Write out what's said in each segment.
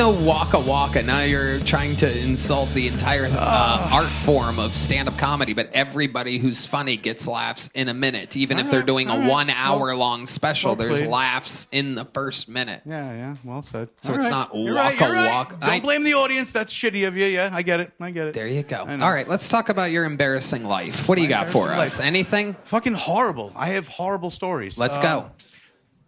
no waka waka. Now you're trying to insult the entire art form of stand-up comedy. But everybody who's funny gets laughs in a minute. Even if they're doing a 1 hour long special, there's laughs in the first minute. Yeah. Well said. So it's not You're waka right. waka. Don't blame the audience. That's shitty of you. Yeah, I get it. There you go. All right, let's talk about your embarrassing life. What do you got for us? Anything? Fucking horrible. I have horrible stories. Let's go.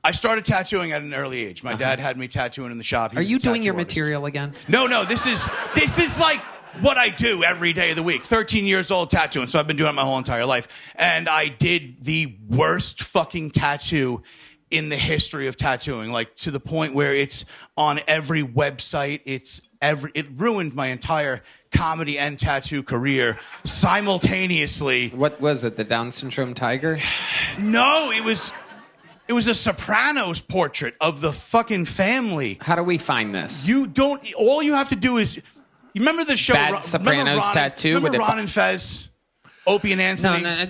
I started tattooing at an early age. My dad had me tattooing in the shop. Are you doing your material again? No. This is like what I do every day of the week. 13 years old tattooing, so I've been doing it my whole entire life. And I did the worst fucking tattoo in the history of tattooing, like to the point where it's on every website. It ruined my entire comedy and tattoo career simultaneously. What was it? The Down syndrome tiger? No, it was a Sopranos portrait of the fucking family. How do we find this? All you have to do is, you remember the show Bad Sopranos tattoo? Remember Ron and Fez? Opie and Anthony? No,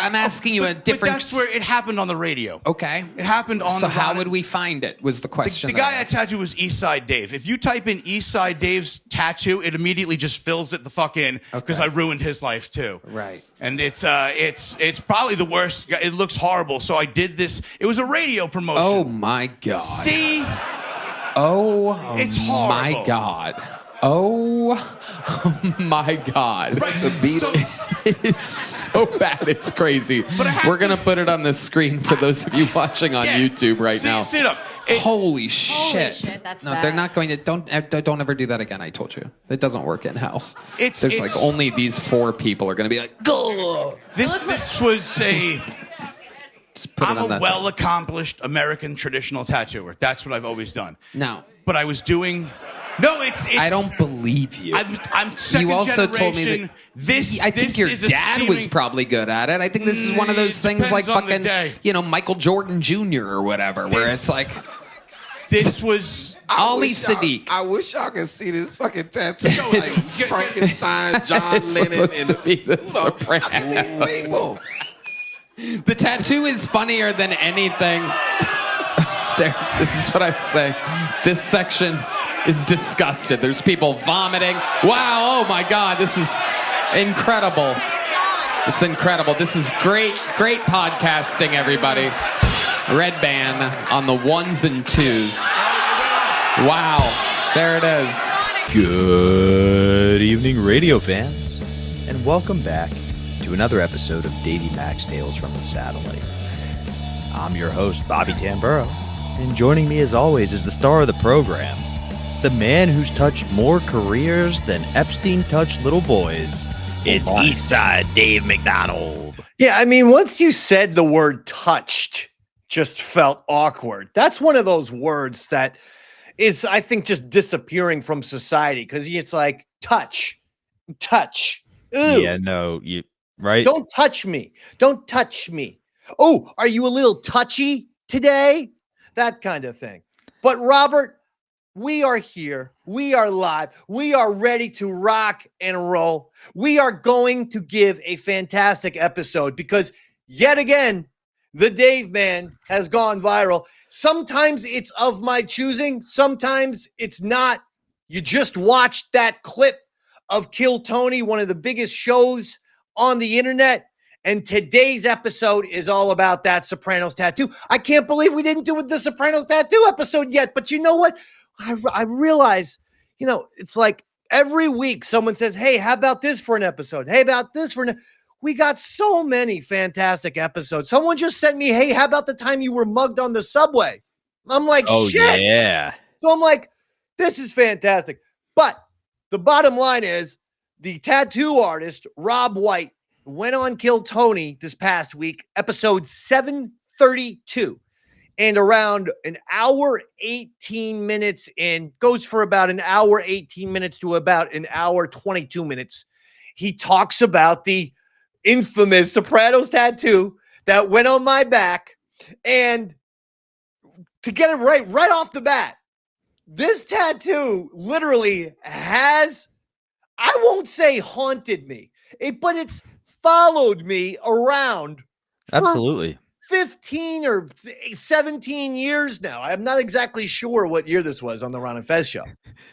I'm asking you a different... But that's where it happened on the radio. Okay. It happened on So how would we find it, was the question. The guy I tattooed was Eastside Dave. If you type in Eastside Dave's tattoo, it immediately just fills it the fuck in, because I ruined his life too. Right. And it's probably the worst. It looks horrible. So I did this. It was a radio promotion. Oh my God. See? Oh, it's horrible. My God. Oh my God. Right. The Beatles. It is so bad, it's crazy. We're going to put it on the screen for those of you watching on YouTube right now. Sit up. Holy shit. That's no, bad. They're not going to. Don't ever do that again. I told you. It doesn't work in-house. It's like only these 4 people are going to be like, go. This was a... I'm a well-accomplished American traditional tattooer. That's what I've always done. No. But I was doing... No, it's I don't believe you. I'm second You also generation. told me that I think your dad was probably good at it. I think this is one of those things like fucking, Michael Jordan Jr. or whatever, where it's like... This was... Ali Sadiq. I wish y'all could see this fucking tattoo. Like Frankenstein, John Lennon, and the Sopranos. people. The tattoo is funnier than anything. This is what I say. This section is disgusted. There's people vomiting. Wow, oh my God, this is incredible. It's incredible. This is great podcasting, everybody. Red Band on the 1s and 2s. Wow, there it is. Good evening, radio fans, and welcome back to another episode of Davey Max Tales from the Satellite. I'm your host, Bobby Tamburo, and joining me as always is the star of the program, the man who's touched more careers than Epstein touched little boys. It's Eastside Dave McDonald. Yeah, I mean, once you said the word touched, just felt awkward. That's one of those words that is, I think, just disappearing from society, because it's like touch. Ooh. Yeah, no, right? Don't touch me. Don't touch me. Oh, are you a little touchy today? That kind of thing. But Robert, we are here. We are live. We are ready to rock and roll. We are going to give a fantastic episode because yet again, the Dave Man has gone viral. Sometimes it's of my choosing. Sometimes it's not. You just watched that clip of Kill Tony, one of the biggest shows on the internet. And today's episode is all about that Sopranos tattoo. I can't believe we didn't do the Sopranos tattoo episode yet. But you know what? I realize, it's like every week someone says, hey, how about this for an episode? Hey, about this for an... We got so many fantastic episodes. Someone just sent me, hey, how about the time you were mugged on the subway? I'm like, shit. Yeah. So I'm like, this is fantastic. But the bottom line is the tattoo artist, Rob White, went on Kill Tony this past week, episode 732. And around an hour, 18 minutes in, goes for about an hour, 18 minutes to about an hour, 22 minutes. He talks about the infamous Sopranos tattoo that went on my back. And to get it right off the bat, this tattoo literally has, I won't say haunted me, but it's followed me around. Absolutely. 15 or 17 years now. I'm not exactly sure what year this was on the Ron and Fez show.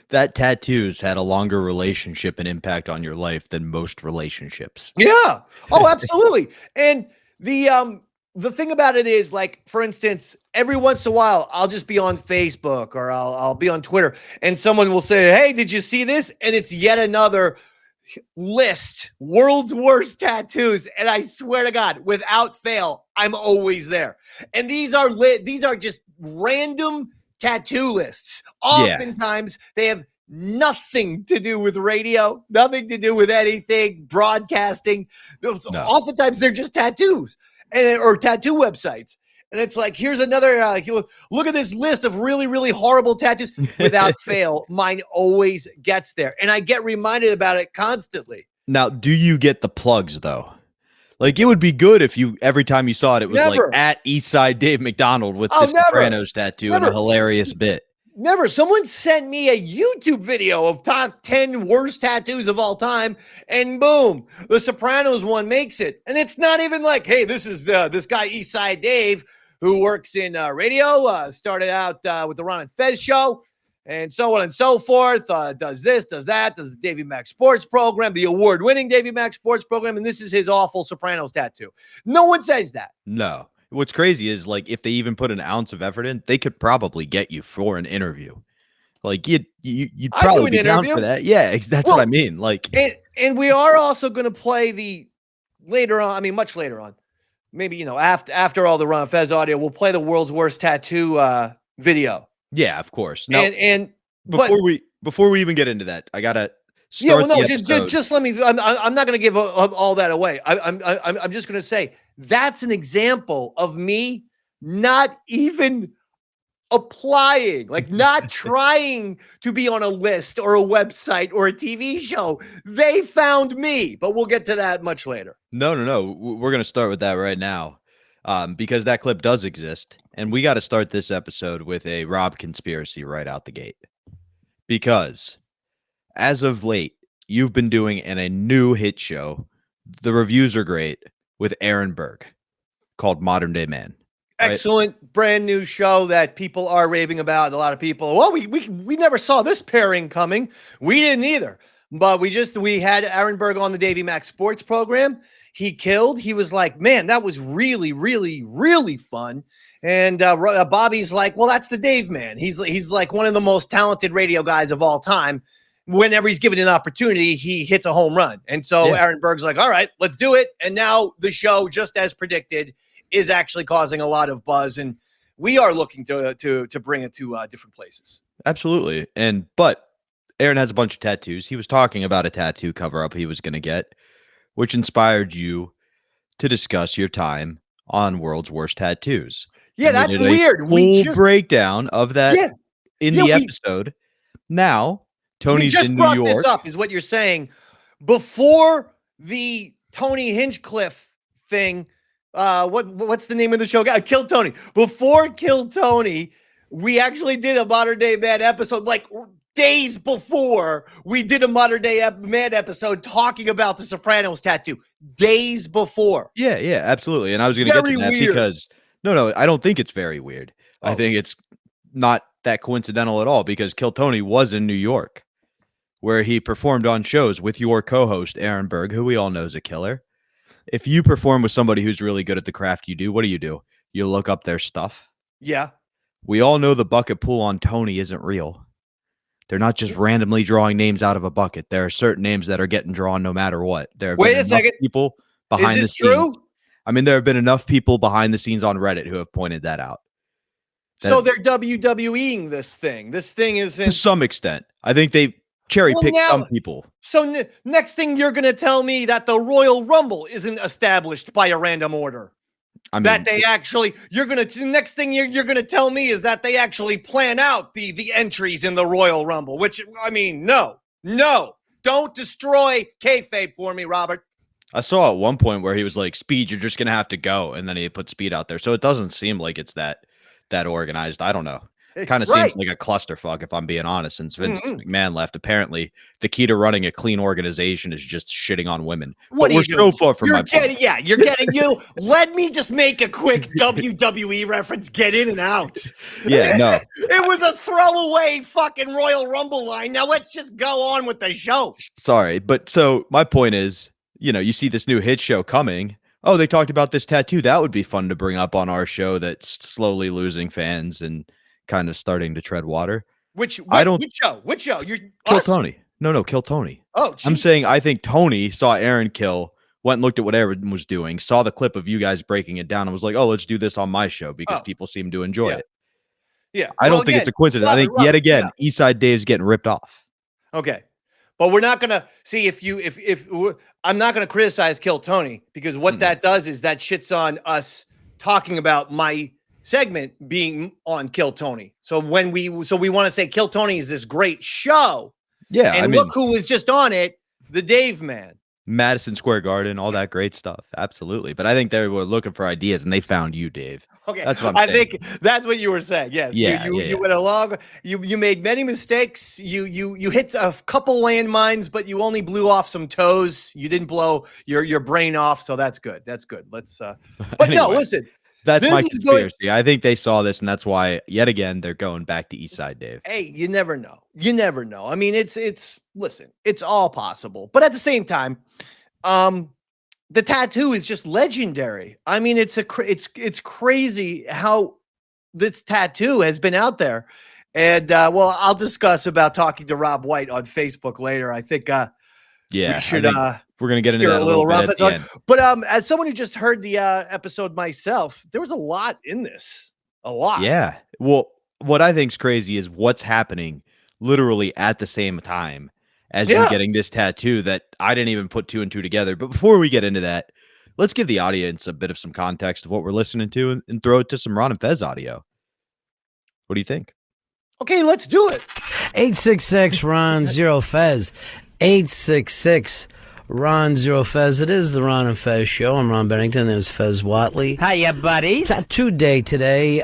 That tattoos had a longer relationship and impact on your life than most relationships. Yeah. Oh, absolutely. And the thing about it is, like, for instance, every once in a while, I'll just be on Facebook or I'll be on Twitter, and someone will say, "Hey, did you see this?" And it's yet another list, world's worst tattoos. And I swear to God, without fail, I'm always there. And these are just random tattoo lists. Oftentimes, they have nothing to do with radio, nothing to do with anything, broadcasting. No. Oftentimes, they're just tattoos or tattoo websites. And it's like, here's another, look at this list of really, really horrible tattoos. Without fail, mine always gets there. And I get reminded about it constantly. Now, do you get the plugs, though? Like, it would be good if you, every time you saw it, it was like at Eastside Dave McDonald with the Sopranos tattoo and a hilarious bit. Never. Someone sent me a YouTube video of top 10 worst tattoos of all time, and boom, the Sopranos one makes it. And it's not even like, hey, this is this guy Eastside Dave who works in radio, started out with the Ron and Fez show, and so on and so forth, does this, does that, does the Davey Max Sports program, the award-winning Davey Max Sports program, and this is his awful Sopranos tattoo. No one says that. No. What's crazy is, like, if they even put an ounce of effort in, they could probably get you for an interview. Like, you'd probably be down for that. Yeah, that's what I mean. Like, and we are also going to play later on. I mean, much later on. Maybe, after all the Ron Fez audio, we'll play the world's worst tattoo video. Yeah, of course. Now, and before we even get into that, I gotta start. Just let me. I'm not going to give all that away. I'm just going to say that's an example of me not even applying, like not trying to be on a list or a website or a TV show. They found me, but we'll get to that much later. No. We're going to start with that right now, because that clip does exist, and we got to start this episode with a Rob conspiracy right out the gate. Because as of late, you've been doing in a new hit show. The reviews are great with Aaron Berg called Modern Day Man. Right? Excellent brand new show that people are raving about. A lot of people, well, we never saw this pairing coming. We didn't either. But we had Aaron Berg on the Davey Max Sports program. He killed. He was like, man, that was really, really, really fun. And Bobby's like, well, that's the Dave man. He's like one of the most talented radio guys of all time. Whenever he's given an opportunity, he hits a home run. And so Aaron Berg's like, all right, let's do it. And now the show, just as predicted, is actually causing a lot of buzz. And we are looking to bring it to different places. Absolutely. But Aaron has a bunch of tattoos. He was talking about a tattoo cover-up he was going to get, which inspired you to discuss your time on World's Worst Tattoos. Yeah, that's weird. We just breakdown of that in the episode. Now, Tony's in New York. We just brought this up, is what you're saying. Before the Tony Hinchcliffe thing, what's the name of the show? Kill Tony. Before Kill Tony, we actually did a Modern Day Man episode, like days before we did a Modern Day Man episode talking about the Sopranos tattoo. Days before. Yeah, absolutely. And I was going to get to that because no, I don't think it's very weird. I think it's not that coincidental at all, because Kill Tony was in New York, where he performed on shows with your co-host, Aaron Berg, who we all know is a killer. If you perform with somebody who's really good at the craft you do, what do? You look up their stuff. Yeah. We all know the bucket pool on Tony isn't real. They're not just randomly drawing names out of a bucket. There are certain names that are getting drawn no matter what. There have been enough people behind the scenes. True? I mean, there have been enough people behind the scenes on Reddit who have pointed that out. So they're WWEing this thing. This thing is to some extent. I think they cherry pick some people. So next thing you're going to tell me that the Royal Rumble isn't established by a random order. I mean, that they actually, next thing you're going to tell me is that they actually plan out the entries in the Royal Rumble, which, I mean, no, don't destroy kayfabe for me, Robert. I saw at one point where he was like, Speed, you're just going to have to go. And then he put Speed out there. So it doesn't seem like it's that organized. I don't know. kind of Right. seems like a clusterfuck, if I'm being honest. Since Vince McMahon left, apparently the key to running a clean organization is just shitting on women. What but are we're you so doing? far from You're my getting, point. yeah, you're getting you. Let me just make a quick WWE reference. Get in and out. Yeah, no. It was a throwaway fucking Royal Rumble line. Now let's just go on with the show. Sorry, but so my point is, you see this new hit show coming. Oh, they talked about this tattoo. That would be fun to bring up on our show that's slowly losing fans and kind of starting to tread water. Which show? Which show? You're Kill us? Tony. No, Kill Tony. Oh, I'm geez. saying I think Tony saw Aaron kill, went and looked at what Aaron was doing, saw the clip of you guys breaking it down, and was like, oh, let's do this on my show because people seem to enjoy it. Yeah. I don't think it's a coincidence. I think yet again, Eastside Dave's getting ripped off. Okay. But we're not gonna see if I'm not gonna criticize Kill Tony because what that does is that shits on us talking about my segment being on Kill Tony. So we want to say Kill Tony is this great show. Yeah. And look who was just on it, the Dave Man. Madison Square Garden, all that great stuff. Absolutely. But I think they were looking for ideas and they found you, Dave. Okay. That's what I'm saying. I think that's what you were saying. Yes. Yeah. You went along. You made many mistakes. You hit a couple landmines, but you only blew off some toes. You didn't blow your brain off. So that's good. That's good. Let's but anyway, no, listen. That's my conspiracy. I think they saw this and that's why yet again they're going back to Eastside Dave. Hey, you never know. You never know. I mean, listen, it's all possible. But at the same time, the tattoo is just legendary. I mean, it's crazy how this tattoo has been out there. And well, I'll discuss about talking to Rob White on Facebook later. I think we should we're gonna get into that a little bit at the end. But as someone who just heard the episode myself, there was a lot in this. A lot. Yeah. Well, what I think's crazy is what's happening literally at the same time as you getting this tattoo that I didn't even put two and two together. But before we get into that, let's give the audience a bit of some context of what we're listening to and throw it to some Ron and Fez audio. What do you think? Okay, let's do it. 866 Ron Zero Fez. 866 Ron Zero Fez. It is the Ron and Fez show. I'm Ron Bennington. There's Fez Watley. Hiya, buddies. Tattoo day today.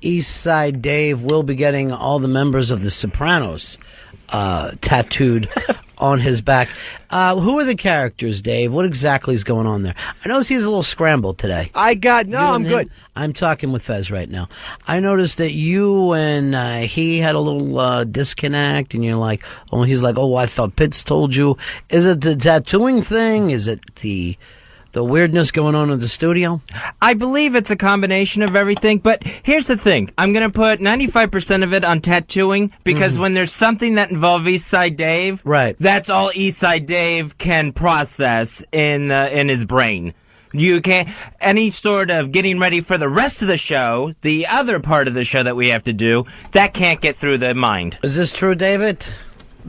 Eastside Dave will be getting all the members of the Sopranos tattooed on his back. Who are the characters, Dave? What exactly is going on there? I noticed he's a little scrambled today. I'm good. I'm talking with Fez right now. I noticed that you and he had a little disconnect, and you're like, oh, he's like, oh, I thought Pitts told you. Is it the tattooing thing? Is it the weirdness going on in the studio? I believe it's a combination of everything, but here's the thing. I'm going to put 95% of it on tattooing because when there's something that involves Eastside Dave, right, that's all Eastside Dave can process in his brain. You can't, any sort of getting ready for the rest of the show, the other part of the show that we have to do, that can't get through the mind. Is this true, David?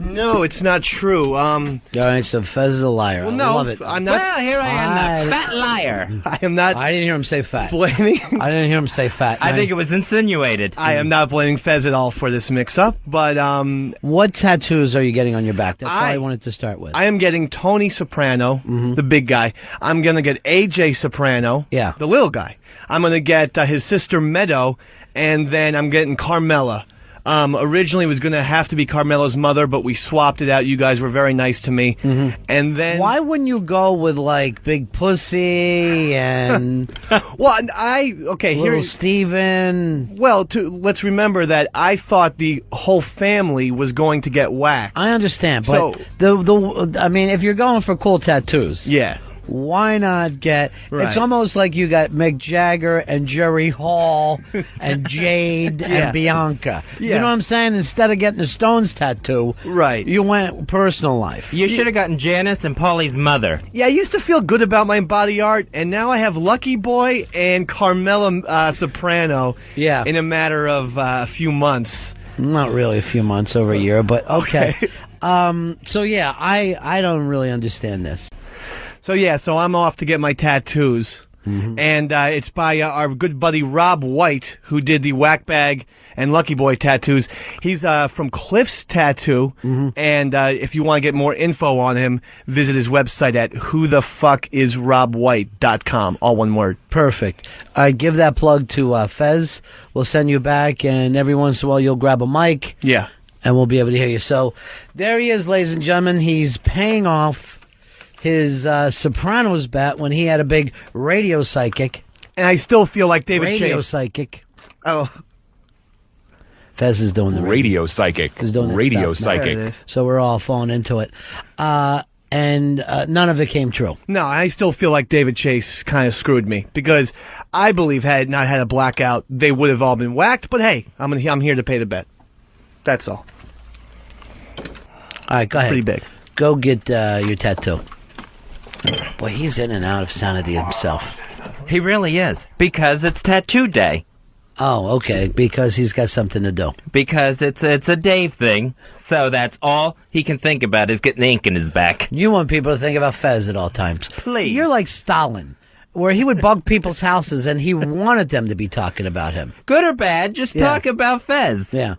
No, it's not true. All right, so Fez is a liar. Well, I no, love it. I'm not. Well, here I am, the fat liar. I am not. I didn't hear him say fat. Blaming. I didn't hear him say fat. I think it was insinuated. I am not blaming Fez at all for this mix-up, but what tattoos are you getting on your back? That's what I wanted to start with. I am getting Tony Soprano, the big guy. I'm gonna get AJ Soprano, the little guy. I'm gonna get his sister Meadow, and then I'm getting Carmella. Originally it was going to have to be Carmella's mother, but we swapped it out. You guys were very nice to me. And then... Why wouldn't you go with, like, Big Pussy and... Well, Little Steven? Well, let's remember that I thought the whole family was going to get whacked. I understand, but I mean, if you're going for cool tattoos... Yeah. Why not get... Right. It's almost like you got Mick Jagger and Jerry Hall and Jade and Bianca. You know what I'm saying? Instead of getting a Stones tattoo, you went personal life. You should have gotten Janice and Paulie's mother. Yeah, I used to feel good about my body art, and now I have Lucky Boy and Carmella Soprano in a matter of a few months. Not really a few months, over a year, but okay. So I don't really understand this. So I'm off to get my tattoos. and it's by our good buddy Rob White, who did the Whack Bag and Lucky Boy tattoos. He's from Cliff's Tattoo, and if you want to get more info on him, visit his website at whothefuckisrobwhite.com, all one word. Perfect. I give that plug to Fez. We'll send you back, and every once in a while you'll grab a mic. Yeah. And we'll be able to hear you. So there he is, ladies and gentlemen. He's paying off his Sopranos bet when he had a big radio psychic. And I still feel like David Radio Chase. psychic. Oh. Fez is doing the radio psychic. He's doing that Radio stuff now. psychic. So we're all falling into it. And none of it came true. No, I still feel like David Chase kind of screwed me because I believe had not had a blackout, they would have all been whacked. But hey, I'm here to pay the bet. That's all. All right, go ahead. Pretty big. Go get your tattoo. Boy, he's in and out of sanity himself. He really is. Because it's tattoo day. Oh, okay. Because he's got something to do. Because it's a Dave thing. So that's all he can think about is getting ink in his back. You want people to think about Fez at all times. Please. You're like Stalin, where he would bug people's houses and he wanted them to be talking about him. Good or bad, just talk about Fez. Yeah.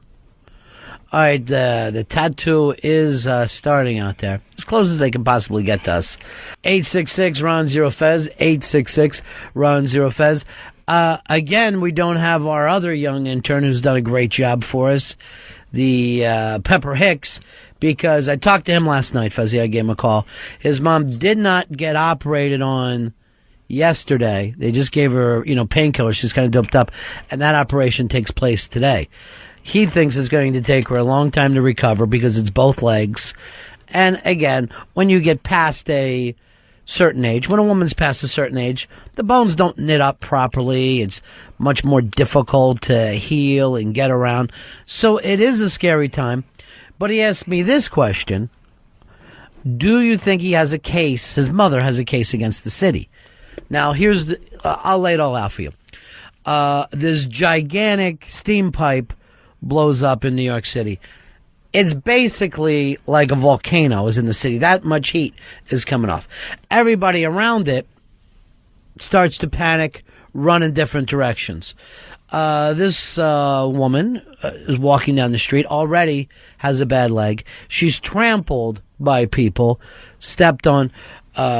All right, the tattoo is starting out there. As close as they can possibly get to us. 866-RON-0-FEZ, 866-RON-0-FEZ. Again, we don't have our other young intern who's done a great job for us, the Pepper Hicks, because I talked to him last night, Fuzzy. I gave him a call. His mom did not get operated on yesterday. They just gave her, painkillers. She's kind of doped up, and that operation takes place today. He thinks it's going to take her a long time to recover because it's both legs. And again, when you get past a certain age, when a woman's past a certain age, the bones don't knit up properly. It's much more difficult to heal and get around. So it is a scary time. But he asked me this question. Do you think he has a case, his mother has a case against the city? Now, here's I'll lay it all out for you. This gigantic steam pipe blows up in New York City. It's basically like a volcano is in the city. That much heat is coming off. Everybody around it starts to panic, run in different directions. This woman is walking down the street, already has a bad leg. She's trampled by people, stepped on,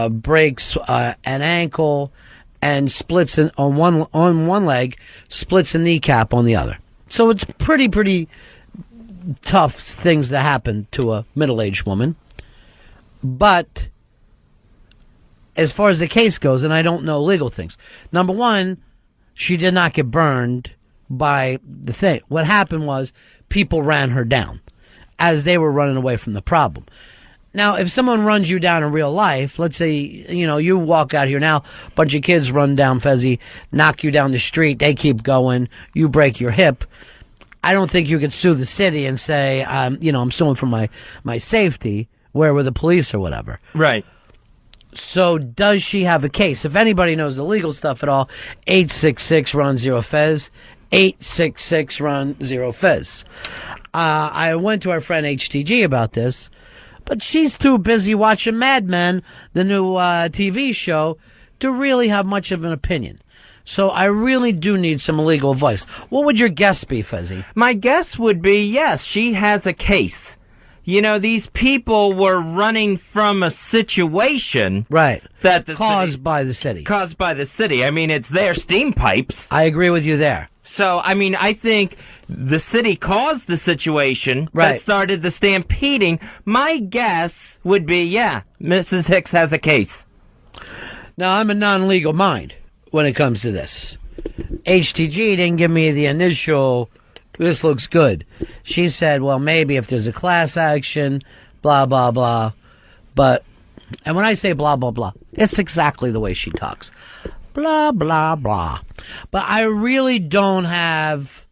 breaks an ankle, and splits on one leg, splits a kneecap on the other. So it's pretty tough things that happen to a middle-aged woman. But as far as the case goes, and I don't know legal things, number one, she did not get burned by the thing. What happened was people ran her down as they were running away from the problem. Now, if someone runs you down in real life, let's say, you walk out here now, a bunch of kids run down Fezzy, knock you down the street, they keep going, you break your hip. I don't think you could sue the city and say, I'm suing for my safety. Where were the police or whatever? Right. So does she have a case? If anybody knows the legal stuff at all, 866-RON-0-FEZ, 866-RON-0-FEZ. I went to our friend HTG about this, but she's too busy watching Mad Men, the new TV show, to really have much of an opinion. So I really do need some legal advice. What would your guess be, Fezzy? My guess would be, yes, she has a case. These people were running from a situation. Right. Caused by the city. Caused by the city. I mean, it's their steam pipes. I agree with you there. So, I think the city caused the situation that started the stampeding. My guess would be, yeah, Mrs. Hicks has a case. Now, I'm a non-legal mind when it comes to this. HTG didn't give me the initial, this looks good. She said, well, maybe if there's a class action, blah, blah, blah. And when I say blah, blah, blah, it's exactly the way she talks. Blah, blah, blah. But I really don't have,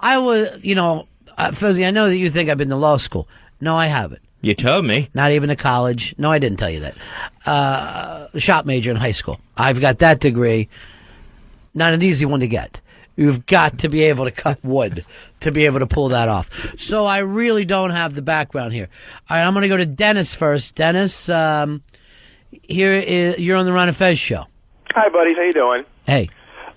Fuzzy, I know that you think I've been to law school. No, I haven't. You told me. Not even to college. No, I didn't tell you that. Shop major in high school. I've got that degree. Not an easy one to get. You've got to be able to cut wood to be able to pull that off. So I really don't have the background here. All right, I'm going to go to Dennis first. Dennis, you're on the Ron and Fez show. Hi, buddies. How you doing? Hey.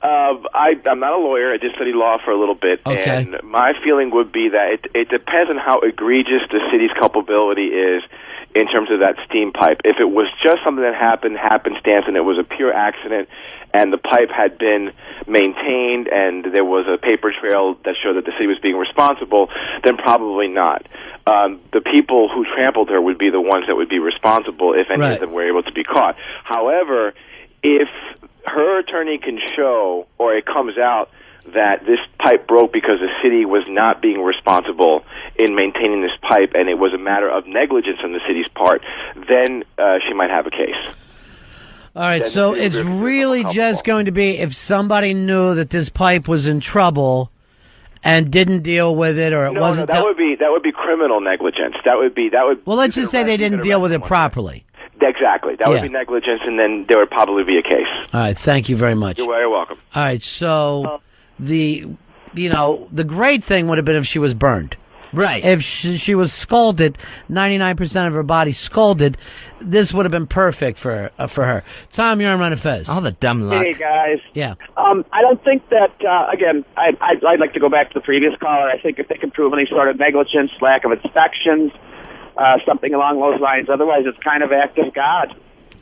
I'm not a lawyer. I just studied law for a little bit, and my feeling would be that it depends on how egregious the city's culpability is in terms of that steam pipe. If it was just something that happened happenstance, and it was a pure accident, and the pipe had been maintained, and there was a paper trail that showed that the city was being responsible, then probably not. The people who trampled her would be the ones that would be responsible if any of them were able to be caught. However, if her attorney can show, or it comes out, that this pipe broke because the city was not being responsible in maintaining this pipe, and it was a matter of negligence on the city's part, then she might have a case. All right, so it's really just going to be if somebody knew that this pipe was in trouble and didn't deal with it, or it wasn't. No, that would be criminal negligence. That would. Well, let's just say they didn't deal with it properly. Exactly. That would be negligence, and then there would probably be a case. All right, thank you very much. You're very welcome. All right, so the great thing would have been if she was burned. Right. If she was scalded, 99% of her body scalded, this would have been perfect for her. Tom, you're on Run of Fez. All the dumb luck. Hey, guys. Yeah. I don't think that, again, I'd like to go back to the previous caller. I think if they can prove any sort of negligence, lack of inspections, something along those lines, otherwise it's kind of act of God.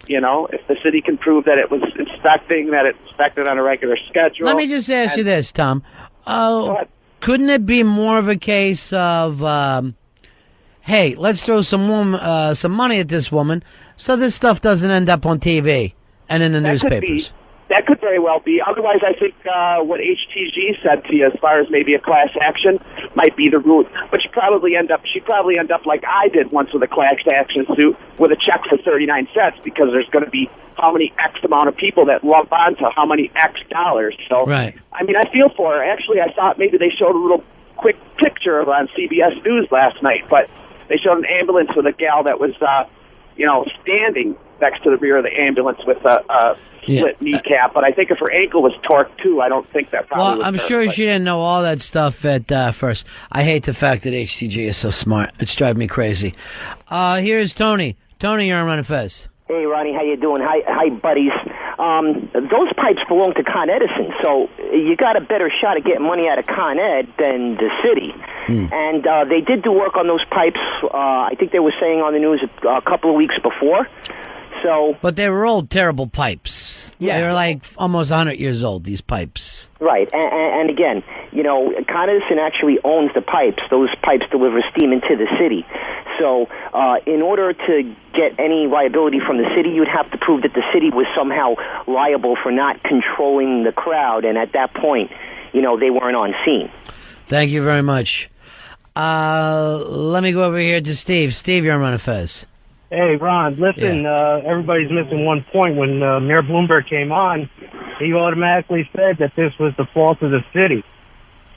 You know, if the city can prove that it was inspecting, that it inspected on a regular schedule. Let me just ask you this, Tom. Couldn't it be more of a case of, hey, let's throw some money at this woman so this stuff doesn't end up on TV and in the newspapers? That could very well be. Otherwise, I think what HTG said to you, as far as maybe a class action, might be the route. But she'd probably end up like I did once with a class action suit with a check for 39 cents, because there's going to be how many X amount of people that lump onto how many X dollars. So, right. I mean, I feel for her. Actually, I thought maybe they showed a little quick picture of her on CBS News last night, but they showed an ambulance with a gal that was, standing next to the rear of the ambulance with a split kneecap. But I think if her ankle was torqued too, I don't think that probably was I'm her, sure she didn't know all that stuff at first. I hate the fact that HTG is so smart. It's driving me crazy. Here's Tony. Tony, you're on Run of Fez. Hey, Ronnie, how you doing? Hi, buddies. Those pipes belong to Con Edison, so you got a better shot at getting money out of Con Ed than the city. And they did do work on those pipes. I think they were saying on the news a couple of weeks before. But they were old, terrible pipes. Yeah. They were like almost 100 years old, these pipes. Right. And again, Con Edison actually owns the pipes. Those pipes deliver steam into the city. So in order to get any liability from the city, you'd have to prove that the city was somehow liable for not controlling the crowd. And at that point, they weren't on scene. Thank you very much. Let me go over here to Steve. Steve, you're on Run of Fez. Hey, Ron, listen, everybody's missing one point. When Mayor Bloomberg came on, he automatically said that this was the fault of the city.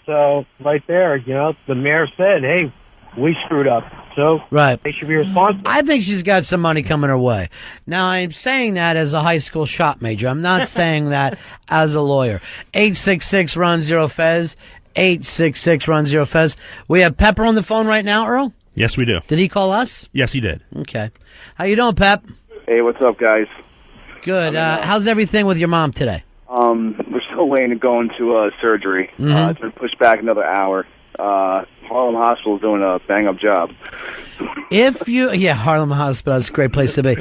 So, right there, the mayor said, hey, we screwed up. So, they should be responsible. I think she's got some money coming her way. Now, I'm saying that as a high school shop major. I'm not saying that as a lawyer. 866-RUN-0-FEZ. 866-RUN-0-FEZ. We have Pepper on the phone right now, Earl? Yes, we do. Did he call us? Yes, he did. Okay. How you doing, Pep? Hey, what's up, guys? Good. How's everything with your mom today? We're still waiting to go into surgery. Mm-hmm. It's been pushed back another hour. Harlem Hospital is doing a bang-up job. Harlem Hospital is a great place to be.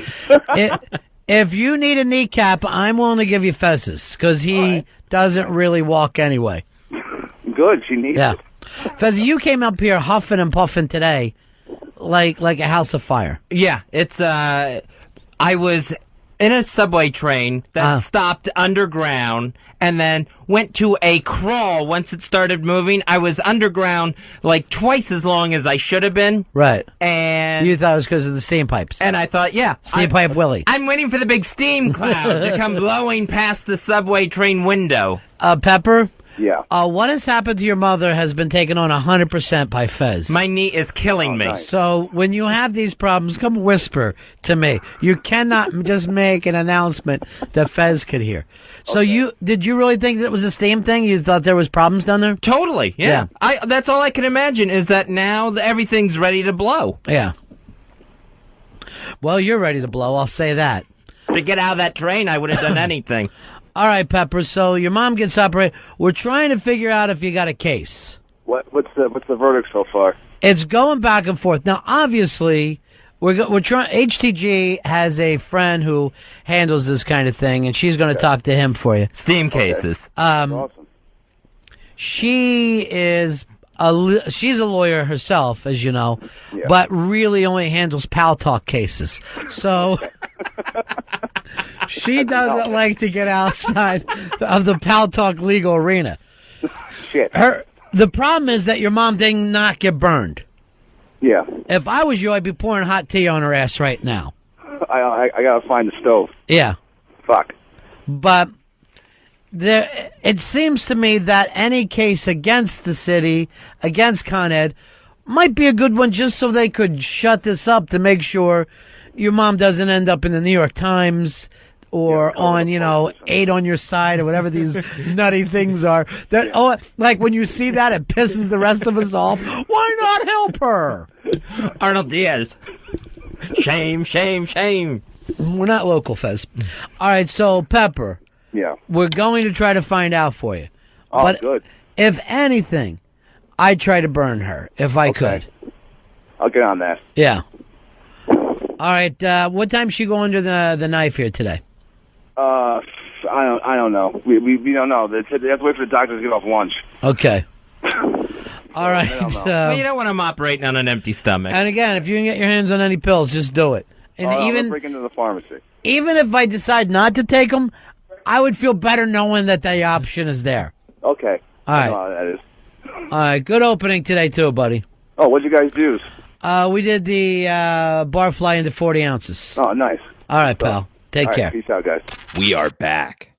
If you need a kneecap, I'm willing to give you Fez's, because he doesn't really walk anyway. Good, she needs it. Fez, you came up here huffing and puffing today like a house of fire. Yeah, it's I was in a subway train that stopped underground and then went to a crawl once it started moving. I was underground like twice as long as I should have been. Right. And you thought it was because of the steam pipes. And I thought, Steam pipe Willie. I'm waiting for the big steam cloud to come blowing past the subway train window. Pepper? Yeah. What has happened to your mother has been taken on 100% by Fez. My knee is killing me. Nice. So when you have these problems, come whisper to me. You cannot just make an announcement that Fez could hear. So did you really think that it was a steam thing? You thought there was problems down there? Totally, yeah. That's all I can imagine is that now everything's ready to blow. Yeah. Well, you're ready to blow, I'll say that. To get out of that train, I would have done anything. All right, Pepper. So your mom gets operated. We're trying to figure out if you got a case. What's the verdict so far? It's going back and forth. Now, obviously, we're trying. HTG has a friend who handles this kind of thing, and she's going to talk to him for you. Steam cases. Awesome. She's a lawyer herself, as you know, Yeah. but really only handles pal talk cases. So she doesn't like to get outside of the pal talk legal arena. Shit. The problem is that your mom did not get burned. Yeah. If I was you, I'd be pouring hot tea on her ass right now. I gotta find the stove. Yeah. Fuck. But it seems to me that any case against the city, against Con Ed, might be a good one just so they could shut this up to make sure your mom doesn't end up in the New York Times or on, 8 on your side or whatever these nutty things are. Like when you see that, it pisses the rest of us off. Why not help her? Arnold Diaz. Shame, shame, shame. We're not local, Fez. All right, so Pepper. Yeah. We're going to try to find out for you. Oh, but good. If anything, I'd try to burn her if I could. I'll get on that. Yeah. All right. What time's she go under the knife here today? I don't know. We don't know. They have to wait for the doctor to get off lunch. Okay. All right. Well, you don't want him operating on an empty stomach. And again, if you can get your hands on any pills, just do it. And I'll break into the pharmacy. Even if I decide not to take them, I would feel better knowing that the option is there. Okay. All right. I know how that is. All right. Good opening today, too, buddy. Oh, what'd you guys do? We did the barfly into 40 ounces. Oh, nice. All right, pal. Take care. Peace out, guys. We are back.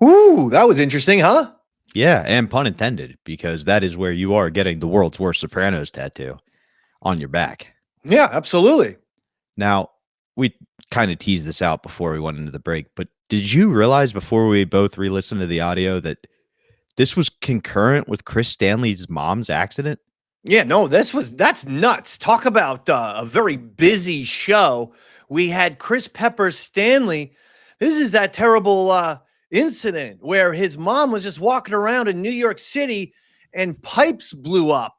Ooh, that was interesting, huh? Yeah, and pun intended, because that is where you are getting the world's worst Sopranos tattoo on your back. Yeah, absolutely. Now, we kind of teased this out before we went into the break, but did you realize before we both re-listened to the audio that this was concurrent with Chris Stanley's mom's accident? Yeah, no, that's nuts. Talk about a very busy show. We had Chris Pepper Stanley. This is that terrible incident where his mom was just walking around in New York City and pipes blew up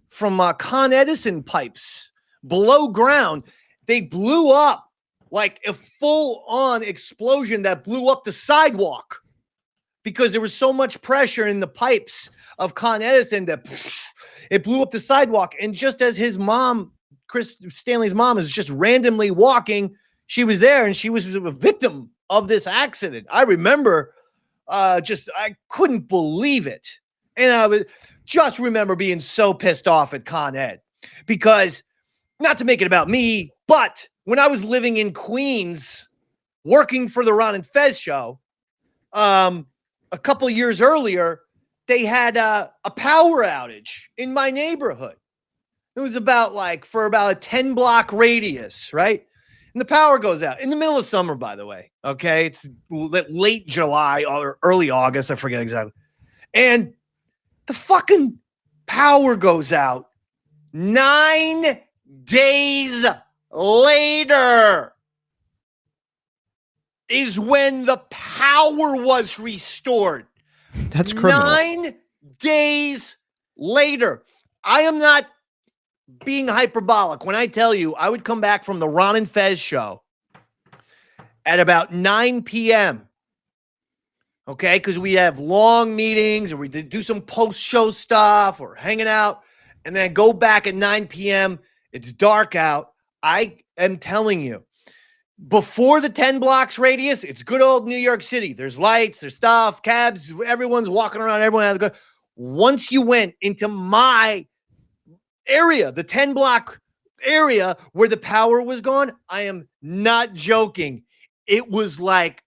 from Con Edison pipes below ground. They blew up like a full-on explosion that blew up the sidewalk because there was so much pressure in the pipes of Con Edison that it blew up the sidewalk. And just as his mom, Chris Stanley's mom, is just randomly walking, she was there and she was a victim of this accident. I remember I couldn't believe it. And I would just remember being so pissed off at Con Ed because, not to make it about me, but when I was living in Queens, working for the Ron and Fez show, a couple of years earlier, they had a power outage in my neighborhood. It was about a 10-block radius, right? And the power goes out in the middle of summer, by the way. Okay. It's late July or early August. I forget exactly. And the fucking power goes out 9 days later is when the power was restored. That's criminal. 9 days later. I am not being hyperbolic when I tell you I would come back from the Ron and Fez show at about 9 p.m. Okay, because we have long meetings and we do some post-show stuff or hanging out, and then go back at 9 p.m. It's dark out. I am telling you, before the 10 blocks radius, it's good old New York City. There's lights, there's stuff, cabs, everyone's walking around, everyone has a good. Once you went into my area, the 10-block area where the power was gone, I am not joking. It was like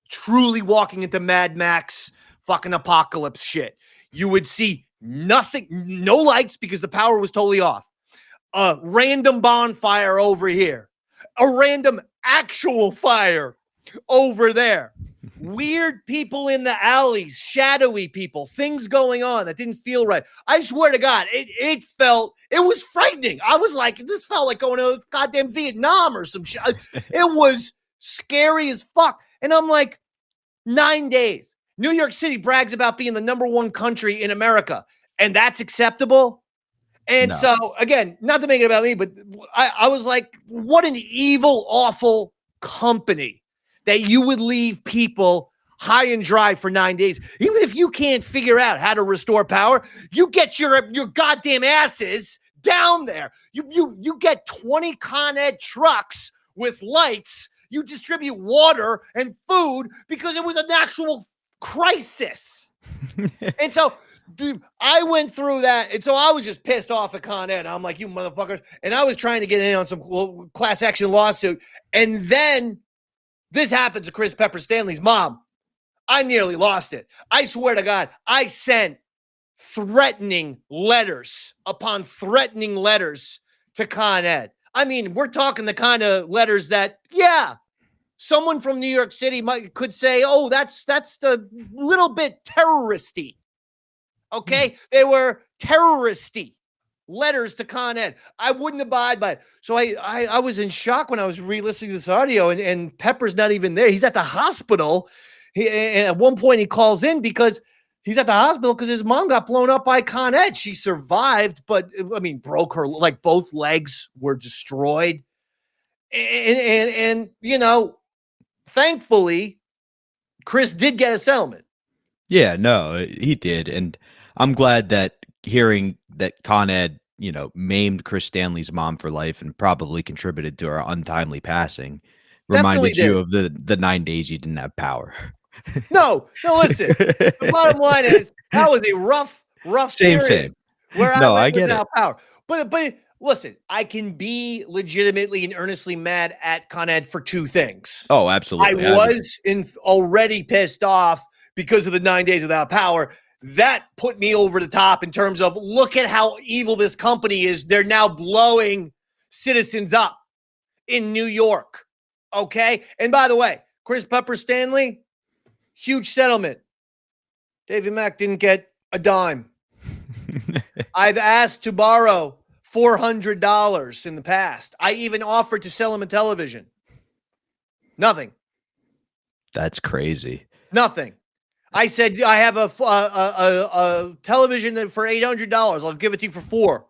truly walking into Mad Max fucking apocalypse shit. You would see nothing, no lights because the power was totally off. A random bonfire over here. A random actual fire over there. Weird people in the alleys, shadowy people, things going on that didn't feel right. I swear to God, it was frightening. I was like, this felt like going to goddamn Vietnam or some shit. It was scary as fuck. And I'm like, 9 days. New York City brags about being the #1 country in America, and that's acceptable. And so, again, not to make it about me, but I was like, what an evil, awful company that you would leave people high and dry for 9 days. Even if you can't figure out how to restore power, you get your goddamn asses down there. You get 20 Con Ed trucks with lights. You distribute water and food because it was an actual crisis. And so, dude, I went through that. And so I was just pissed off at Con Ed. I'm like, you motherfuckers. And I was trying to get in on some class action lawsuit. And then this happened to Chris Pepper Stanley's mom. I nearly lost it. I swear to God, I sent threatening letters upon threatening letters to Con Ed. I mean, we're talking the kind of letters that, yeah, someone from New York City could say, oh, that's the little bit terroristy. Okay? They were terroristy letters to Con Ed. I wouldn't abide by it. So I was in shock when I was re-listening to this audio, and Pepper's not even there. He's at the hospital. At one point, he calls in because he's at the hospital because his mom got blown up by Con Ed. She survived, but I mean, broke her, like both legs were destroyed. And you know, thankfully, Chris did get a settlement. Yeah, no, he did. And I'm glad that hearing that Con Ed, you know, maimed Chris Stanley's mom for life and probably contributed to her untimely passing reminded you of the 9 days you didn't have power. No, listen. The bottom line is that was a rough same. Where No, I get without it. power. But listen, I can be legitimately and earnestly mad at Con Ed for two things. Oh, absolutely. I was already pissed off because of the 9 days without power. That put me over the top in terms of look at how evil this company is. They're now blowing citizens up in New York. Okay? And by the way, Chris Pepper Stanley, huge settlement. Davey Mack didn't get a dime. I've asked to borrow $400 in the past. I even offered to sell him a television. Nothing. That's crazy. Nothing. I said, I have a television for $800. I'll give it to you for $400.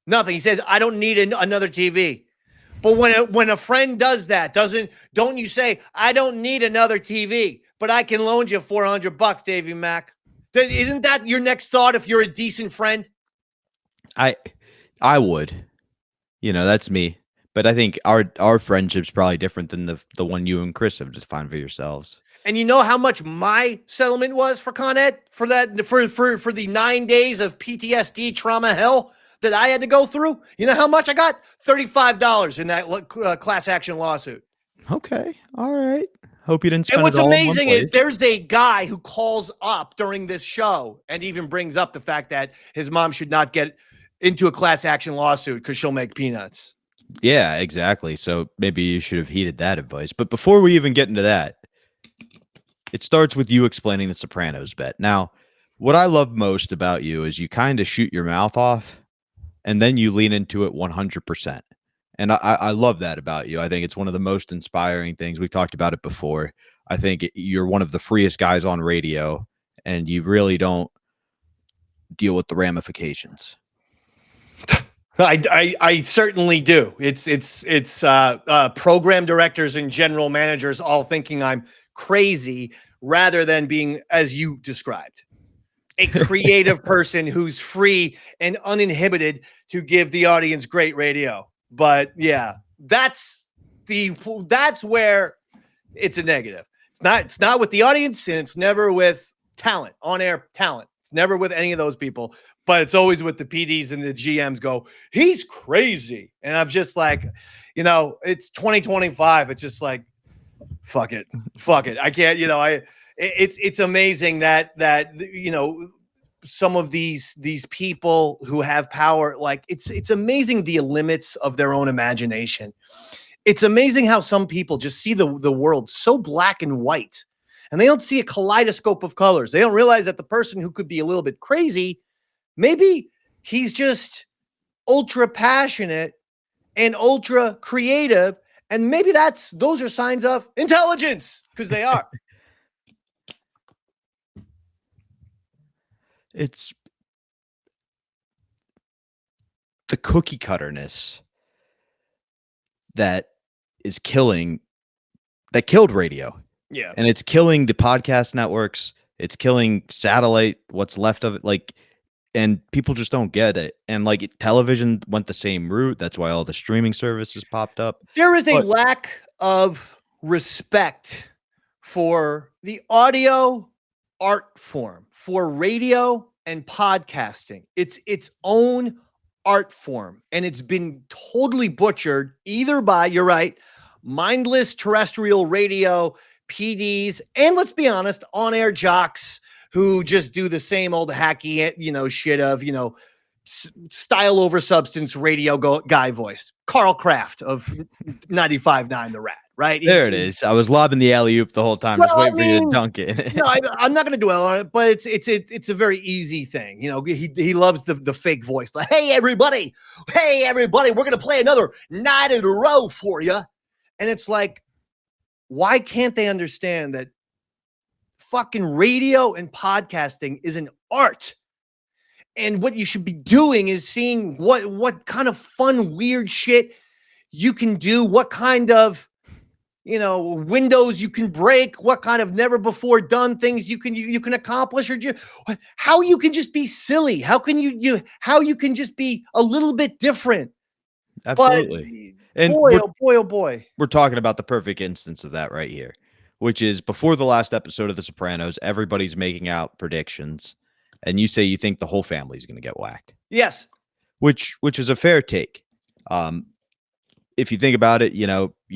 Nothing. He says, I don't need another TV. But when a friend does that, don't you say, I don't need another TV, but I can loan you $400, Davey Mack? Isn't that your next thought if you're a decent friend? I would. You know, that's me. But I think our friendship's probably different than the one you and Chris have defined for yourselves. And you know how much my settlement was for Con Ed for the 9 days of PTSD trauma hell that I had to go through? You know how much I got? $35 in that class action lawsuit. Okay. All right. Hope you didn't spend And what's it all amazing in one place. is there's a guy who calls up during this show and even brings up the fact that his mom should not get into a class action lawsuit because she'll make peanuts. Yeah, exactly. So maybe you should have heeded that advice. But before we even get into that, it starts with you explaining the Sopranos bet. Now, what I love most about you is you kind of shoot your mouth off and then you lean into it 100%. And I love that about you. I think it's one of the most inspiring things. We've talked about it before. I think you're one of the freest guys on radio, and you really don't deal with the ramifications. I certainly do. It's program directors and general managers all thinking I'm crazy rather than being, as you described, a creative person who's free and uninhibited to give the audience great radio. But yeah, that's where it's a negative. It's not with the audience, and it's never with talent, on-air talent. It's never with any of those people, but it's always with the PDs and the GMs go, he's crazy. And I'm just like, you know, it's 2025. It's just like, fuck it. I can't, you know, it's amazing that, you know, some of these people who have power, like it's amazing the limits of their own imagination. It's amazing how some people just see the world so black and white, and they don't see a kaleidoscope of colors. They don't realize that the person who could be a little bit crazy, maybe he's just ultra passionate and ultra creative, And maybe those are signs of intelligence, because they are. It's the cookie cutterness that killed radio. Yeah. And it's killing the podcast networks. It's killing satellite, what's left of it. And people just don't get it. And television went the same route. That's why all the streaming services popped up. There is a lack of respect for the audio art form, for radio and podcasting. It's its own art form, and it's been totally butchered either by, you're right, mindless terrestrial radio PDs, and let's be honest, on-air jocks who just do the same old hacky, shit of, style over substance radio guy voice. Carl Kraft of 95.9 The Rat, right? There it is. I was lobbing the alley-oop the whole time. Just waiting for you to dunk it. No, I'm not going to dwell on it, but it's a very easy thing. He loves the fake voice. Like, hey, everybody, we're going to play another night in a row for you. And it's like, why can't they understand that fucking radio and podcasting is an art? And what you should be doing is seeing what kind of fun, weird shit you can do, what kind of, windows you can break, what kind of never before done things you can accomplish, or how you can just be silly. How you can just be a little bit different. Absolutely. But, oh boy. We're talking about the perfect instance of that right here, which is before the last episode of The Sopranos, everybody's making out predictions. And you say you think the whole family is going to get whacked. Yes. Which is a fair take. If you think about it, you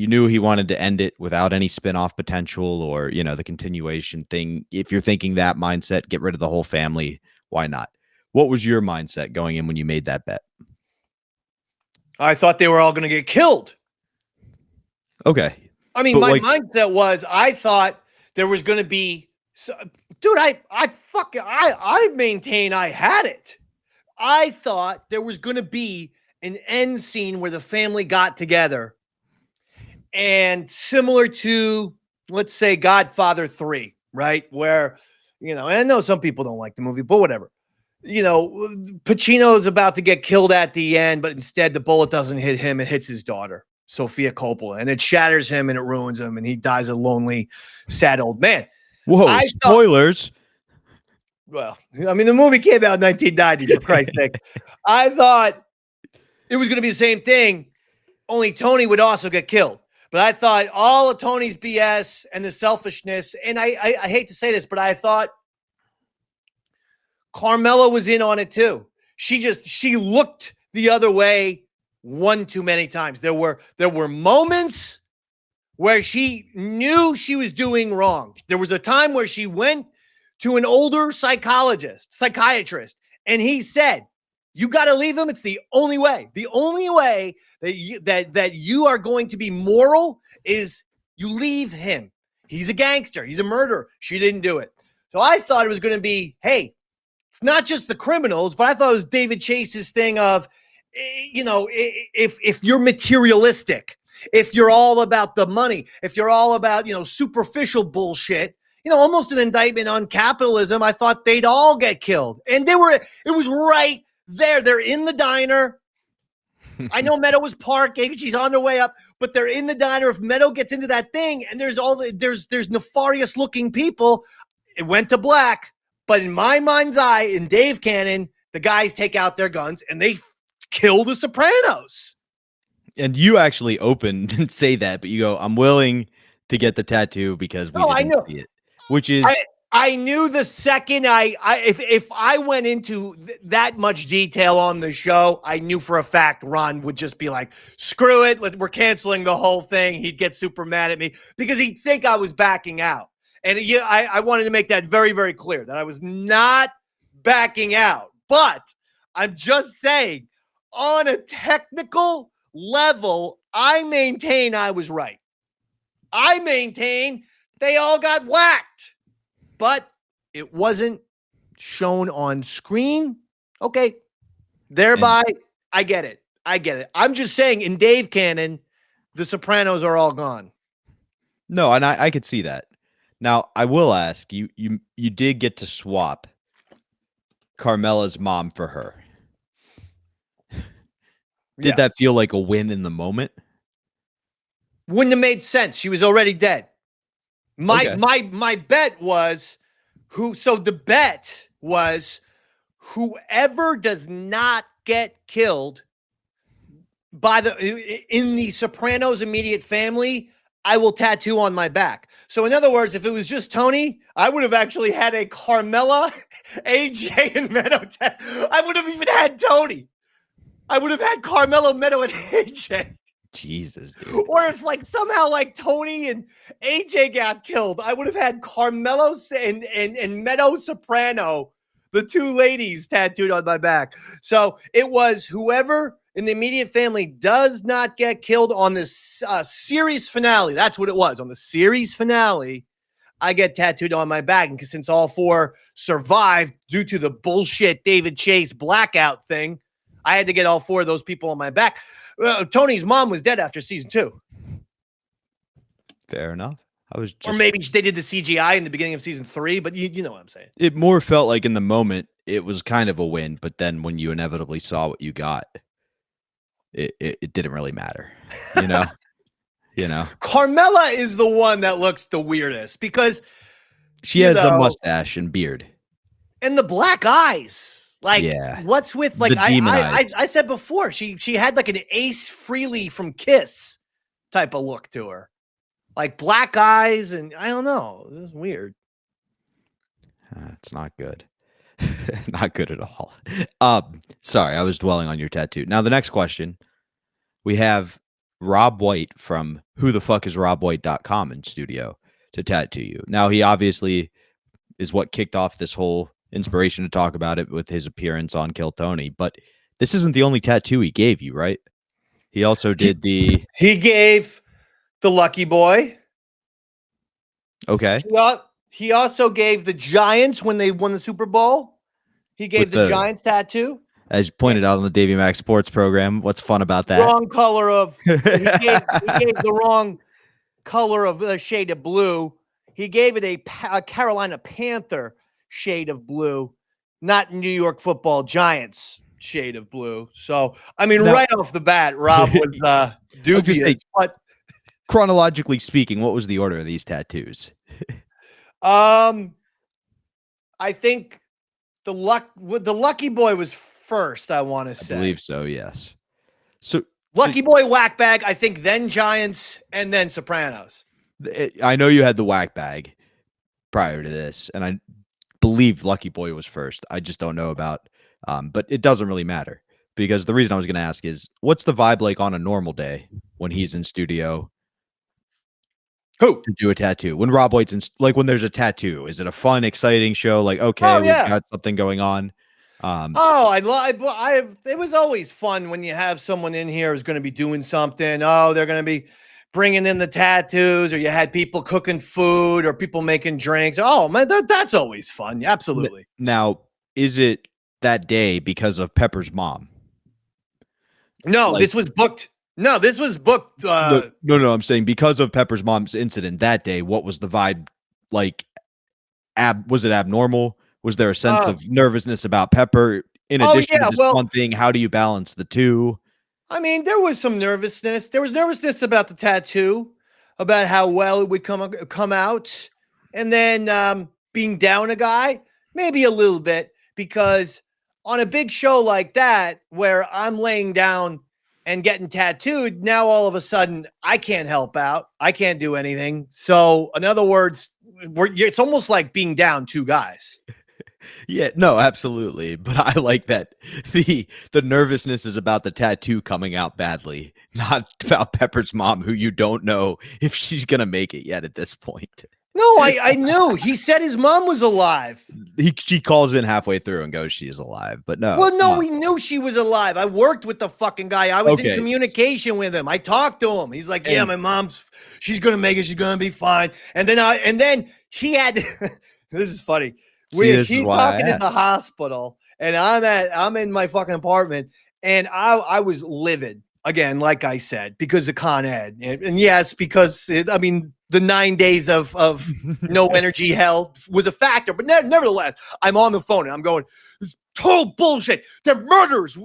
knew he wanted to end it without any spin-off potential or, the continuation thing. If you're thinking that mindset, get rid of the whole family. Why not? What was your mindset going in when you made that bet? I thought they were all going to get killed. Okay. I mean, my mindset was, I thought there was going to be, dude, I maintain I had it. I thought there was going to be an end scene where the family got together, and similar to, let's say, Godfather 3, right? Where, and I know some people don't like the movie, but whatever. Pacino's about to get killed at the end, but instead the bullet doesn't hit him. It hits his daughter, Sofia Coppola, and it shatters him and it ruins him, and he dies a lonely, sad old man. Whoa, spoilers. Well, I mean, the movie came out in 1990, for Christ's sake. I thought it was going to be the same thing, only Tony would also get killed. But I thought all of Tony's BS and the selfishness, and I hate to say this, but I thought Carmela was in on it too. She looked the other way one too many times. There were moments where she knew she was doing wrong. There was a time where she went to an older psychiatrist, and he said, you got to leave him. It's the only way. The only way that you are going to be moral is you leave him. He's a gangster. He's a murderer. She didn't do it. So I thought it was going to be, hey, it's not just the criminals, but I thought it was David Chase's thing of, if you're materialistic, if you're all about the money, if you're all about, superficial bullshit, almost an indictment on capitalism, I thought they'd all get killed. And it was right there. They're in the diner. I know Meadow was parking. She's on her way up, but they're in the diner. If Meadow gets into that thing and there's nefarious looking people, it went to black. But in my mind's eye, in Dave Cannon, the guys take out their guns and they kill the Sopranos. And you actually open and say that, but you go, I'm willing to get the tattoo because we didn't see it. Which is, I knew the second if I went into that much detail on the show, I knew for a fact Ron would just be like, screw it, we're canceling the whole thing. He'd get super mad at me because he'd think I was backing out. And I wanted to make that very, very clear that I was not backing out. But I'm just saying, on a technical level, I maintain I was right. I maintain they all got whacked, but it wasn't shown on screen. Okay. Thereby, I get it. I'm just saying, in Dave Cannon, the Sopranos are all gone. No, and I could see that. Now, I will ask, you did get to swap Carmela's mom for her. Did that feel like a win in the moment? Wouldn't have made sense. She was already dead. My bet was the bet was whoever does not get killed in the Sopranos immediate family, I will tattoo on my back. So in other words, if it was just Tony, I would have actually had a Carmela, AJ, and Meadow tattoo. I would have even had Tony. I would have had Carmelo, Meadow, and AJ. Jesus, dude. Or if somehow Tony and AJ got killed, I would have had Carmelo and Meadow Soprano, the two ladies, tattooed on my back. So it was whoever in the immediate family does not get killed on this series finale. That's what it was. On the series finale, I get tattooed on my back. And since all four survived due to the bullshit David Chase blackout thing, I had to get all four of those people on my back. Tony's mom was dead after season 2. Fair enough. Or maybe they did the CGI in the beginning of season 3, but you know what I'm saying. It more felt like in the moment it was kind of a win, but then when you inevitably saw what you got, it didn't really matter. You know? Carmela is the one that looks the weirdest because she has a mustache and beard. And the black eyes. What's with I said before, she had an Ace Frehley from Kiss type of look to her. Black eyes, and I don't know. It was weird. It's not good. Not good at all. Sorry, I was dwelling on your tattoo. Now, the next question, we have Rob White from whothefuckisrobwhite.com in studio to tattoo you. Now, he obviously is what kicked off this whole inspiration to talk about it with his appearance on Kill Tony, but this isn't the only tattoo he gave you, right? He also did he gave the Lucky Boy. Okay. He also gave the Giants when they won the Super Bowl. He gave the Giants tattoo. As pointed out on the Davey Max Sports program. What's fun about that? Wrong color of he gave the wrong color of the shade of blue. He gave it a Carolina Panther shade of blue, not New York Football Giants shade of blue. So, I mean, right off the bat, Rob was dubious. But chronologically speaking, what was the order of these tattoos? I think the Lucky Boy was first, I want to say. I believe so, yes. So Lucky Boy, Whack Bag, I think then Giants, and then Sopranos. I know you had the Whack Bag prior to this, and I believe Lucky Boy was first. I just don't know about, but it doesn't really matter because the reason I was going to ask is what's the vibe like on a normal day when he's in studio? Who to do a tattoo when Rob White's in, when there's a tattoo? Is it a fun, exciting show? Okay, we've got something going on. It was always fun when you have someone in here who's going to be doing something. Oh, they're going to be bringing in the tattoos, or you had people cooking food or people making drinks. Oh man, that's always fun. Absolutely. Now, is it that day because of Pepper's mom? No, this was booked. No, this was booked. No, I'm saying because of Pepper's mom's incident that day, what was the vibe like? Was it abnormal? Was there a sense of nervousness about Pepper? In addition to this one thing, how do you balance the two? I mean, there was some nervousness. There was nervousness about the tattoo, about how well it would come out. And then being down a guy, maybe a little bit, because on a big show like that, where I'm laying down and getting tattooed, now all of a sudden I can't help out. I can't do anything. So in other words, it's almost like being down two guys. Yeah, no, absolutely. But I like that the nervousness is about the tattoo coming out badly, not about Pepper's mom, who you don't know if she's going to make it yet at this point. No, I knew. He said his mom was alive. She calls in halfway through and goes, she is alive. But no. Well, no, we knew she was alive. I worked with the fucking guy. I was in communication with him. I talked to him. He's like, yeah, my mom's, she's going to make it. She's going to be fine. And then he had, this is funny. She's talking in the hospital, and I'm in my fucking apartment, and I was livid. again, like I said, because of Con Ed. And yes, because, the 9 days of no energy hell was a factor. But nevertheless, I'm on the phone and I'm going, this total bullshit. They're murderers,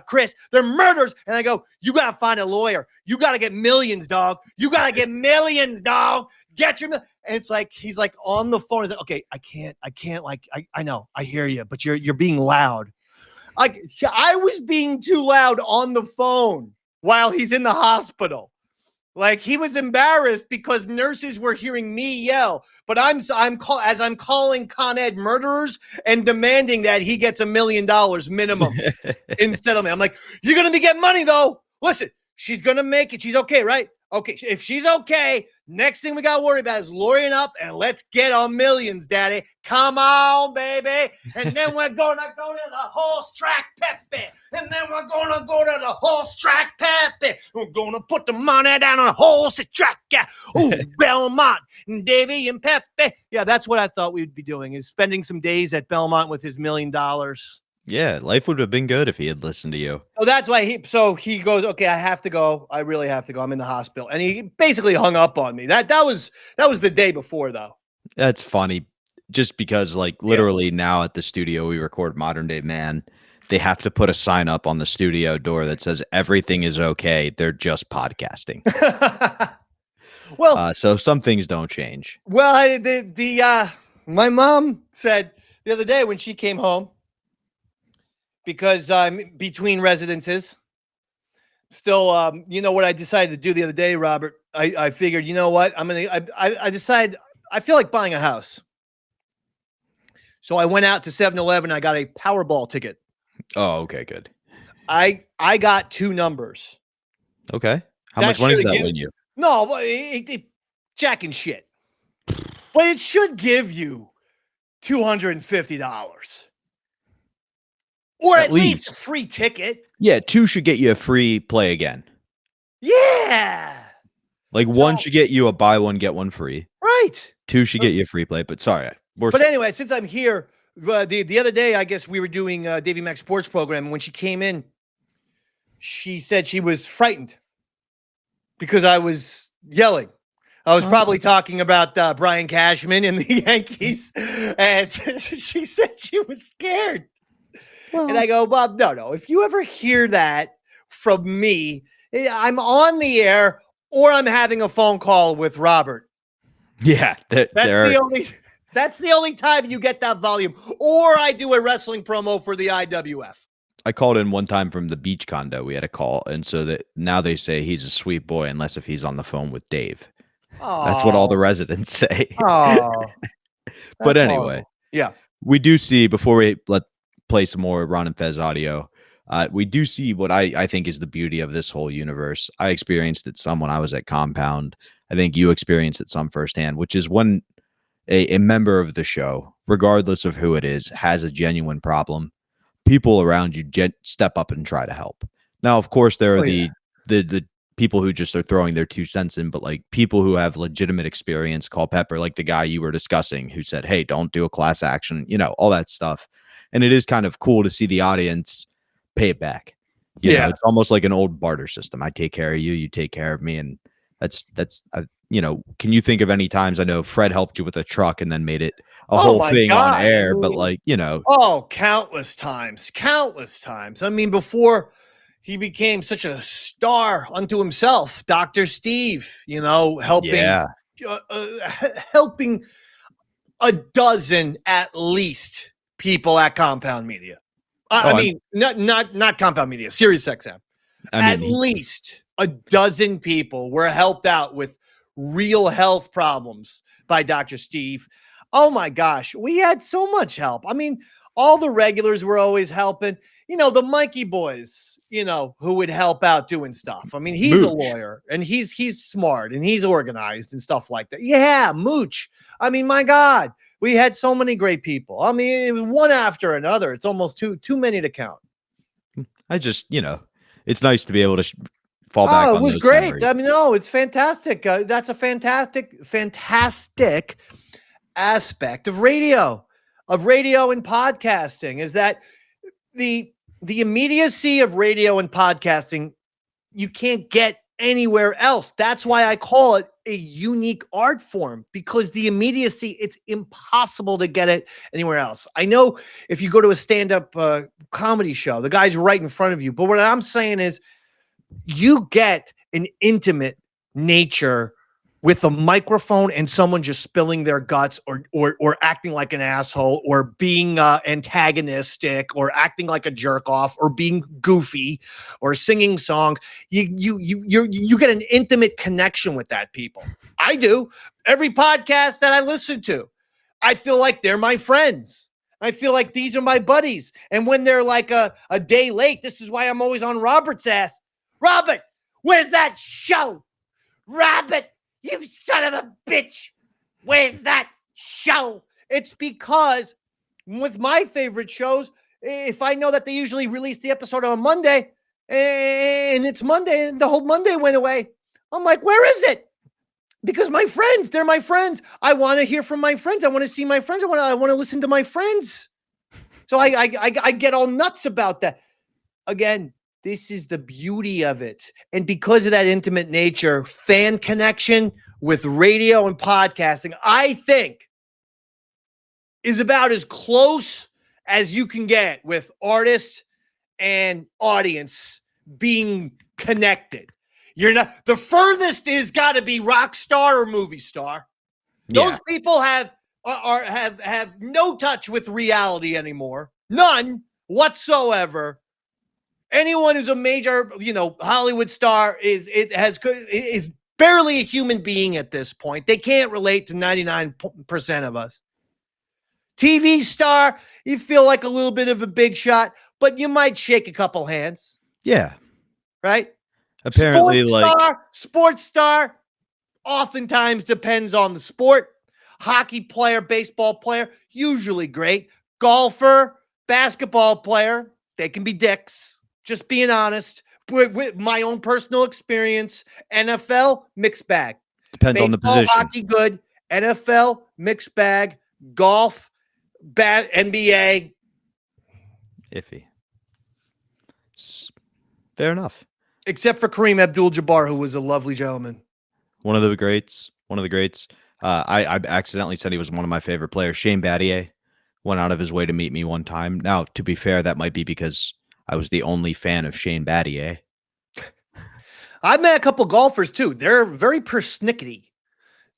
Chris. They're murderers. And I go, you got to find a lawyer. You got to get millions, dog. You got to get millions, dog. Get your and it's like, he's like on the phone. He's like, okay, I can't, like, I know, I hear you, but you're being loud. Like, I was being too loud on the phone while he's in the hospital. Like, he was embarrassed because nurses were hearing me yell. But I'm calling Con Ed murderers and demanding that he gets $1 million minimum in settlement. I'm like, you're gonna be getting money though. Listen, she's gonna make it. She's okay, right? Okay, if she's okay, next thing we got to worry about is lawyering up, and let's get our millions, Daddy. Come on, baby. And then we're going to go to the horse track, Pepe. And then we're going to go to the horse track, Pepe. We're going to put the money down on the horse track. Yeah. Ooh, Belmont and Davey and Pepe. Yeah, that's what I thought we'd be doing, is spending some days at Belmont with his $1 million. Yeah, life would have been good if he had listened to you. Oh, that's why he goes, okay, I have to go. I really have to go. I'm in the hospital. And he basically hung up on me. That was the day before, though. That's funny. Just because, like, literally now at the studio we record Modern Day Man, they have to put a sign up on the studio door that says everything is okay. They're just podcasting. Well, so some things don't change. Well, my mom said the other day when she came home, because I'm between residences. Still, you know what I decided to do the other day, Robert? I figured, you know what? I decided I feel like buying a house. So I went out to 7-Eleven. I got a Powerball ticket. Oh, okay, good. I got 2 numbers. Okay. How much money does that win you? No, jack and shit. But it should give you $250. Or at least a free ticket. Yeah, 2 should get you a free play again. Yeah. Like, 1 should get you a buy one, get one free. Right. 2 should get you a free play, but sorry. But anyway, since I'm here, the other day, I guess we were doing Davey Mac Sports program. And when she came in, she said she was frightened because I was yelling. I was probably talking about Brian Cashman and the Yankees. And she said she was scared. Well, and I go, Bob, no. If you ever hear that from me, I'm on the air or I'm having a phone call with Robert. Yeah. That's the only time you get that volume. Or I do a wrestling promo for the IWF. I called in one time from the beach condo. We had a call. And so that now they say he's a sweet boy unless if he's on the phone with Dave. Aww. That's what all the residents say. But anyway. Horrible. Yeah. We do see, before we play some more Ron and Fez audio, we do see what I think is the beauty of this whole universe. I experienced it some when I was at Compound. I think you experienced it some firsthand, which is when a member of the show, regardless of who it is, has a genuine problem, people around you step up and try to help. Now, of course, there are the people who just are throwing their 2 cents in, but like people who have legitimate experience, call Pepper, like the guy you were discussing who said, hey, don't do a class action, all that stuff. And it is kind of cool to see the audience pay it back. You know, it's almost like an old barter system. I take care of you, you take care of me. And that's can you think of any times? I know Fred helped you with a truck and then made it a whole thing on air, but countless times. I mean, before he became such a star unto himself, Dr. Steve, helping a dozen at least people at Compound Media. Not Compound Media, Sirius XM. At least a dozen people were helped out with real health problems by Dr. Steve. Oh my gosh, we had so much help. I mean, all the regulars were always helping. The Mikey boys, who would help out doing stuff. I mean, he's a lawyer and he's smart and he's organized and stuff like that. Yeah, Mooch. I mean, my God, we had so many great people. I mean, it was one after another. It's almost too many to count. I just, it's nice to be able to fall back on. It was great. Memories. I mean, it's fantastic. That's a fantastic aspect of radio and podcasting, is that the immediacy of radio and podcasting you can't get anywhere else. That's why I call it a unique art form, because the immediacy, it's impossible to get it anywhere else. I know if you go to a stand-up comedy show, the guy's right in front of you. But what I'm saying is you get an intimate nature with a microphone and someone just spilling their guts or acting like an asshole or being antagonistic or acting like a jerk off or being goofy or singing songs. You get an intimate connection with that people. I do. Every podcast that I listen to, I feel like they're my friends. I feel like these are my buddies. And when they're like a day late, this is why I'm always on Robert's ass. Robert, where's that show? Robert, you son of a bitch. Where's that show? It's because with my favorite shows, if I know that they usually release the episode on Monday and it's Monday and the whole Monday went away, I'm like, where is it? Because my friends, they're my friends. I want to hear from my friends. I want to see my friends. I want to listen to my friends. So I get all nuts about that. Again, this is the beauty of it. And because of that intimate nature, fan connection with radio and podcasting, I think is about as close as you can get with artist and audience being connected. You're not, the furthest is got to be rock star or movie star. Those people have no touch with reality anymore. None whatsoever. Anyone who's a major, Hollywood star is barely a human being at this point. They can't relate to 99% of us. TV star, you feel like a little bit of a big shot, but you might shake a couple hands. Yeah. Right? Apparently, sports star oftentimes depends on the sport. Hockey player, baseball player, usually great. Golfer, basketball player, they can be dicks. Just being honest, with my own personal experience, NFL, mixed bag. Depends on the position. Hockey, good. NFL, mixed bag. Golf, bad. NBA, iffy. Fair enough. Except for Kareem Abdul-Jabbar, who was a lovely gentleman. One of the greats. I accidentally said he was one of my favorite players. Shane Battier went out of his way to meet me one time. Now, to be fair, that might be because I was the only fan of Shane Battier. I've met a couple golfers too. They're very persnickety.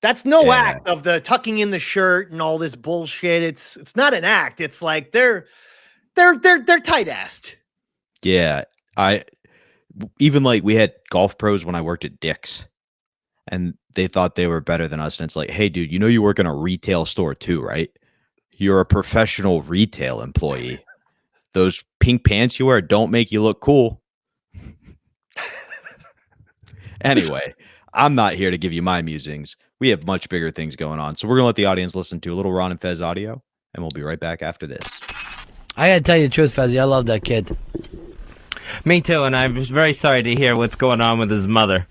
That's no act of the tucking in the shirt and all this bullshit. It's not an act. It's like they're tight-assed. Yeah, we had golf pros when I worked at Dick's, and they thought they were better than us. And it's like, hey, dude, you work in a retail store too, right? You're a professional retail employee. Those pink pants you wear don't make you look cool. Anyway, I'm not here to give you my musings. We have much bigger things going on. So we're going to let the audience listen to a little Ron and Fez audio, and we'll be right back after this. I got to tell you the truth, Fezzy. I love that kid. Me too, and I'm very sorry to hear what's going on with his mother.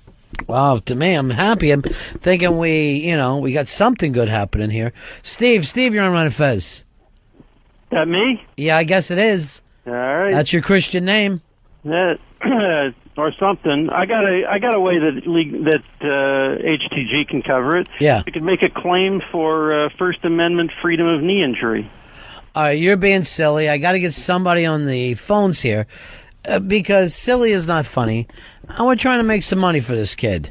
Wow, to me, I'm happy. I'm thinking we got something good happening here. Steve, you're on Ron and Fez. That me? Yeah, I guess it is. All right. That's your Christian name. Yeah, or something. I got a way that HTG can cover it. Yeah. You can make a claim for First Amendment freedom of knee injury. All right, you're being silly. I got to get somebody on the phones here because silly is not funny. And we're trying to make some money for this kid.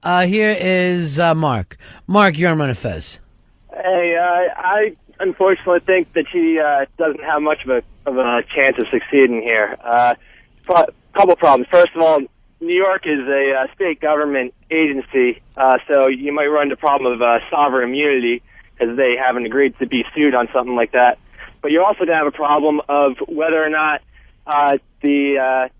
Here is Mark. Mark, you're on Ron and Fez. Hey, I unfortunately think that she doesn't have much of a chance of succeeding here. Couple problems. First of all, New York is a state government agency, so you might run into the problem of sovereign immunity, as they haven't agreed to be sued on something like that. But you're also going to have a problem of whether or not the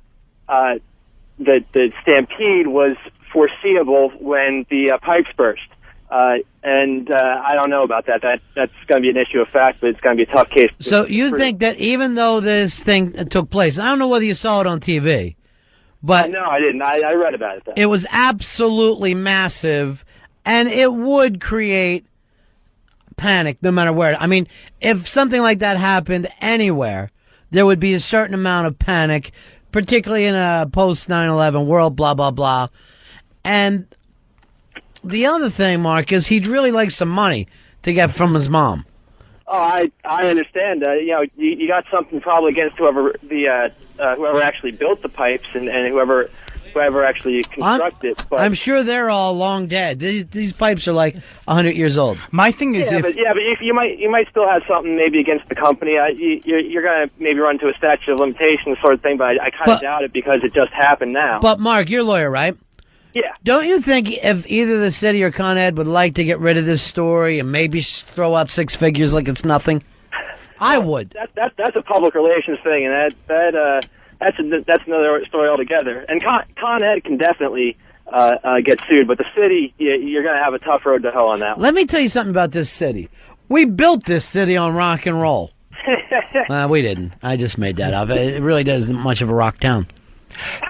stampede was foreseeable when the pipes burst. And I don't know about that. That's going to be an issue of fact, but it's going to be a tough case. So you think that even though this thing took place, I don't know whether you saw it on TV, but no, I didn't. I read about it, though. It was absolutely massive, and it would create panic no matter where. I mean, if something like that happened anywhere, there would be a certain amount of panic particularly in a post 9/11 world, blah, blah, blah. And the other thing, Mark, is he'd really like some money to get from his mom. Oh, I understand. You got something probably against whoever actually built the pipes and whoever actually constructed. But I'm sure they're all long dead. These pipes are like 100 years old. My thing is, but you might still have something maybe against the company. You're going to maybe run into a statute of limitations sort of thing, but I kind of doubt it because it just happened now. But Mark, you're a lawyer, right? Yeah. Don't you think if either the city or Con Ed would like to get rid of this story and maybe throw out 6 figures like it's nothing? I would. That's a public relations thing, and that's another story altogether. And Con Ed can definitely get sued, but the city, you're going to have a tough road to hoe on that one. Let me tell you something about this city. We built this city on rock and roll. We didn't. I just made that up. It really isn't much of a rock town.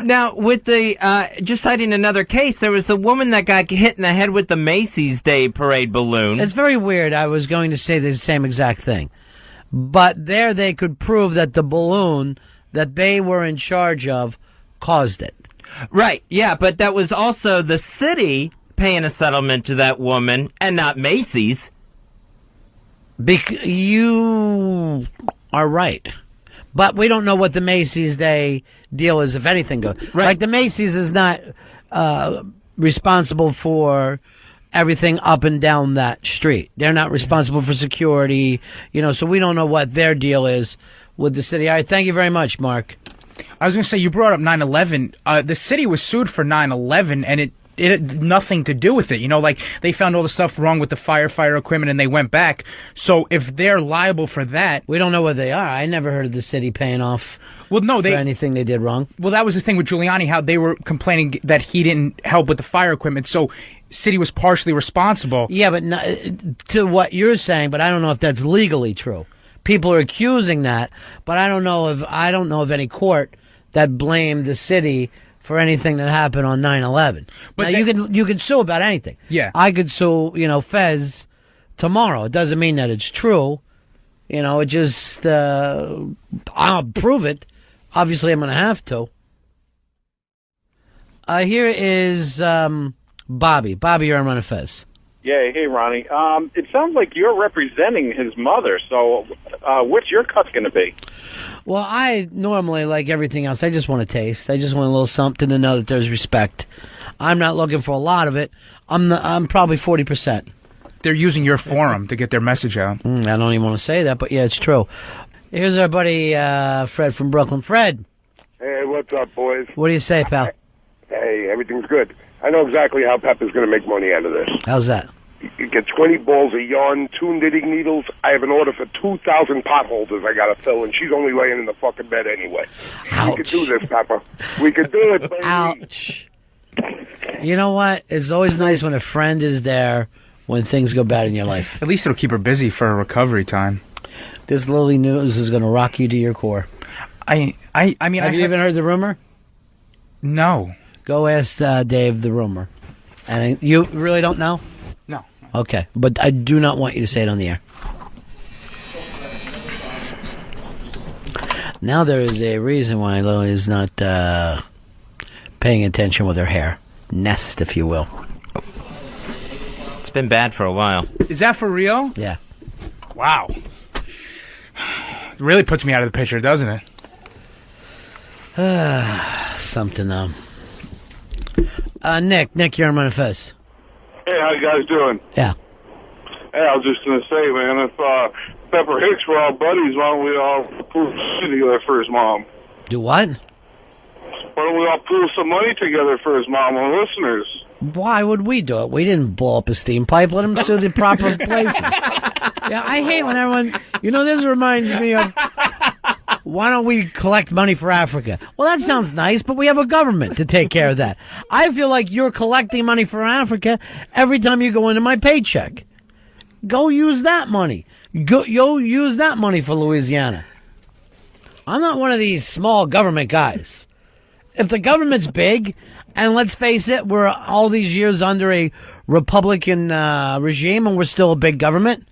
Now, with the, just citing another case, there was the woman that got hit in the head with the Macy's Day Parade balloon. It's very weird. I was going to say the same exact thing. But there they could prove that the balloon that they were in charge of caused it. Right, yeah, but that was also the city paying a settlement to that woman and not Macy's. You are right. But we don't know what the Macy's Day deal is, if anything goes. Right. Like, the Macy's is not responsible for everything up and down that street. They're not responsible for security, so we don't know what their deal is with the city. All right, thank you very much, Mark. I was going to say, you brought up 9/11. The city was sued for 9/11, and it had nothing to do with it. Like, they found all the stuff wrong with the firefighter equipment, and they went back. So if they're liable for that... We don't know what they are. I never heard of the city paying off for anything they did wrong. Well, that was the thing with Giuliani, how they were complaining that he didn't help with the fire equipment, so city was partially responsible. Yeah, but to what you're saying, but I don't know if that's legally true. People are accusing that, but I don't know of any court that blamed the city for anything that happened on 9/11. But now, you can sue about anything. Yeah. I could sue, Fez tomorrow. It doesn't mean that it's true. It just, I'll prove it. Obviously, I'm going to have to. Here is Bobby. Bobby, you're on Run of Fez. Yeah, hey, Ronnie. It sounds like you're representing his mother, so what's your cut going to be? Well, I normally, like everything else, I just want to taste. I just want a little something to know that there's respect. I'm not looking for a lot of it. I'm probably 40%. They're using your forum to get their message out. I don't even want to say that, but yeah, it's true. Here's our buddy Fred from Brooklyn. Fred. Hey, what's up, boys? What do you say, pal? Hey, everything's good. I know exactly how Pep is going to make money out of this. How's that? You get 20 balls of yarn, 2 knitting needles. I have an order for 2,000 potholders I got to fill, and she's only laying in the fucking bed anyway. Ouch. We can do this, Pepper. We can do it, baby. Ouch. You know what? It's always nice when a friend is there when things go bad in your life. At least it'll keep her busy for a recovery time. This Lily news is going to rock you to your core. I mean, have you even heard the rumor? No. Go ask Dave the rumor. And you really don't know? No. Okay, but I do not want you to say it on the air. Now there is a reason why Lily is not paying attention with her hair. Nest, if you will. It's been bad for a while. Is that for real? Yeah. Wow. It really puts me out of the picture, doesn't it? Something, though. Nick, you're on Manifest. Hey, how you guys doing? Yeah. Hey, I was just going to say, man, if Pepper Hicks were all buddies, why don't we all pool some money together for his mom? Do what? Why don't we all pool some money together for his mom and listeners? Why would we do it? We didn't blow up a steam pipe. Let him sue the proper places. Yeah, I hate when everyone... this reminds me of... Why don't we collect money for Africa? Well, that sounds nice, but we have a government to take care of that. I feel like you're collecting money for Africa every time you go into my paycheck. Go use that money. Go use that money for Louisiana. I'm not one of these small government guys. If the government's big, and let's face it, we're all these years under a Republican regime and we're still a big government,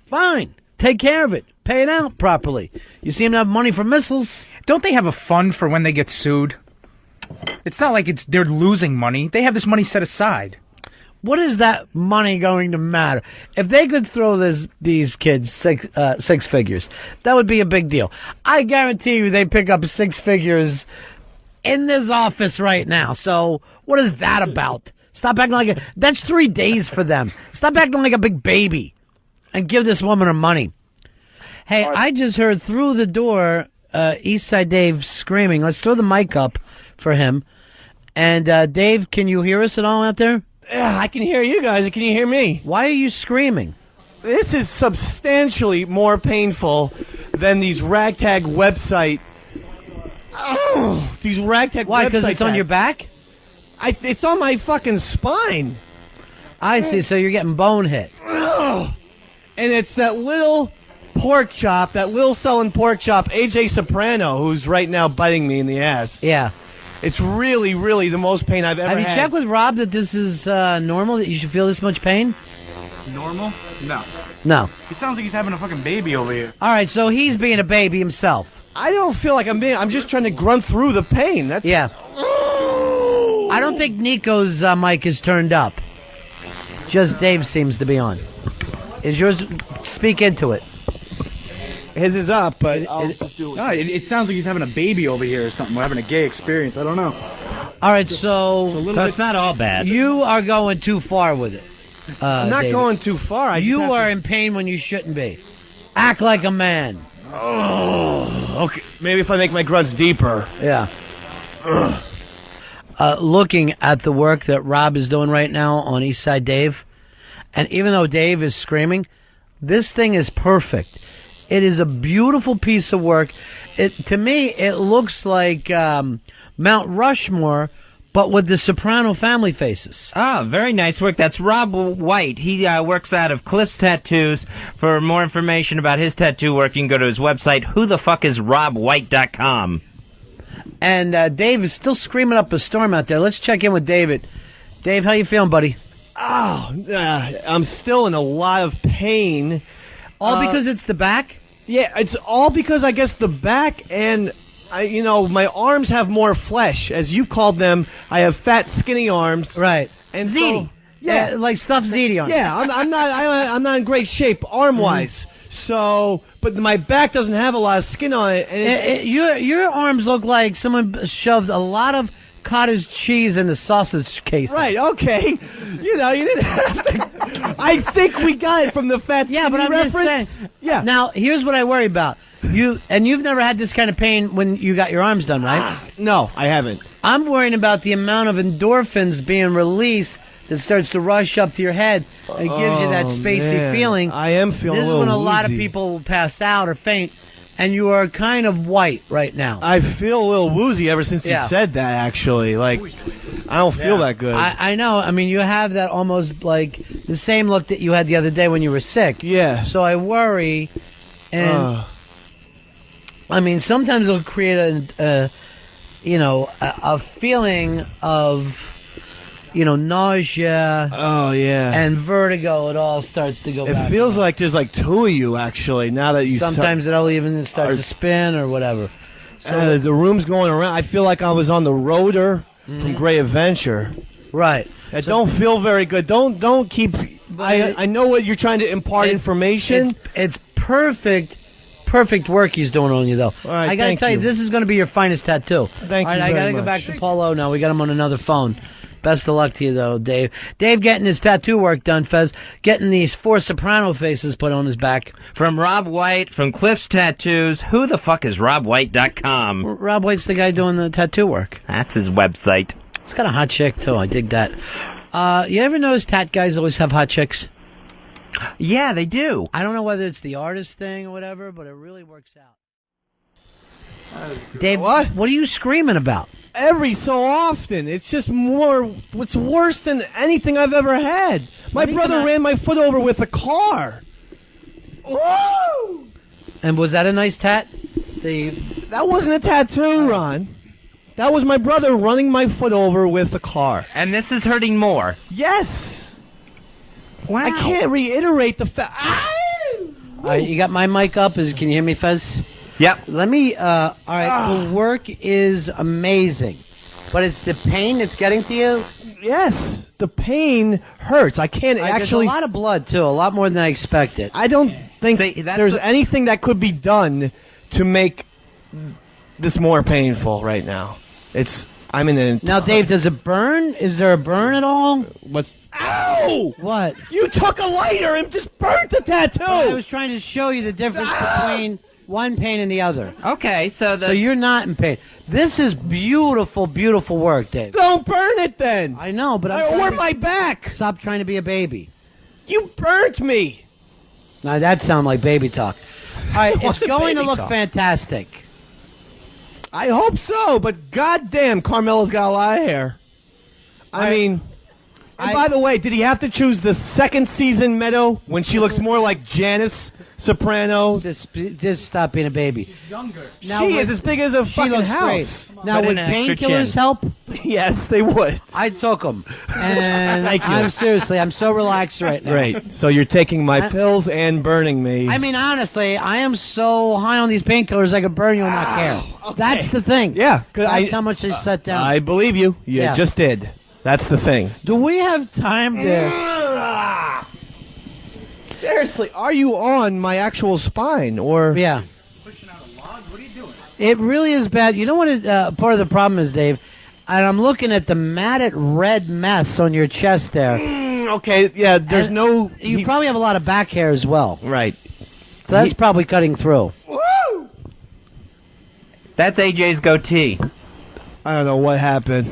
fine. Take care of it. Pay it out properly. You seem to have money for missiles. don't they have a fund for when they get sued? It's not like they're losing money. They have this money set aside. What is that money going to matter? If they could throw these kids six figures, that would be a big deal. I guarantee you they pick up 6 figures in this office right now. So what is that about? Stop acting like that's 3 days for them. Stop acting like a big baby and give this woman her money. Hey, I just heard through the door Eastside Dave screaming. Let's throw the mic up for him. And Dave, can you hear us at all out there? Yeah, I can hear you guys. Can you hear me? Why are you screaming? This is substantially more painful than these ragtag website. These ragtag website. Why? Because it's on your back? It's on my fucking spine. I see. So you're getting bone hit. And it's that little pork chop, that little selling pork chop, AJ Soprano, who's right now biting me in the ass. Yeah. It's really, really the most pain I've ever had. Have you checked with Rob that this is normal, that you should feel this much pain? Normal? No. No. It sounds like he's having a fucking baby over here. All right, so he's being a baby himself. I don't feel like I'm just trying to grunt through the pain. That's yeah. I don't think Nico's mic is turned up. Just Dave seems to be on. Is yours? Speak into it. His is up, but it sounds like he's having a baby over here or something. We're having a gay experience. I don't know. All right, so it's not all bad. You are going too far with it. I'm not David. going too far. You are in pain when you shouldn't be. Act like a man. Oh, okay. Maybe if I make my grunts deeper. Yeah. Looking at the work that Rob is doing right now on Eastside Dave, and even though Dave is screaming, this thing is perfect. It is a beautiful piece of work. To me, it looks like Mount Rushmore, but with the Soprano family faces. Ah, very nice work. That's Rob White. He works out of Cliff's Tattoos. For more information about his tattoo work, you can go to his website, whothefuckisrobwhite.com. And Dave is still screaming up a storm out there. Let's check in with David. Dave, how you feeling, buddy? Oh, I'm still in a lot of pain. All because it's the back? Yeah, it's all because I guess the back and, my arms have more flesh. As you've called them, I have fat, skinny arms. Right. And ziti. Yeah, like stuffed ziti arms. Yeah, I'm not in great shape arm-wise. So, but my back doesn't have a lot of skin on it. And your arms look like someone shoved a lot of cottage cheese in the sausage case. Right, okay. You didn't have to. I think we got it from the fat but I'm reference. just saying. Yeah. Now, here's what I worry about. You've never had this kind of pain when you got your arms done, right? No, I haven't. I'm worrying about the amount of endorphins being released that starts to rush up to your head and gives you that spacey feeling. I am feeling This a is little when a lot of woozy. people will pass out or faint, and you are kind of white right now. I feel a little woozy ever since you said that, actually. Like, I don't feel that good. I know. I mean, you have that almost like the same look that you had the other day when you were sick. Yeah. So I worry, and I mean, sometimes it'll create a feeling of, nausea. Oh, yeah. And vertigo. It all starts to go back. It feels like there's like 2 of you, actually, now that you Sometimes it'll even start to spin or whatever. So the room's going around. I feel like I was on the rotor from Great Adventure. Right. I don't feel very good. Don't keep. I know what you're trying to impart information. It's perfect work he's doing on you, though. All right, I gotta tell you, this is going to be your finest tattoo. Thank you All right, I very gotta go much. back to Paulo now. We got him on another phone. Best of luck to you, though, Dave. Dave getting his tattoo work done, Fez. Getting these 4 Soprano faces put on his back. From Rob White, from Cliff's Tattoos, whothefuckisrobwhite.com. Rob White's the guy doing the tattoo work. That's his website. It's got a hot chick, too. I dig that. You ever notice tat guys always have hot chicks? Yeah, they do. I don't know whether it's the artist thing or whatever, but it really works out. Dave, what are you screaming about? Every so often. It's just what's worse than anything I've ever had. My brother ran my foot over with a car. Whoa! And was that a nice tat? That wasn't a tattoo, Ron. That was my brother running my foot over with a car. And this is hurting more. Yes! Wow. I can't reiterate the fact. You got my mic up? Can you hear me, Fez? Yep. Let me. All right. The work is amazing, but it's the pain that's getting to you. Yes, the pain hurts. I can't actually. There's a lot of blood too, a lot more than I expected. I don't think there's anything that could be done to make this more painful right now. I'm in an. Now, Dave, does it burn? Is there a burn at all? Ow! What? You took a lighter and just burnt the tattoo. I was trying to show you the difference between one pain and the other. Okay, so you're not in pain. This is beautiful, beautiful work, Dave. Don't burn it then. I know, but or my back. Stop trying to be a baby. You burnt me. Now that sounds like baby talk. All right, it's going to look fantastic. I hope so, but goddamn, Carmela's got a lot of hair. I mean, and by the way, did he have to choose the second season Meadow when she looks more like Janice Soprano? Just stop being a baby. Younger. Now, She is as big as a fucking looks house. great. Now, would painkillers help? Yes, they would. I took them, and Thank you. I'm so relaxed right now. Great. So you're taking my pills and burning me. I mean, honestly, I am so high on these painkillers I could burn you and not care. That's the thing. Yeah. That's how much they set down. I believe you. You Yeah. just did. That's the thing. Do we have time to... Seriously, are you on my actual spine or? Yeah. It really is bad. You know what part of the problem is, Dave? And I'm looking at the matted red mess on your chest there. Okay, yeah, there's You probably have a lot of back hair as well. Right. So that's probably cutting through. That's AJ's goatee. I don't know what happened.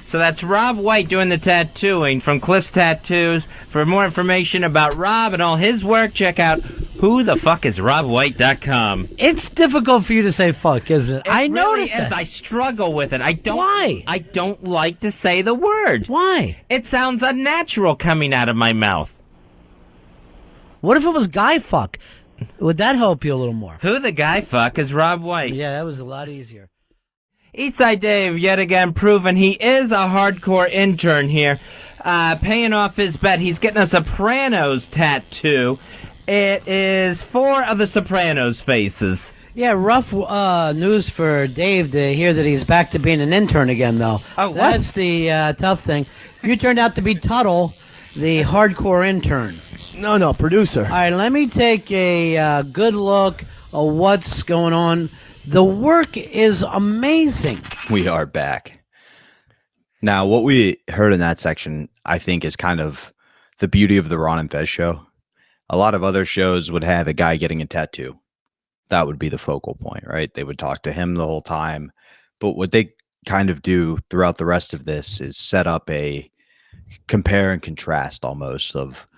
So that's Rob White doing the tattooing from Cliff's Tattoos. For more information about Rob and all his work, check out whothefuckisrobwhite.com. It's difficult for you to say fuck, isn't it? I noticed it. that. I struggle with it. Why? I don't like to say the word. Why? It sounds unnatural coming out of my mouth. What if it was guy fuck? Would that help you a little more? Who the guy fuck is Rob White? Yeah, that was a lot easier. Eastside Dave, yet again, proving he is a hardcore intern here. Paying off his bet. He's getting a Sopranos tattoo. It is 4 of the Sopranos faces. Yeah, rough news for Dave to hear that he's back to being an intern again, though. Oh, what? That's the tough thing. You turned out to be Tuttle, the hardcore intern. No, producer. All right, let me take a good look at what's going on. The work is amazing. We are back. Now, what we heard in that section, I think, is kind of the beauty of the Ron and Fez show. A lot of other shows would have a guy getting a tattoo. That would be the focal point, right? They would talk to him the whole time. But what they kind of do throughout the rest of this is set up a compare and contrast almost of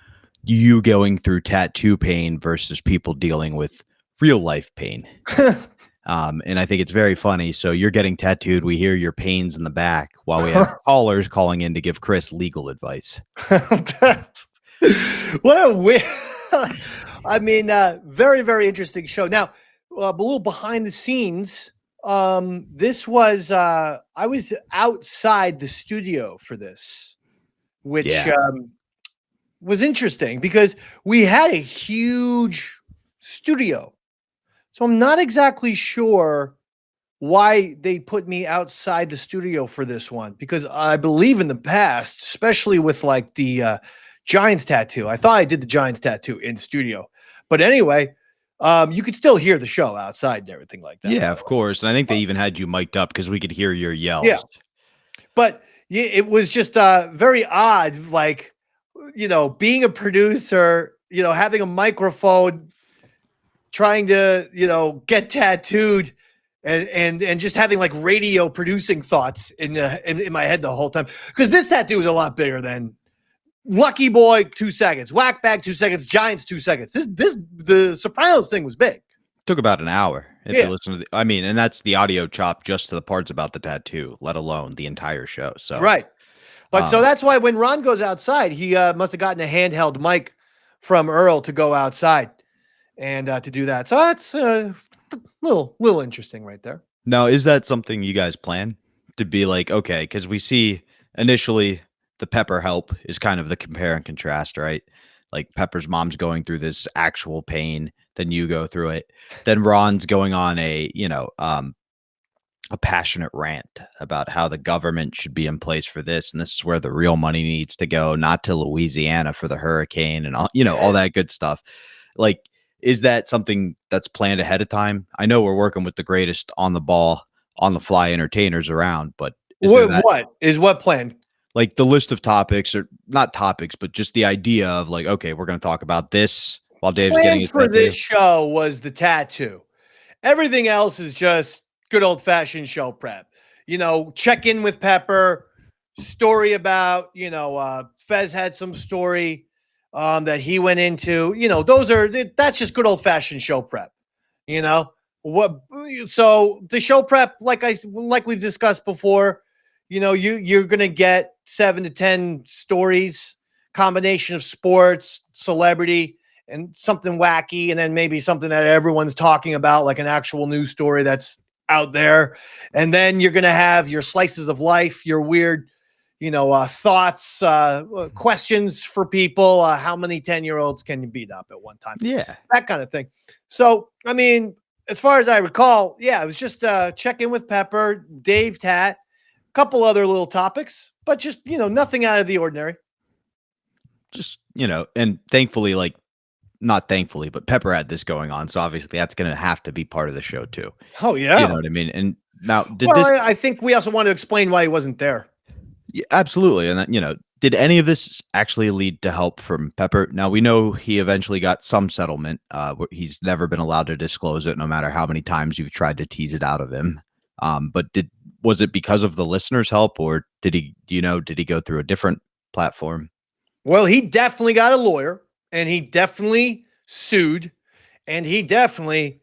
you going through tattoo pain versus people dealing with real life pain. And I think it's very funny. So you're getting tattooed. We hear your pains in the back while we have callers calling in to give Chris legal advice. What a weird. I mean, very, very interesting show. Now, a little behind the scenes. This was I was outside the studio for this, which was interesting because we had a huge studio. So I'm not exactly sure why they put me outside the studio for this one, because I believe in the past, especially with like the Giants tattoo, I thought I did the Giants tattoo in studio. But anyway, you could still hear the show outside and everything like that. Yeah, of course. And I think they even had you mic'd up because we could hear your yells. Yeah. But it was just very odd, like, being a producer, having a microphone, trying to, get tattooed and just having like radio producing thoughts in my head the whole time. Because this tattoo is a lot bigger than Lucky Boy 2 seconds, Whack Bag 2 seconds, Giants 2 seconds. The Sopranos thing was big. Took about an hour if you listen to and that's the audio chop just to the parts about the tattoo, let alone the entire show. So right. But so that's why when Ron goes outside, he must have gotten a handheld mic from Earl to go outside and to do that. So that's a little interesting right there. Now, is that something you guys plan to be like, okay, because we see initially the Pepper help is kind of the compare and contrast, right? Like Pepper's mom's going through this actual pain, then you go through it. Then Ron's going on a passionate rant about how the government should be in place for this, and this is where the real money needs to go, not to Louisiana for the hurricane and all that good stuff. Like, is that something that's planned ahead of time? I know we're working with the greatest on the ball, on the fly entertainers around, but what planned? Like the list of topics, or not topics, but just the idea of like, okay, we're going to talk about this while Dave's getting his for this show was the tattoo. Everything else is just good old fashioned show prep. Check in with Pepper, story about, Fez had some story that he went into, that's just good old fashioned show prep. So the show prep, like we've discussed before, you're going to get 7 to 10 stories, combination of sports, celebrity, and something wacky, and then maybe something that everyone's talking about, like an actual news story that's out there. And then you're going to have your slices of life, your weird, thoughts, questions for people. How many 10-year-olds can you beat up at one time? Yeah. That kind of thing. So, I mean, as far as I recall, yeah, it was just check in with Pepper, Dave Tat, a couple other little topics, but just, nothing out of the ordinary. Just, and thankfully, not thankfully, but Pepper had this going on. So obviously that's going to have to be part of the show too. Oh, yeah. You know what I mean? And now, I think we also want to explain why he wasn't there. Yeah, absolutely. And that, did any of this actually lead to help from Pepper? Now, we know he eventually got some settlement. He's never been allowed to disclose it, no matter how many times you've tried to tease it out of him. But was it because of the listeners' help, or did he go through a different platform? Well, he definitely got a lawyer, and he definitely sued, and he definitely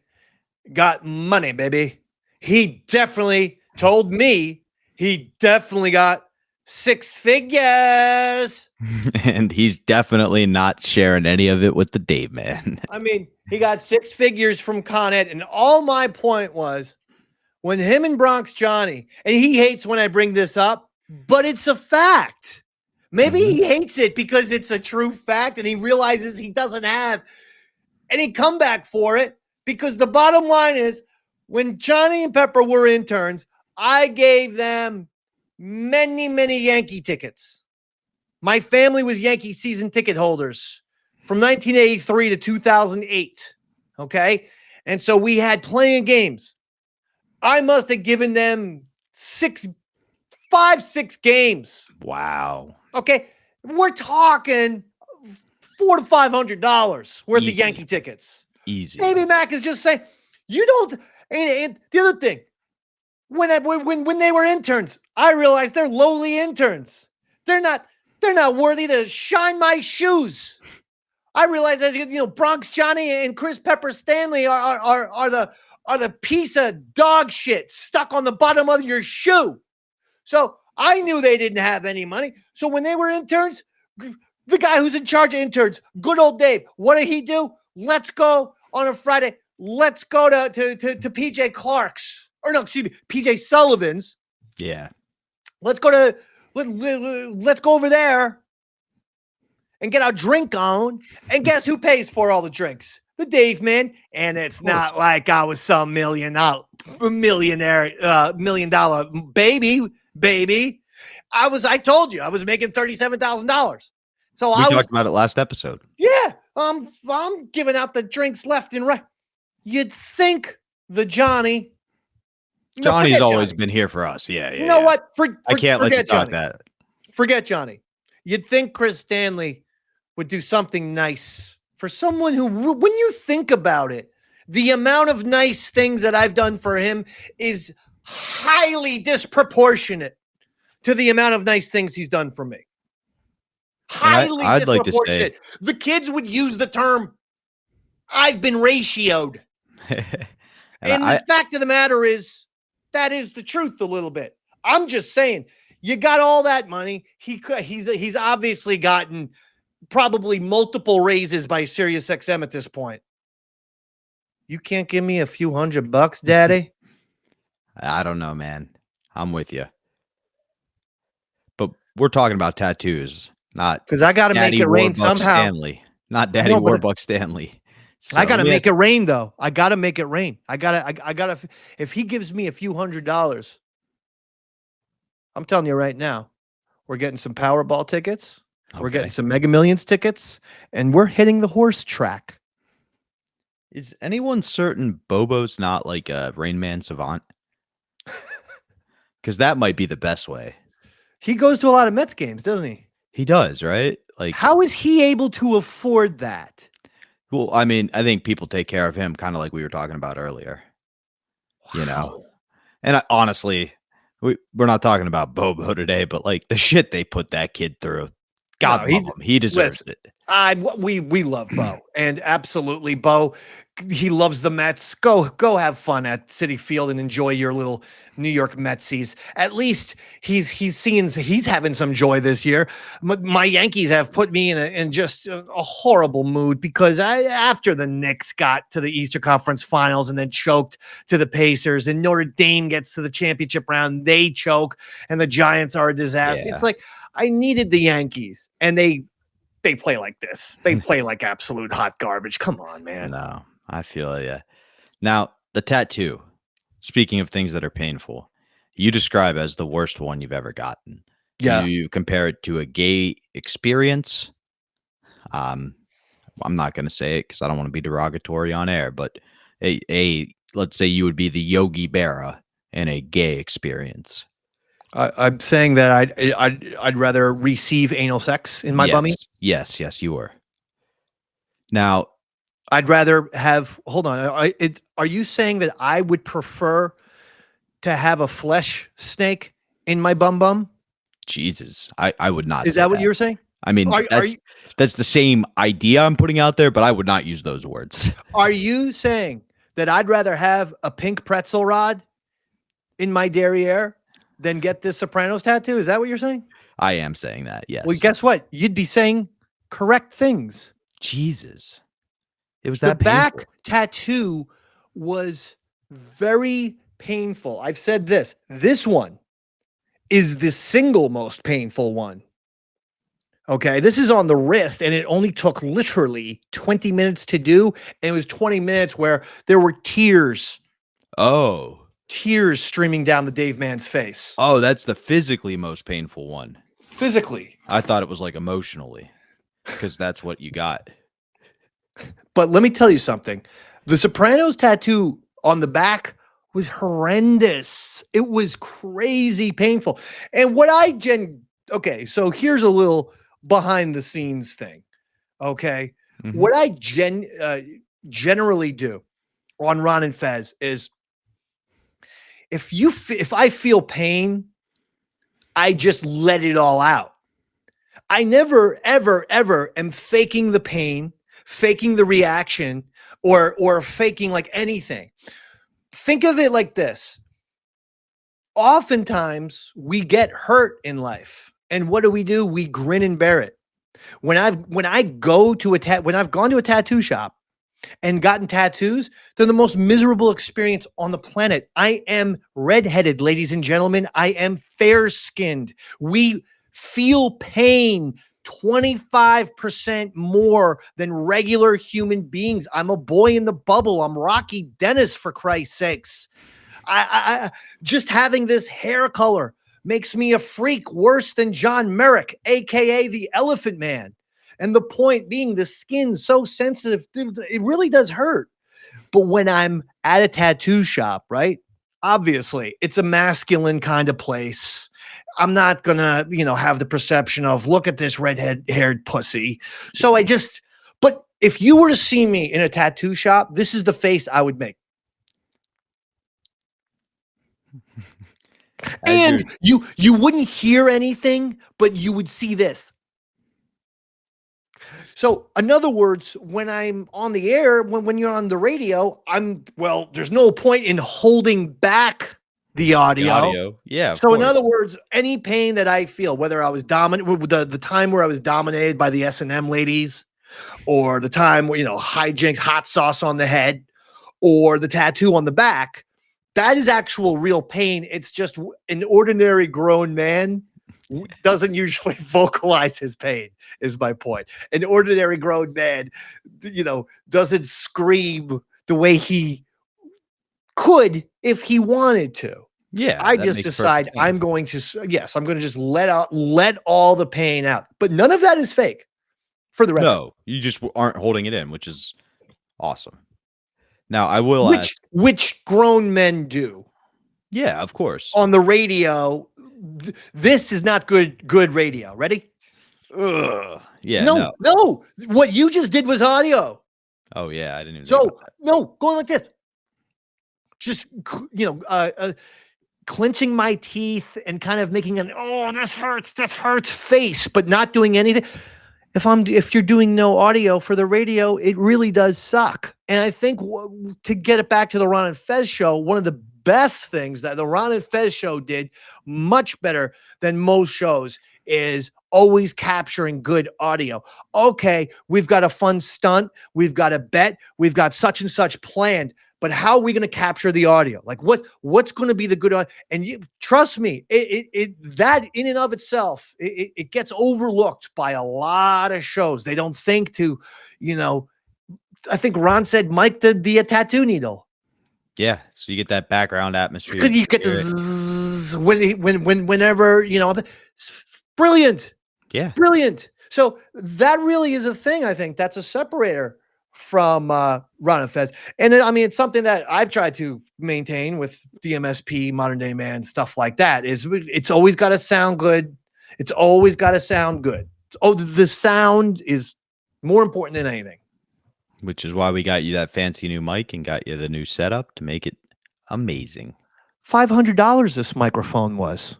got money, baby. He definitely told me he definitely got 6 figures. And he's definitely not sharing any of it with the Dave man. I mean, he got 6 figures from Con Ed, and all my point was when him and Bronx Johnny, and he hates when I bring this up, but it's a fact. Maybe he hates it because it's a true fact and he realizes he doesn't have any comeback for it, because the bottom line is when Johnny and Pepper were interns, I gave them many, many Yankee tickets. My family was Yankee season ticket holders from 1983 to 2008. Okay. And so we had playing games. I must have given them 6 games. Wow. Okay. We're talking $400 to $500 worth of Yankee tickets. Easy. Davey Mack is just saying, you don't. And the other thing, when they were interns, I realized they're lowly interns. They're not worthy to shine my shoes. I realized that Bronx Johnny and Chris Pepper Stanley are the piece of dog shit stuck on the bottom of your shoe. So I knew they didn't have any money. So when they were interns, the guy who's in charge of interns, good old Dave, what did he do? Let's go on a Friday. Let's go to PJ Clark's, or no, excuse me, PJ Sullivan's. Yeah. Let's go over there and get our drink on. And guess who pays for all the drinks? The Dave man. And it's not like I was some $1 million dollar baby. I told you I was making $37,000. So we talked about it last episode. Yeah. I'm giving out the drinks left and right. You'd think the Johnny's always been here for us. Yeah. You know what? I can't let you talk Johnny. that. Forget Johnny. You'd think Chris Stanley would do something nice for someone who, when you think about it, the amount of nice things that I've done for him is highly disproportionate to the amount of nice things he's done for me. Highly I'd like disproportionate. to say, the kids would use the term, I've been ratioed. and the fact of the matter is, that is the truth a little bit. I'm just saying, you got all that money. He's obviously gotten probably multiple raises by SiriusXM at this point. You can't give me a few $100, Daddy? I don't know, man. I'm with you. But we're talking about tattoos, not because I got to make it rain somehow. Stanley. not Daddy Warbuck Stanley. So I got to make it rain, though. I got to make it rain. I gotta, if he gives me a few $100s, I'm telling you right now, we're getting some Powerball tickets. We're getting some Mega Millions tickets, and we're hitting the horse track. Is anyone certain Bobo's not like a Rain Man savant? Because that might be the best way. He goes to a lot of Mets games, doesn't he? He does, right? Like, how is he able to afford that? Well, I mean, I think people take care of him kind of like we were talking about earlier. Wow. You know? And honestly, we're not talking about Bobo today, but like the shit they put that kid through. God love him. He deserves it. We love Bo, and absolutely, Bo. He loves the Mets. Go have fun at Citi Field and enjoy your little New York Metsies. At least he's having some joy this year. My Yankees have put me in just a horrible mood because after the Knicks got to the Eastern Conference Finals and then choked to the Pacers, and Notre Dame gets to the championship round, they choke, and the Giants are a disaster. Yeah. It's like I needed the Yankees, and they play like this. They play like absolute hot garbage. Come on, man. No, I feel you. Now, the tattoo. Speaking of things that are painful, you describe as the worst one you've ever gotten. Yeah. You compare it to a gay experience. I'm not going to say it because I don't want to be derogatory on air, but let's say you would be the Yogi Berra in a gay experience. I'm saying that I'd rather receive anal sex in my bummy. Yes, you were. Now, I'd rather have. Hold on. Are you saying that I would prefer to have a flesh snake in my bum? Jesus, I would not. Is that what you were saying? I mean, that's the same idea I'm putting out there, but I would not use those words. Are you saying that I'd rather have a pink pretzel rod in my derriere than get this Sopranos tattoo? Is that what you're saying? I am saying that, yes. Well, guess what? You'd be saying correct things. Jesus. It was that the back painful. Tattoo was very painful. I've said this. This one is the single most painful one. Okay, this is on the wrist, and it only took literally 20 minutes to do. And it was 20 minutes where there were tears. Oh. Tears streaming down the Dave man's face. Oh, that's the physically most painful one. Physically. I thought it was like emotionally, because that's what you got. But let me tell you something. The Sopranos tattoo on the back was horrendous. It was crazy painful. And what okay, so here's a little behind the scenes thing. Okay. Mm-hmm. What I generally do on Ron and Fez is if I feel pain, I just let it all out. I never, ever, ever am faking the pain, faking the reaction, or faking like anything. Think of it like this. Oftentimes we get hurt in life. And what do? We grin and bear it. When I've gone to a tattoo shop and gotten tattoos, they're the most miserable experience on the planet. I am redheaded, ladies and gentlemen. I am fair-skinned. We feel pain 25% more than regular human beings. I'm a boy in the bubble. I'm Rocky Dennis, for Christ's sakes. I just having this hair color makes me a freak worse than John Merrick, aka the Elephant Man. And the point being, the skin's so sensitive, it really does hurt. But when I'm at a tattoo shop, right? Obviously, it's a masculine kind of place. I'm not gonna, have the perception of, look at this red-haired pussy. So but if you were to see me in a tattoo shop, this is the face I would make. And you wouldn't hear anything, but you would see this. So, in other words, when I'm on the air, when you're on the radio, there's no point in holding back the audio. Yeah. So, in other words, any pain that I feel, whether I was the time where I was dominated by the S&M ladies, or the time where, hijinks, hot sauce on the head, or the tattoo on the back, that is actual real pain. It's just an ordinary grown man doesn't usually vocalize his pain, is my point. An ordinary grown man, doesn't scream the way he could if he wanted to. Yeah. I just decide I'm going to just let all the pain out. But none of that is fake for the record. No, you just aren't holding it in, which is awesome. Now, I will ask. Which grown men do. Yeah, of course. On the radio, this is not good radio. Ready? Ugh. Yeah. No. What you just did was audio. Oh, yeah. I didn't even So, no, going like this. Just, clenching my teeth and kind of making this hurts face, but not doing anything. If you're doing no audio for the radio, it really does suck. And I think to get it back to the Ron and Fez show, one of the best things that the Ron and Fez show did much better than most shows is always capturing good audio. Okay, we've got a fun stunt, we've got a bet, we've got such and such planned, but how are we going to capture the audio? Like what's going to be the good audio? And you trust me, that in and of itself, it gets overlooked by a lot of shows. They don't think to, I think Ron said Mike did the tattoo needle. Yeah, so you get that background atmosphere. Because you get this whenever, brilliant. Yeah. Brilliant. So that really is a thing. I think that's a separator from Ron and Fez. And it's something that I've tried to maintain with DMSP, Modern Day Man, stuff like that. It's always got to sound good. It's always got to sound good. The sound is more important than anything. Which is why we got you that fancy new mic and got you the new setup to make it amazing. $500 this microphone was.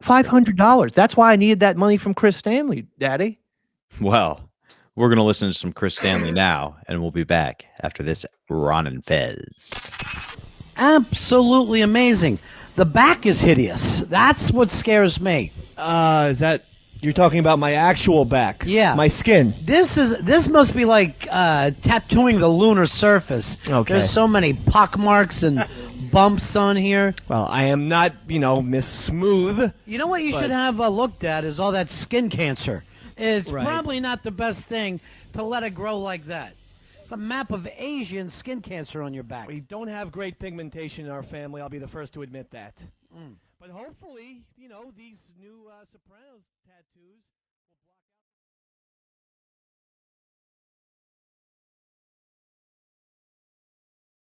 $500. That's why I needed that money from Chris Stanley, Daddy. Well, we're going to listen to some Chris Stanley now, and we'll be back after this Ron and Fez. Absolutely amazing. The back is hideous. That's what scares me. Is that... You're talking about my actual back. Yeah. My skin. This must be like tattooing the lunar surface. Okay. There's so many pockmarks and bumps on here. Well, I am not, Miss Smooth. You know what you should have looked at is all that skin cancer. It's Right. probably not the best thing to let it grow like that. It's a map of Asian skin cancer on your back. We don't have great pigmentation in our family. I'll be the first to admit that. But hopefully, these new Sopranos tattoos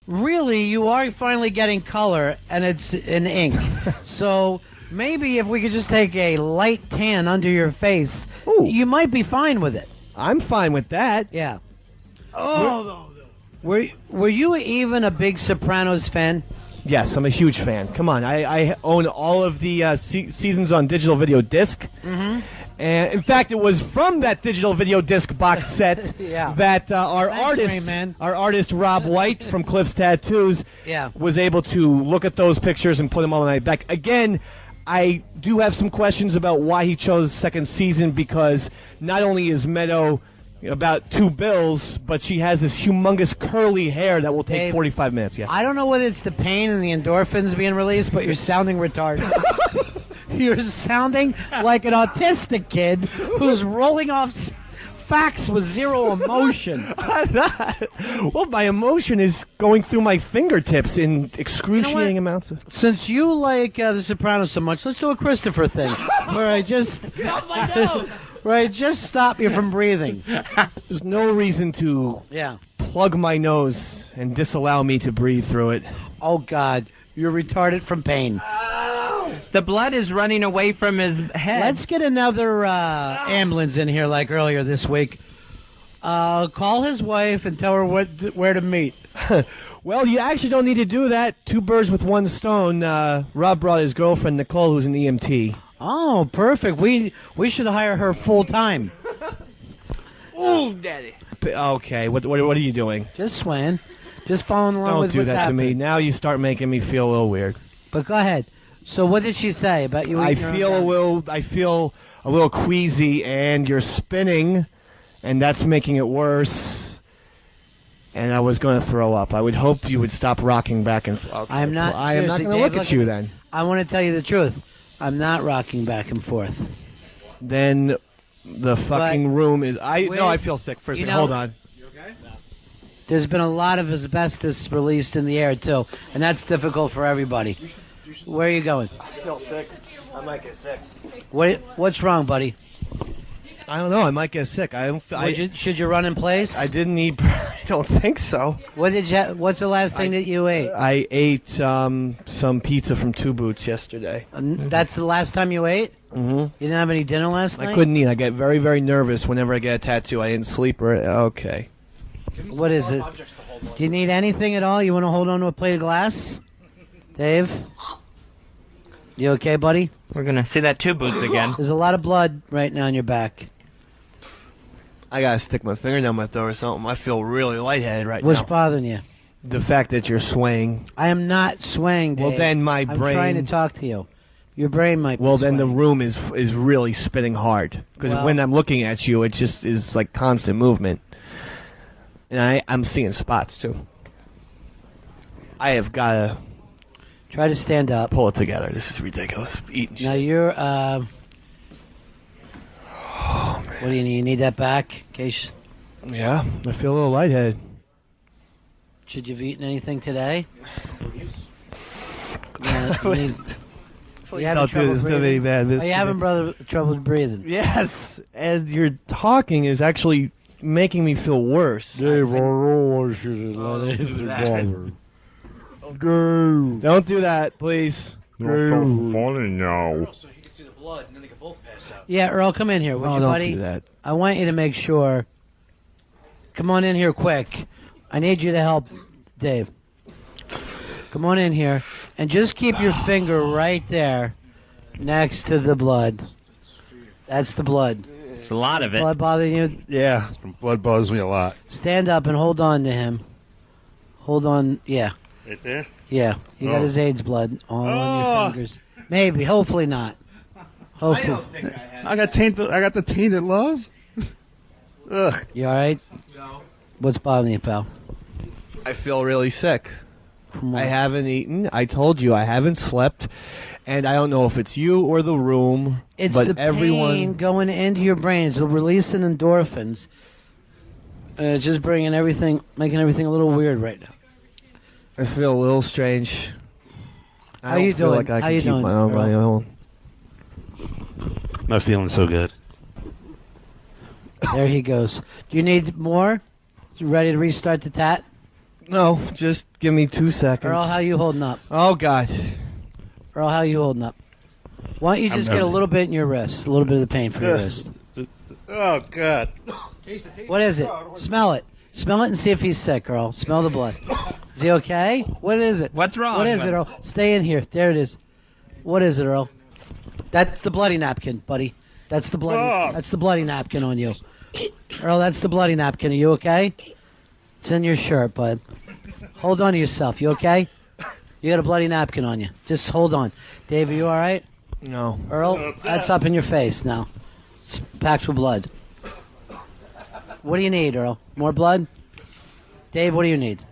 will block out. Really, you are finally getting color, and it's in ink. So maybe if we could just take a light tan under your face, you might be fine with it. I'm fine with that. Yeah. Were you even a big Sopranos fan? Yes, I'm a huge fan. Come on, I own all of the seasons on digital video disc. Mm-hmm. And in fact, it was from that digital video disc box set that our artist Rob White from Cliff's Tattoos was able to look at those pictures and put them all on my back. Again, I do have some questions about why he chose second season, because not only is Meadow about 2 bills, but she has this humongous curly hair that will take Dave, 45 minutes. Yeah. I don't know whether it's the pain and the endorphins being released, but you're sounding retarded. You're sounding like an autistic kid who's rolling off facts with zero emotion. Well, my emotion is going through my fingertips in excruciating amounts of... Since you like The Sopranos so much, let's do a Christopher thing, where I just... Right, just stop you from breathing. There's no reason to plug my nose and disallow me to breathe through it. Oh, God. You're retarded from pain. The blood is running away from his head. Let's get another ambulance in here like earlier this week. Call his wife and tell her where to meet. Well, you actually don't need to do that. 2 birds with 1 stone. Rob brought his girlfriend, Nicole, who's an EMT. Oh, perfect. We should hire her full time. Oh, Daddy. Okay, what are you doing? Just swaying. Just following along with what's happening. Don't do that to me. Now you start making me feel a little weird. But go ahead. So what did she say about you? I feel a little queasy, and you're spinning, and that's making it worse. And I was going to throw up. I would hope you would stop rocking back and forth. I'm not. I am not going to look at you then. I want to tell you the truth. I'm not rocking back and forth. Then the fucking room is. I feel sick. First, hold on. There's been a lot of asbestos released in the air too, and that's difficult for everybody. Where are you going? I feel sick. I might get sick. What's wrong, buddy? I don't know. I might get sick. Should you run in place? I didn't eat. I don't think so. What's the last thing that you ate? I ate some pizza from Two Boots yesterday. That's the last time you ate? Mm-hmm. You didn't have any dinner last night? I couldn't eat. I get very, very nervous whenever I get a tattoo. I didn't sleep okay. What is it? Do you need anything at all? You want to hold on to a plate of glass? Dave? You okay, buddy? We're going to see that Two Boots again. There's a lot of blood right now on your back. I got to stick my finger down my throat or something. I feel really lightheaded right now. What's bothering you? The fact that you're swaying. I am not swaying, Dave. Well, then my brain... I'm trying to talk to you. Your brain might be Well, then swaying. the room is really spinning hard. Because when I'm looking at you, it just is like constant movement. And I'm seeing spots, too. I have got to... Try to stand up. Pull it together. This is ridiculous. Eating Now you're... what do you need? You need that back? In case... Yeah, I feel a little lightheaded. Should you have eaten anything today? Yeah, you having trouble breathing? Are you having trouble breathing? Yes, and your talking is actually making me feel worse. Don't do that, please. Funny now. Yeah, Earl, come in here, will you, don't buddy? do that. I want you to make sure. Come on in here quick. I need you to help Dave. Come on in here. And just keep your finger right there next to the blood. That's the blood. There's a lot of it. Blood bothering you? Yeah, blood bothers me a lot. Stand up and hold on to him. Hold on. Yeah. Right there? Yeah. You got Oh. his AIDS blood all on your fingers. Maybe. Hopefully not. Hopefully. I got the tainted love. Ugh. You all right? No. What's bothering you, pal? I feel really sick. I haven't eaten. I told you I haven't slept. And I don't know if it's you or the room. It's but the everyone... pain going into your brain. It's releasing endorphins. And it's just making everything a little weird right now. I feel a little strange. How you doing? Like I How can you keep doing, my own. Not feeling so good. There he goes. Do you need more? You ready to restart the tat? No, just give me 2 seconds. Earl, how you holding up? Oh, God. Earl, how you holding up? Why don't you just get a little bit in your wrist? A little bit of the pain for your wrist. Oh, God. What is it? Smell it. Smell it and see if he's sick, Earl. Smell the blood. Is he okay? What is it? What's wrong? What is it, Earl? Stay in here. There it is. What is it, Earl? That's the bloody napkin, buddy. That's the bloody. That's the bloody napkin on you, Earl. That's the bloody napkin. Are you okay? It's in your shirt, bud. Hold on to yourself. You okay? You got a bloody napkin on you. Just hold on. Dave, are you all right? No. Earl, that's up in your face now. It's packed with blood. What do you need, Earl? More blood? Dave, what do you need?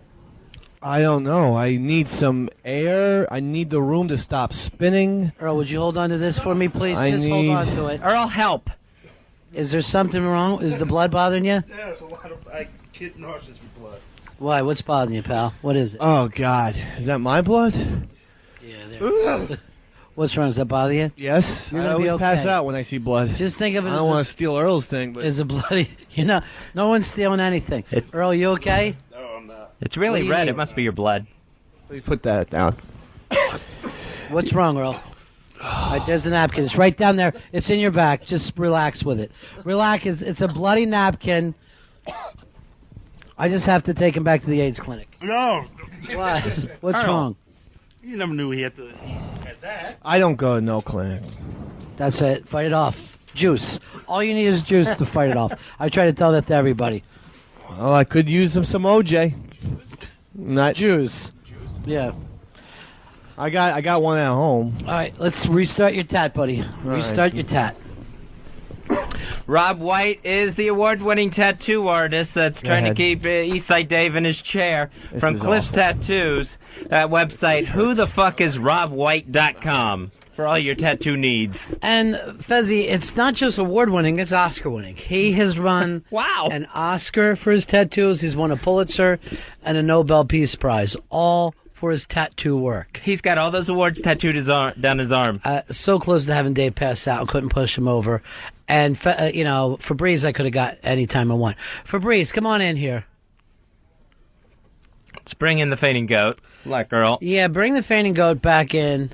I don't know. I need some air. I need the room to stop spinning. Earl, would you hold on to this for me, please? I Just hold need- on to it. Earl, help. Is there something wrong? Is the blood bothering you? Yeah, it's a lot of... I get nauseous with blood. Why? What's bothering you, pal? What is it? Oh, God. Is that my blood? Yeah, there. What's wrong? Does that bother you? Yes. You're I gonna be always pass okay. out when I see blood. Just think of it I as don't a- want to steal Earl's thing, but... Is a bloody... You know, no one's stealing anything. Earl, you okay? No, I'm not. It's What really do you red. need? It must be your blood. Please put that down. What's wrong, Earl? All right, there's the napkin. It's right down there. It's in your back. Just relax with it. Relax. It's a bloody napkin. I just have to take him back to the AIDS clinic. No. Why? What's Earl, wrong? You never knew he had that. I don't go to no clinic. That's it. Fight it off. Juice. All you need is juice to fight it off. I try to tell that to everybody. Well, I could use some OJ. Not juice. Yeah. I got one at home. All right, let's restart your tat, buddy. right. Restart your tat. Rob White is the award-winning tattoo artist that's trying to ahead. keep Eastside Dave in his chair. This From is Cliff's awful. Tattoos, that website, whothefuckisrobwhite.com. For all your tattoo needs. And Fezzi, it's not just award-winning, it's Oscar-winning. He has won an Oscar for his tattoos. He's won a Pulitzer and a Nobel Peace Prize, all for his tattoo work. He's got all those awards tattooed down his arm. So close to having Dave pass out, couldn't push him over. And, Febreze I could have got any time I want. Febreze, come on in here. Let's bring in the fainting goat, black girl. Yeah, bring the fainting goat back in.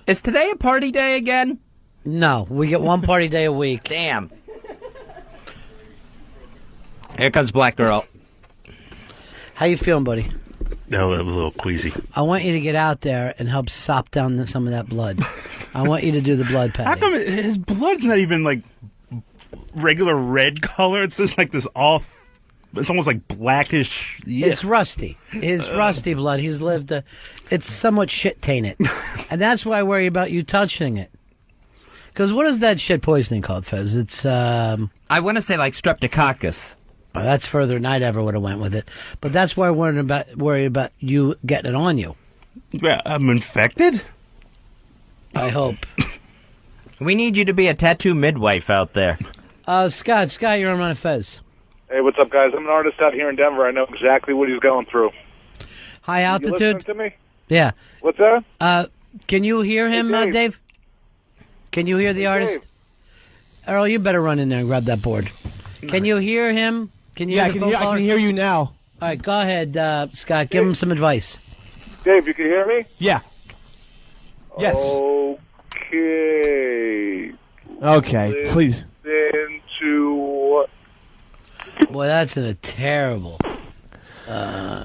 Is today a party day again? No, we get one party day a week. Damn. Here comes black girl. How you feeling, buddy? No, it was a little queasy. I want you to get out there and help sop down some of that blood. I want you to do the blood patting. How come his blood's not even like regular red color? It's just like this off. It's almost like blackish. Yeah. It's rusty. His rusty blood. He's lived. It's somewhat shit tainted, and that's why I worry about you touching it. Because what is that shit poisoning called, Fez? It's I want to say like streptococcus. Well, that's further than I'd ever would have went with it. But that's why I worry about you getting it on you. Yeah, I'm infected? I hope. We need you to be a tattoo midwife out there. Scott, you're on Run Fez. Hey, what's up, guys? I'm an artist out here in Denver. I know exactly what he's going through. High altitude? You listening to me? Yeah. What's that? Can you hear him, Dave? Can you hear the artist? Dave. Earl, you better run in there and grab that board. Can you hear him? Can you Yeah, hear the phone I caller? can hear you now. All right, go ahead, Scott. Give him some advice. Dave, you can hear me? Yeah. Yes. Okay. Okay, please. Into... Boy, that's a terrible...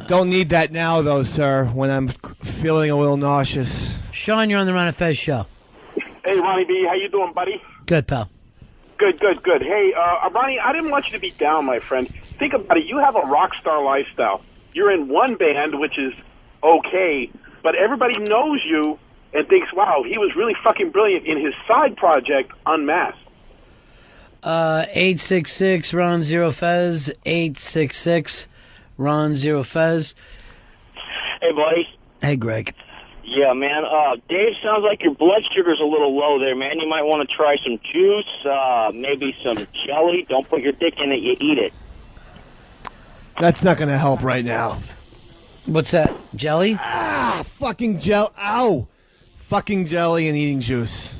Don't need that now, though, sir, when I'm feeling a little nauseous. Sean, you're on the Ron and Fez show. Hey, Ronnie B, how you doing, buddy? Good, pal. Good. Hey, Ronnie, I didn't want you to be down, my friend. Think about it. You have a rock star lifestyle. You're in one band, which is okay, but everybody knows you and thinks, wow, he was really fucking brilliant in his side project, Unmasked. 866 Ron Zero Fez. 866 Ron Zero Fez. Hey, buddy. Hey, Greg. Yeah, man. Dave, sounds like your blood sugar's a little low there, man. You might want to try some juice, maybe some jelly. Don't put your dick in it, you eat it. That's not going to help right now. What's that? Jelly? Fucking jelly. Ow. Fucking jelly and eating juice.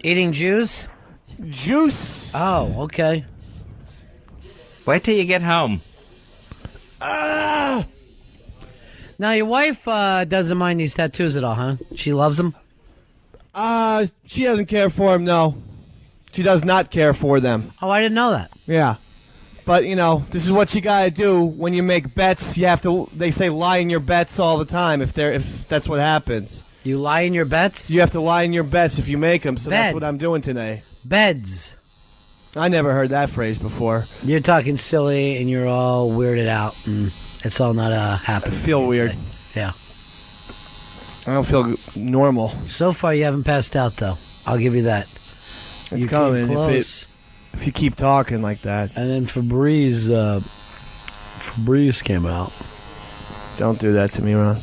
Eating juice? Juice. Oh, okay. Wait till you get home. Now, your wife doesn't mind these tattoos at all, huh? She loves them? She doesn't care for them, no. She does not care for them. Oh, I didn't know that. Yeah. But, this is what you gotta do when you make bets. You have to, they say lie in your bets all the time if that's what happens. You lie in your bets? You have to lie in your bets if you make them, so Bed. that's what I'm doing today. Beds. I never heard that phrase before. You're talking silly and you're all weirded out. And it's all not happening. I feel weird. Yeah. I don't feel normal. So far, you haven't passed out, though. I'll give you that. It's you coming came close. if you keep talking like that. And then Febreze came out. Don't do that to me, Ron.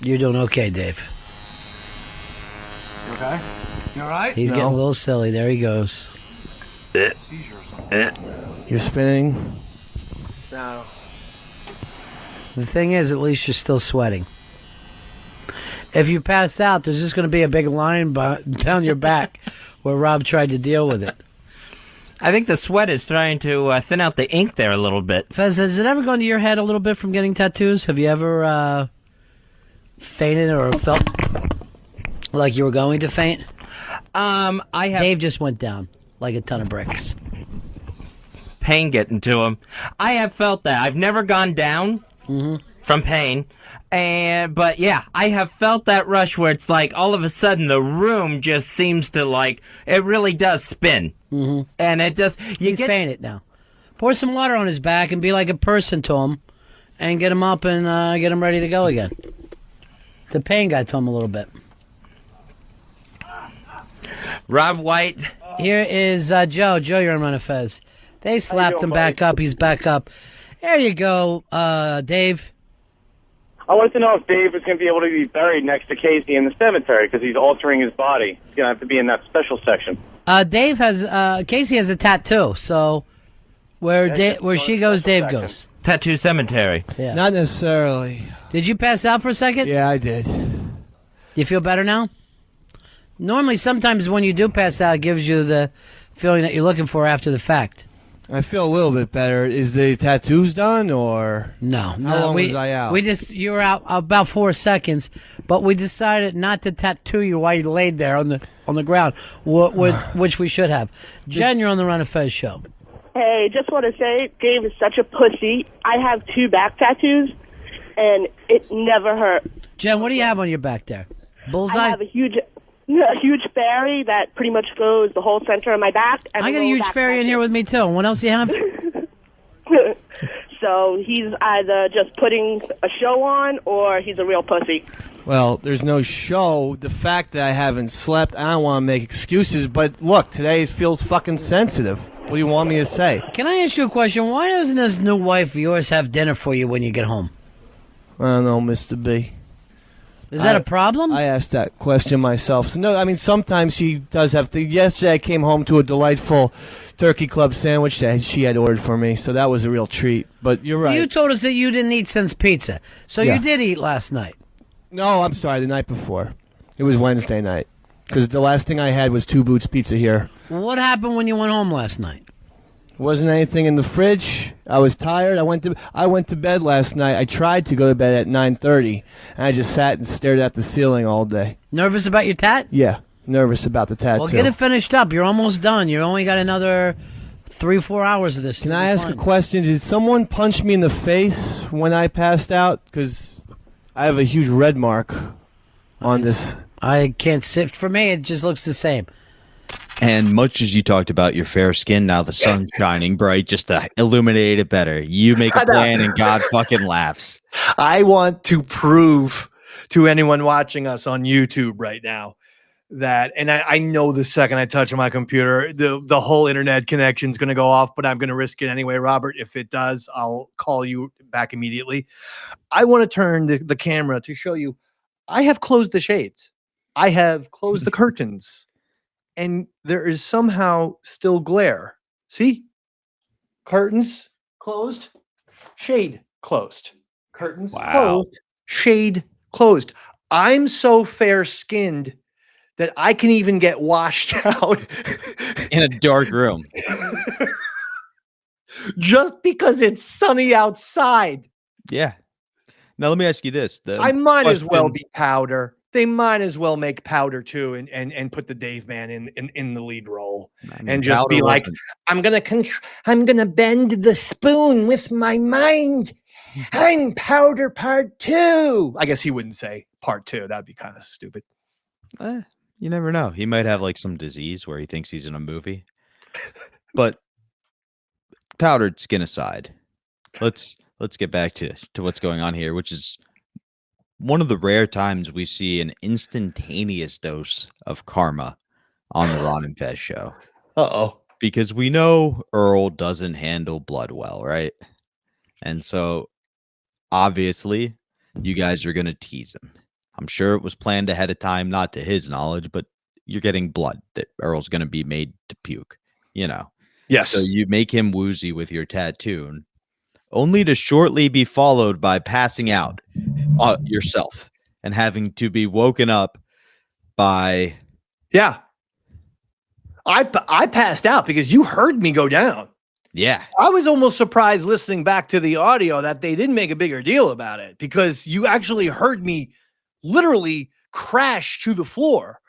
You're doing okay, Dave. Okay. You all right? He's getting a little silly. There he goes. You're spinning. No. The thing is, at least you're still sweating. If you pass out, there's just going to be a big line down your back where Rob tried to deal with it. I think the sweat is trying to thin out the ink there a little bit. Fez, has it ever gone to your head a little bit from getting tattoos? Have you ever fainted or felt like you were going to faint? I have. Dave just went down like a ton of bricks. Pain getting to him. I have felt that. I've never gone down from pain. But yeah, I have felt that rush where it's like all of a sudden the room just seems to it really does spin. Mm-hmm. And it does. He's fainted now. Pour some water on his back and be like a person to him and get him up and get him ready to go again. The pain got to him a little bit. Rob White. Here is Joe. Joe, you're on Run of Fez. They slapped him back up. He's back up. There you go, Dave. I wanted to know if Dave is going to be able to be buried next to Casey in the cemetery because he's altering his body. He's going to have to be in that special section. Dave has Casey has a tattoo, so where she goes, Dave goes. Tattoo cemetery. Yeah. Not necessarily. Did you pass out for a second? Yeah, I did. You feel better now? Normally, sometimes when you do pass out, it gives you the feeling that you're looking for after the fact. I feel a little bit better. Is the tattoos done or no? How long was I out? You were out about 4 seconds, but we decided not to tattoo you while you laid there on the ground, which we should have. Jen, you're on the Ron and Fez show. Hey, just want to say, Dave is such a pussy. I have 2 back tattoos, and it never hurt. Jen, what do you have on your back there? Bullseye? I have a huge fairy that pretty much goes the whole center of my back. And I got a huge fairy in here with me, too. What else do you have? So he's either just putting a show on or he's a real pussy. Well, there's no show. The fact that I haven't slept, I don't want to make excuses, but look, today feels fucking sensitive. What do you want me to say? Can I ask you a question? Why doesn't this new wife of yours have dinner for you when you get home? I don't know, Mr. B. Is that a problem? I asked that question myself. So, no, I mean, sometimes she does have to. Yesterday I came home to a delightful turkey club sandwich that she had ordered for me, so that was a real treat. But you're right. You told us that you didn't eat since pizza, so Yeah. you did eat last night. No, I'm sorry, the night before. It was Wednesday night. Because the last thing I had was Two Boots Pizza here. What happened when you went home last night? Wasn't anything in the fridge. I was tired. I went to bed last night. I tried to go to bed at 9:30, and I just sat and stared at the ceiling all day. Nervous about your tat? Yeah, nervous about the tattoo. Well, get it finished up. You're almost done. You only got another 3-4 hours of this. Can I ask a question? Did someone punch me in the face when I passed out? Because I have a huge red mark on this. I can't sift for me. It just looks the same. And much as you talked about your fair skin, now the sun's shining bright just to illuminate it better. You make a plan and God fucking laughs. I want to prove to anyone watching us on YouTube right now that, and I know the second I touch my computer, the whole internet connection is going to go off, but I'm going to risk it anyway, Robert. If it does, I'll call you back immediately. I want to turn the camera to show you I have closed the shades. I have closed the curtains. And there is somehow still glare. See? Curtains closed, shade closed. Curtains closed, shade closed. I'm so fair-skinned that I can even get washed out in a dark room. Just because it's sunny outside. Yeah. Now let me ask you this. I might as well be powder. They might as well make Powder too and put the Dave Man in the lead role and just be like, I'm gonna bend the spoon with my mind. I'm Powder Part 2. I guess he wouldn't say Part 2. That'd be kind of stupid. You never know. He might have like some disease where he thinks he's in a movie. But powdered skin aside, let's get back to what's going on here, which is one of the rare times we see an instantaneous dose of karma on the Ron and Fez show. Uh-oh. Because we know Earl doesn't handle blood well, right? And so, obviously, you guys are going to tease him. I'm sure it was planned ahead of time, not to his knowledge, but you're getting blood that Earl's going to be made to puke, you know? Yes. So you make him woozy with your tattoo, only to shortly be followed by passing out yourself and having to be woken up by. Yeah. I passed out because you heard me go down. Yeah. I was almost surprised listening back to the audio that they didn't make a bigger deal about it because you actually heard me literally crash to the floor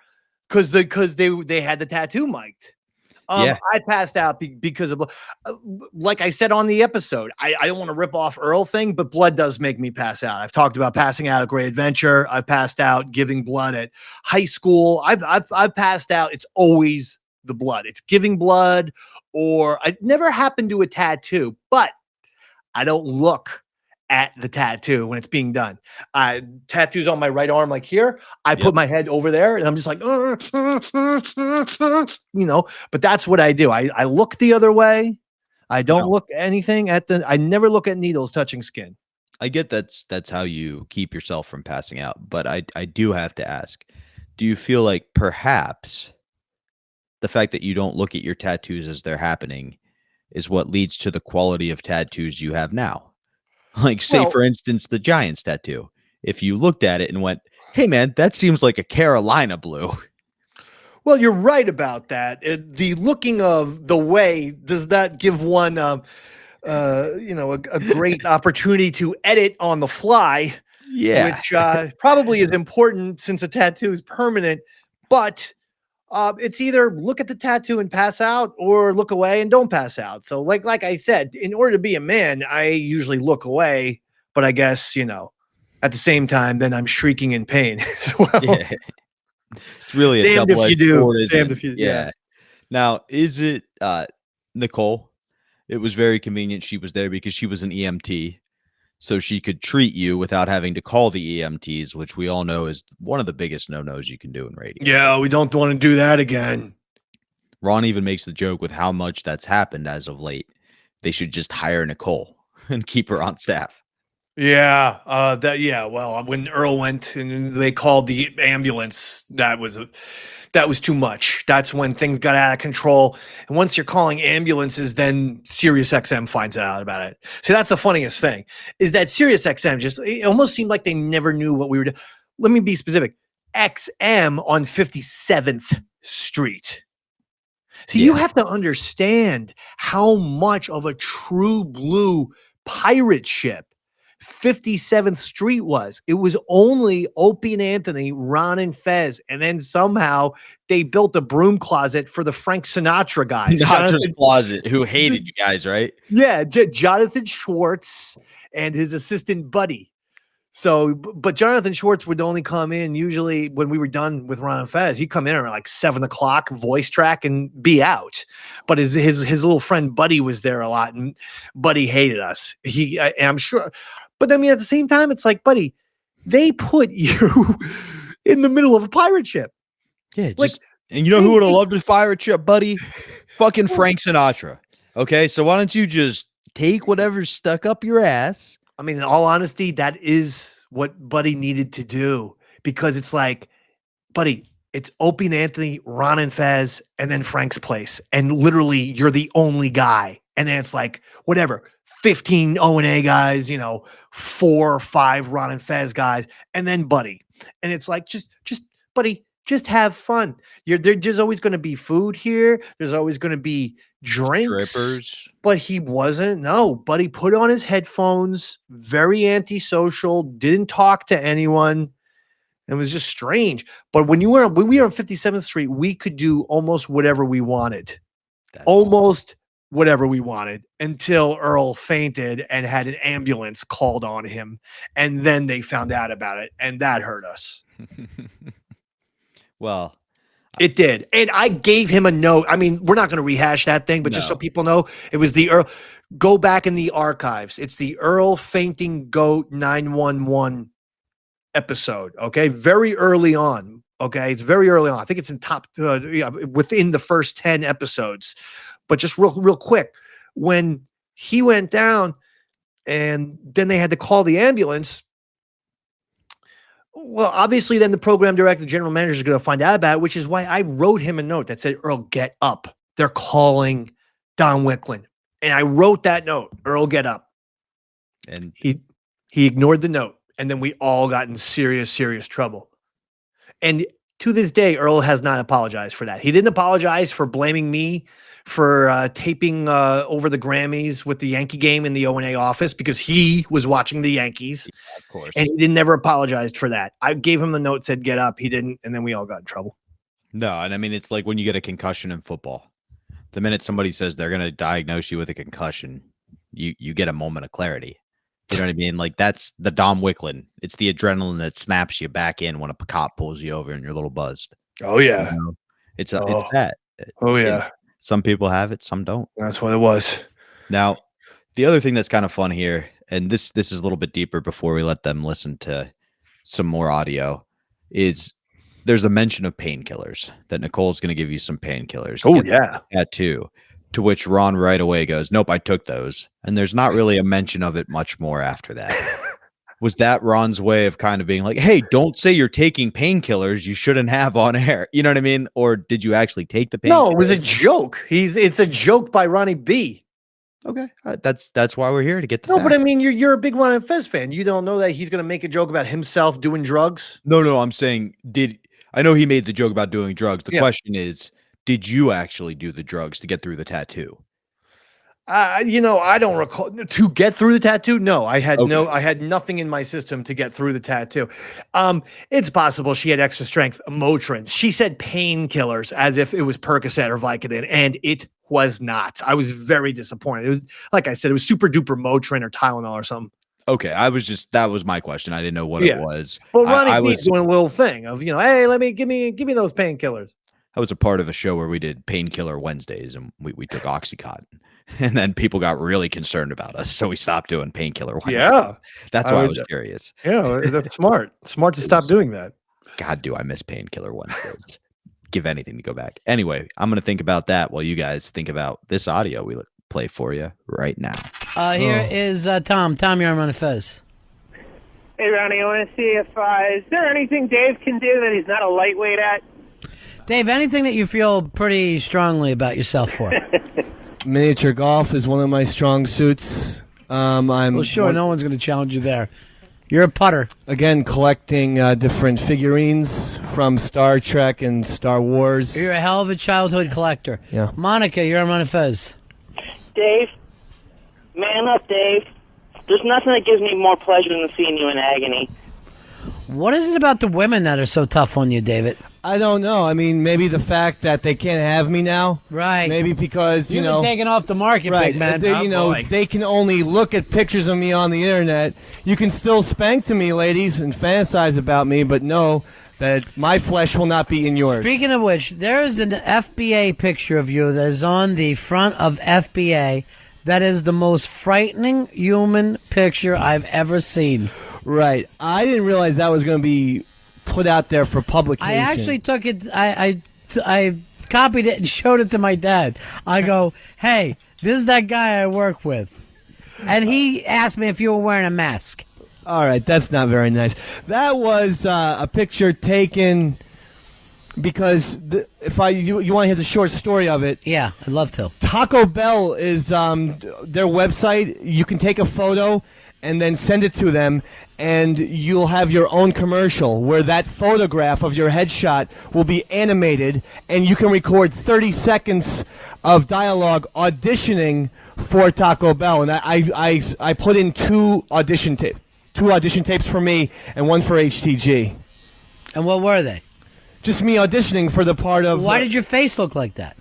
because they had the tattoo mic'd. Yeah. I passed out because of, like I said on the episode, I don't want to rip off Earl thing, but blood does make me pass out. I've talked about passing out at Great Adventure. I've passed out giving blood at high school. I've passed out. It's always the blood. It's giving blood, or it never happened to a tattoo, but I don't look at the tattoo when it's being done. Tattoos on my right arm, like here. I put my head over there, and I'm just like, you know. But that's what I do. I look the other way. I don't look anything at the. I never look at needles touching skin. I get that's how you keep yourself from passing out, but I do have to ask, do you feel like perhaps the fact that you don't look at your tattoos as they're happening is what leads to the quality of tattoos you have now? Like, say, for instance, the Giants tattoo. If you looked at it and went, hey, man, that seems like a Carolina blue. Well, you're right about that. The looking of the way does not give one, a great opportunity to edit on the fly. Yeah. Which probably is important since a tattoo is permanent. But it's either look at the tattoo and pass out, or look away and don't pass out. So, like I said, in order to be a man, I usually look away. But I guess at the same time, then I'm shrieking in pain as well. Yeah. It's really a Damned if you double-edged do. sword, isn't Damned it? if you. Yeah. Now, is it Nicole? It was very convenient she was there because she was an EMT, so she could treat you without having to call the EMTs, which we all know is one of the biggest no-nos you can do in radio. Yeah, we don't want to do that again. Ron even makes the joke with how much that's happened as of late. They should just hire Nicole and keep her on staff. Yeah, well, when Earl went and they called the ambulance, that was too much. That's when things got out of control. And once you're calling ambulances, then SiriusXM finds out about it. See, that's the funniest thing, is that SiriusXM it almost seemed like they never knew what we were doing. Let me be specific. XM on 57th Street. See, you have to understand how much of a true blue pirate ship 57th Street was. It was only Opie and Anthony, Ron and Fez, and then somehow they built a broom closet for the Frank Sinatra guys. Sinatra's closet, who hated you guys, right? Yeah, Jonathan Schwartz and his assistant Buddy. So, but Jonathan Schwartz would only come in usually when we were done with Ron and Fez. He'd come in around like 7:00, voice track, and be out. But his little friend Buddy was there a lot, and Buddy hated us. I'm sure. But I mean, at the same time, it's like, Buddy, they put you in the middle of a pirate ship. Yeah, and you know who would have loved a pirate ship, Buddy? Fucking Frank Sinatra. Okay, so why don't you just take whatever's stuck up your ass? I mean, in all honesty, that is what Buddy needed to do, because it's like, Buddy, it's Opie and Anthony, Ron and Fez, and then Frank's place. And literally, you're the only guy. And then it's like, whatever, 15 O&A guys, 4 or 5 Ron and Fez guys, and then Buddy. And it's like, just Buddy, just have fun. There's always going to be food here. There's always going to be drinks. Strippers. But he wasn't. No, Buddy put on his headphones, very antisocial, didn't talk to anyone. It was just strange. But when we were on 57th Street, we could do almost whatever we wanted. Whatever we wanted, until Earl fainted and had an ambulance called on him. And then they found out about it, and that hurt us. Well, it did. And I gave him a note. I mean, we're not going to rehash that thing, but just so people know, it was the Earl. Go back in the archives. It's the Earl fainting goat 911 episode. Okay. Very early on. Okay. It's very early on. I think it's in within the first 10 episodes. But just real quick, when he went down and then they had to call the ambulance, well, obviously then the program director, the general manager, is going to find out about it, which is why I wrote him a note that said, Earl, get up. They're calling Don Wicklund. And I wrote that note, Earl, get up. And he ignored the note. And then we all got in serious trouble. And to this day, Earl has not apologized for that. He didn't apologize for blaming me for taping over the Grammys with the Yankee game in the O&A office, because he was watching the Yankees. Yeah, of course. And he never apologized for that. I gave him the note, said, get up. He didn't. And then we all got in trouble. No, and I mean, it's like when you get a concussion in football. The minute somebody says they're going to diagnose you with a concussion, you get a moment of clarity. You know what I mean? Like, that's the Dom Wicklund. It's the adrenaline that snaps you back in when a cop pulls you over and you're a little buzzed. Oh, yeah. It's that. Oh, yeah. Some people have it, some don't. That's what it was. Now, the other thing that's kind of fun here, and this is a little bit deeper before we let them listen to some more audio, is there's a mention of painkillers, that Nicole's going to give you some painkillers. Oh, yeah. Tattoo. To which Ron right away goes, nope, I took those. And there's not really a mention of it much more after that. Was that Ron's way of kind of being like, hey, don't say you're taking painkillers you shouldn't have on air? You know what I mean? Or did you actually take the painkillers? No, it was a joke. It's a joke by Ronnie B. Okay. That's why we're here, to get the No, but I facts. mean, you're a big Ron and Fez fan. You don't know that he's going to make a joke about himself doing drugs? No, I'm saying, I know he made the joke about doing drugs. The Yeah. question is, did you actually do the drugs to get through the tattoo? I don't recall to get through the tattoo. No, I had nothing in my system to get through the tattoo. It's possible she had extra strength Motrin. She said painkillers as if it was Percocet or Vicodin, and it was not. I was very disappointed. It was, like I said, it was super duper Motrin or Tylenol or something. Okay, that was my question. I didn't know what it was. Well, Ronnie B's doing a little thing of, hey, give me those painkillers. I was a part of a show where we did Painkiller Wednesdays, and we took Oxycontin, and then people got really concerned about us, so we stopped doing Painkiller Wednesdays. Yeah, that's why I was curious. Yeah, that's smart. Smart to stop doing that. God, do I miss Painkiller Wednesdays? Give anything to go back. Anyway, I'm going to think about that while you guys think about this audio we play for you right now. Here is Tom. Tom, you're on Fez. Hey, Ronnie, I want to see if is there anything Dave can do that he's not a lightweight at? Dave, anything that you feel pretty strongly about yourself for? Miniature golf is one of my strong suits. No one's going to challenge you there. You're a putter. Again, collecting different figurines from Star Trek and Star Wars. You're a hell of a childhood collector. Yeah. Monica, you're on Fez. Dave, man up, Dave. There's nothing that gives me more pleasure than seeing you in agony. What is it about the women that are so tough on you, David? I don't know. I mean, maybe the fact that they can't have me now. Right. Maybe because, You've been taken off the market, right, big man. They can only look at pictures of me on the internet. You can still spank to me, ladies, and fantasize about me, but know that my flesh will not be in yours. Speaking of which, there is an FBA picture of you that is on the front of FBA that is the most frightening human picture I've ever seen. Right. I didn't realize that was going to be put out there for publication. I actually took it. I copied it and showed it to my dad. I go, hey, this is that guy I work with. And he asked me if you were wearing a mask. All right, that's not very nice. That was a picture taken because you want to hear the short story of it. Yeah, I'd love to. Taco Bell is their website. You can take a photo and then send it to them, and you'll have your own commercial where that photograph of your headshot will be animated, and you can record 30 seconds of dialogue auditioning for Taco Bell. And I put in two audition tapes for me and one for HTG. And what were they? Just me auditioning for the part of... Why did your face look like that?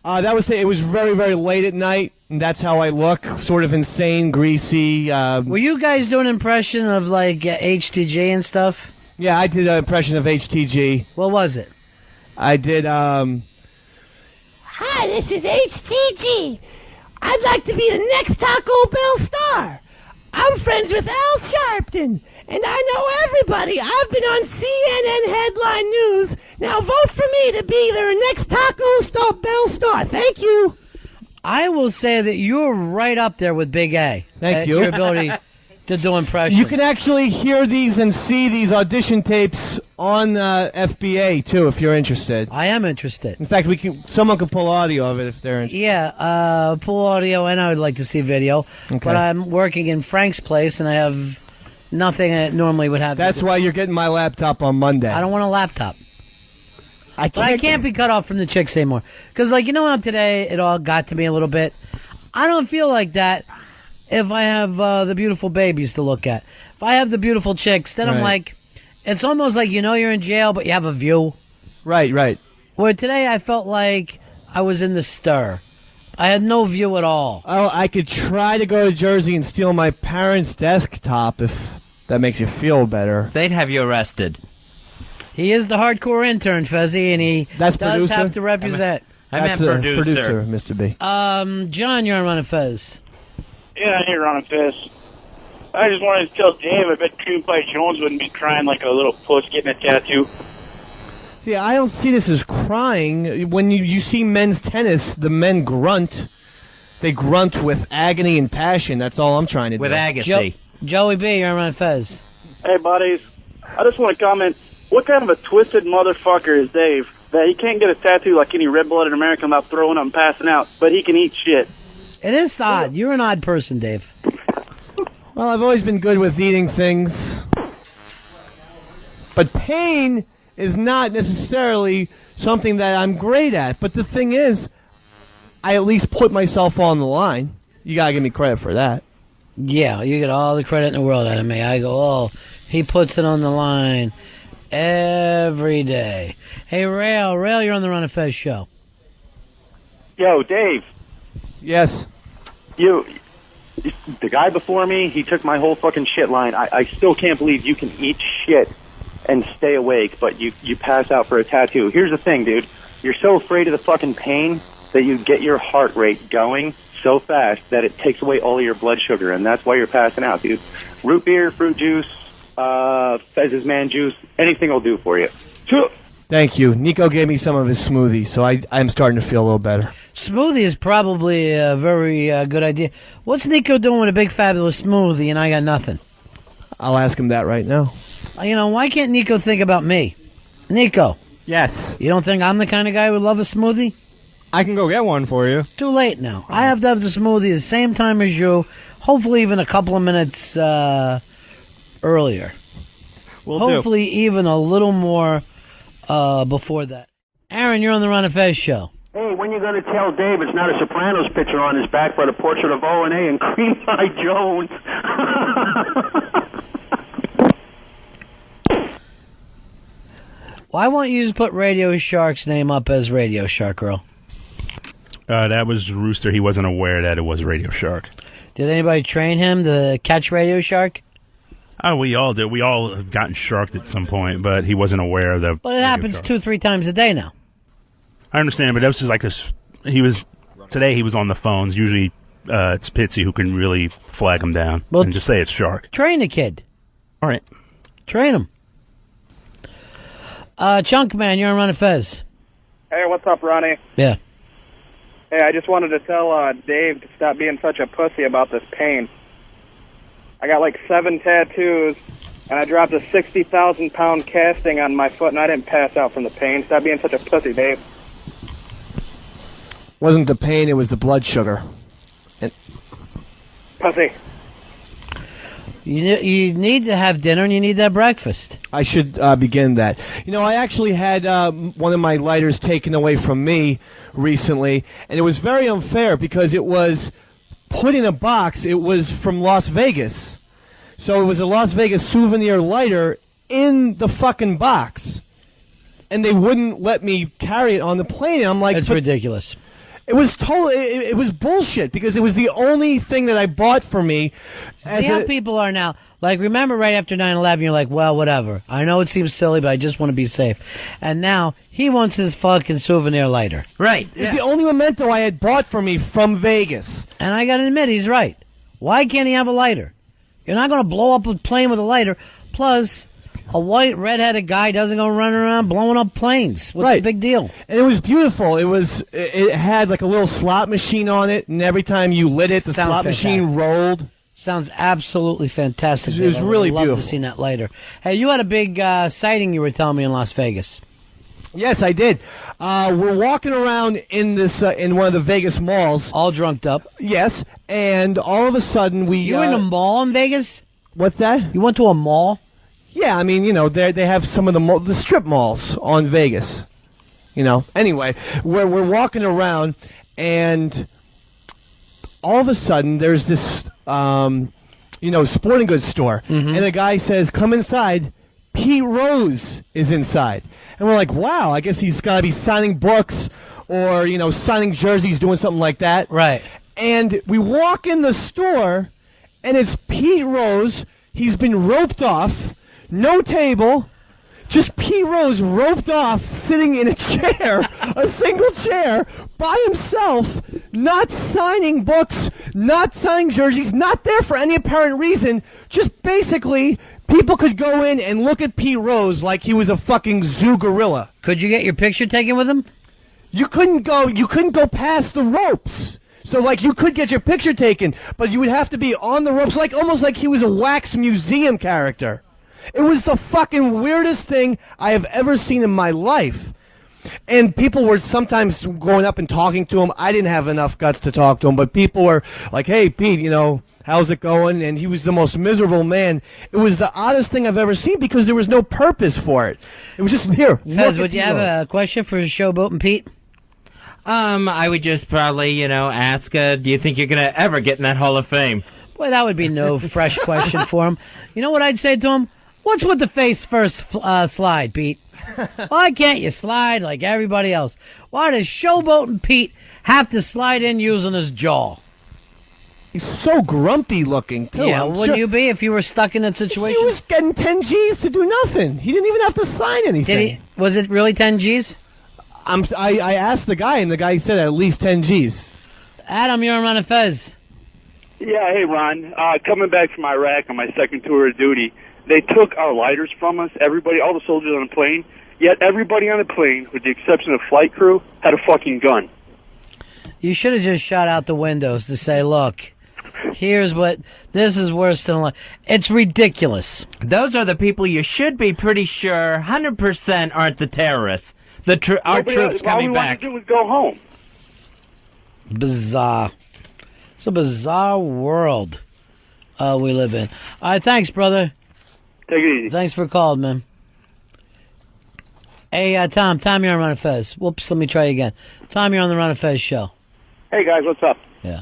It was very, very late at night, and that's how I look, sort of insane, greasy. Were you guys doing an impression of, like, HTG and stuff? Yeah, I did an impression of HTG. What was it? I did, Hi, this is HTG. I'd like to be the next Taco Bell star. I'm friends with Al Sharpton, and I know everybody. I've been on CNN Headline News. Now vote for me to be their next Taco Bell star. Thank you. I will say that you're right up there with Big A. Thank you. Your ability to do impressions. You can actually hear these and see these audition tapes on FBA too, if you're interested. I am interested. In fact, someone can pull audio of it if they're interested. Yeah, pull audio, and I would like to see video. Okay. But I'm working in Frank's place, and I have nothing I normally would have. That's why you're getting my laptop on Monday. I don't want a laptop. I can't be cut off from the chicks anymore. Because, how today it all got to me a little bit? I don't feel like that if I have the beautiful babies to look at. If I have the beautiful chicks, then I'm like, it's almost like you're in jail, but you have a view. Right. Where today I felt like I was in the stir. I had no view at all. Oh, I could try to go to Jersey and steal my parents' desktop if that makes you feel better. They'd have you arrested. He is the hardcore intern, Fezzy, and he does producer? have to represent. I meant producer, Mr. B. John, you're on Fez. Yeah, here on Fez. I just wanted to tell Dave, I bet Cream Pie Jones wouldn't be crying like a little puss getting a tattoo. See, I don't see this as crying. When you see men's tennis, the men grunt. They grunt with agony and passion. That's all I'm trying to do. With Agassi. Joey B, you're on Fez. Hey, buddies. I just want to comment, what kind of a twisted motherfucker is Dave that he can't get a tattoo like any red-blooded American without throwing up and passing out, but he can eat shit? It is odd. You're an odd person, Dave. Well, I've always been good with eating things. But pain is not necessarily something that I'm great at. But the thing is, I at least put myself on the line. You gotta give me credit for that. Yeah, you get all the credit in the world out of me. I go, oh, he puts it on the line every day. Hey, Rail, you're on the Ron and Fez show. Yo, Dave. Yes. The guy before me, he took my whole fucking shit line. I still can't believe you can eat shit and stay awake, but you pass out for a tattoo. Here's the thing, dude. You're so afraid of the fucking pain that you get your heart rate going so fast that it takes away all of your blood sugar, and that's why you're passing out, dude. Root beer, fruit juice, Fez's man juice, anything will do for you. Thank you. Nico gave me some of his smoothie, so I'm starting to feel a little better. Smoothie is probably a very good idea. What's Nico doing with a big fabulous smoothie and I got nothing? I'll ask him that right now. You know, why can't Nico think about me? Nico. Yes. You don't think I'm the kind of guy who would love a smoothie? I can go get one for you. Too late now. I have to have the smoothie the same time as you, hopefully even a couple of minutes earlier. Hopefully even a little more before that. Aaron, you're on the Ron and Fez show. Hey, when you going to tell Dave it's not a Sopranos picture on his back, but a portrait of O&A and Cream Pie Jones? Why won't you just put Radio Shark's name up as Radio Shark Girl? That was Rooster. He wasn't aware that it was Radio Shark. Did anybody train him to catch Radio Shark? Oh, we all did. We all have gotten sharked at some point, but he wasn't aware of the... But it happens 2-3 times a day now. I understand, but that was just like this... Today he was on the phones. Usually it's Pitsy who can really flag him down and just say it's Shark. Train the kid. All right. Train him. Chunk Man, you're on Ron and Fez. Hey, what's up, Ronnie? Yeah. Hey, I just wanted to tell Dave to stop being such a pussy about this pain. I got like 7 tattoos, and I dropped a 60,000-pound casting on my foot, and I didn't pass out from the pain. Stop being such a pussy, Dave. Wasn't the pain, it was the blood sugar. Pussy. You need to have dinner and you need to have breakfast. I should begin that. You know, I actually had one of my lighters taken away from me recently, and it was very unfair because it was put in a box. It was from Las Vegas. So it was a Las Vegas souvenir lighter in the fucking box. And they wouldn't let me carry it on the plane. I'm like... That's ridiculous. It was totally... It was bullshit because it was the only thing that I bought for me. See how people are now. Like, remember right after 9/11, you're like, well, whatever. I know it seems silly, but I just want to be safe. And now, he wants his fucking souvenir lighter. Right. It's the only memento I had bought for me from Vegas. And I gotta admit, he's right. Why can't he have a lighter? You're not gonna blow up a plane with a lighter. Plus, a white, red-headed guy doesn't go running around blowing up planes. What's the big deal? And it was beautiful. It had like a little slot machine on it, and every time you lit it, the slot machine rolled. Sounds absolutely fantastic. It was really beautiful. beautiful. To see that later. Hey, you had a big sighting you were telling me in Las Vegas. Yes, I did. We're walking around in this in one of the Vegas malls, all drunked up. Yes, and all of a sudden You were in a mall in Vegas? What's that? You went to a mall? Yeah, I mean, you know, they have some of the strip malls on Vegas. You know. Anyway, we're walking around, and all of a sudden there's this sporting goods store, and the guy says, "Come inside." Pete Rose is inside. And we're like, wow, I guess he's got to be signing books or, signing jerseys, doing something like that. Right. And we walk in the store, and it's Pete Rose. He's been roped off. No table. Just Pete Rose roped off, sitting in a chair, a single chair, by himself, not signing books, not signing jerseys, not there for any apparent reason, just basically... People could go in and look at Pete Rose like he was a fucking zoo gorilla. Could you get your picture taken with him? You couldn't go past the ropes. So like you could get your picture taken, but you would have to be on the ropes, like almost like he was a wax museum character. It was the fucking weirdest thing I have ever seen in my life. And people were sometimes going up and talking to him. I didn't have enough guts to talk to him, but people were like, hey, Pete, how's it going? And he was the most miserable man. It was the oddest thing I've ever seen because there was no purpose for it. It was just here. Fez, would you have a question for Showboat and Pete? I would just probably, ask, do you think you're going to ever get in that Hall of Fame? Boy, that would be no fresh question for him. You know what I'd say to him? What's with the face first slide, Pete? Why can't you slide like everybody else? Why does Showboat and Pete have to slide in using his jaw? He's so grumpy looking, too. Yeah, wouldn't you be if you were stuck in that situation? He was getting 10 G's to do nothing. He didn't even have to sign anything. Was it really 10 G's? I asked the guy, and the guy said at least 10 G's. Adam, you're on Ron and Fez. Yeah, hey, Ron. Coming back from Iraq on my second tour of duty, they took our lighters from us, everybody, all the soldiers on the plane, yet everybody on the plane, with the exception of flight crew, had a fucking gun. You should have just shot out the windows to say, look, this is worse than life. It's ridiculous. Those are the people you should be pretty sure 100% aren't the terrorists. Our troops coming back. All we wanted to do was go home. Bizarre. It's a bizarre world we live in. All right, thanks, brother. Take it easy. Thanks for calling, man. Hey, Tom, you're on Ron and Fez. Whoops, let me try again. Tom, you're on the Ron and Fez show. Hey, guys, what's up? Yeah.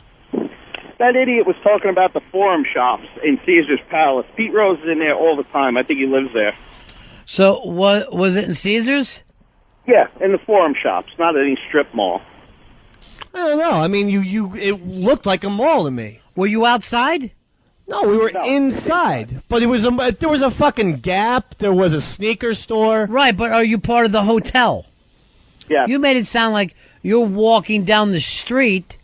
That idiot was talking about the Forum shops in Caesar's Palace. Pete Rose is in there all the time. I think he lives there. So, was it in Caesar's? Yeah, in the Forum shops, not any strip mall. I don't know. I mean, it looked like a mall to me. Were you outside? No, we were inside. But there was a fucking Gap. There was a sneaker store. Right, but are you part of the hotel? Yeah. You made it sound like you're walking down the street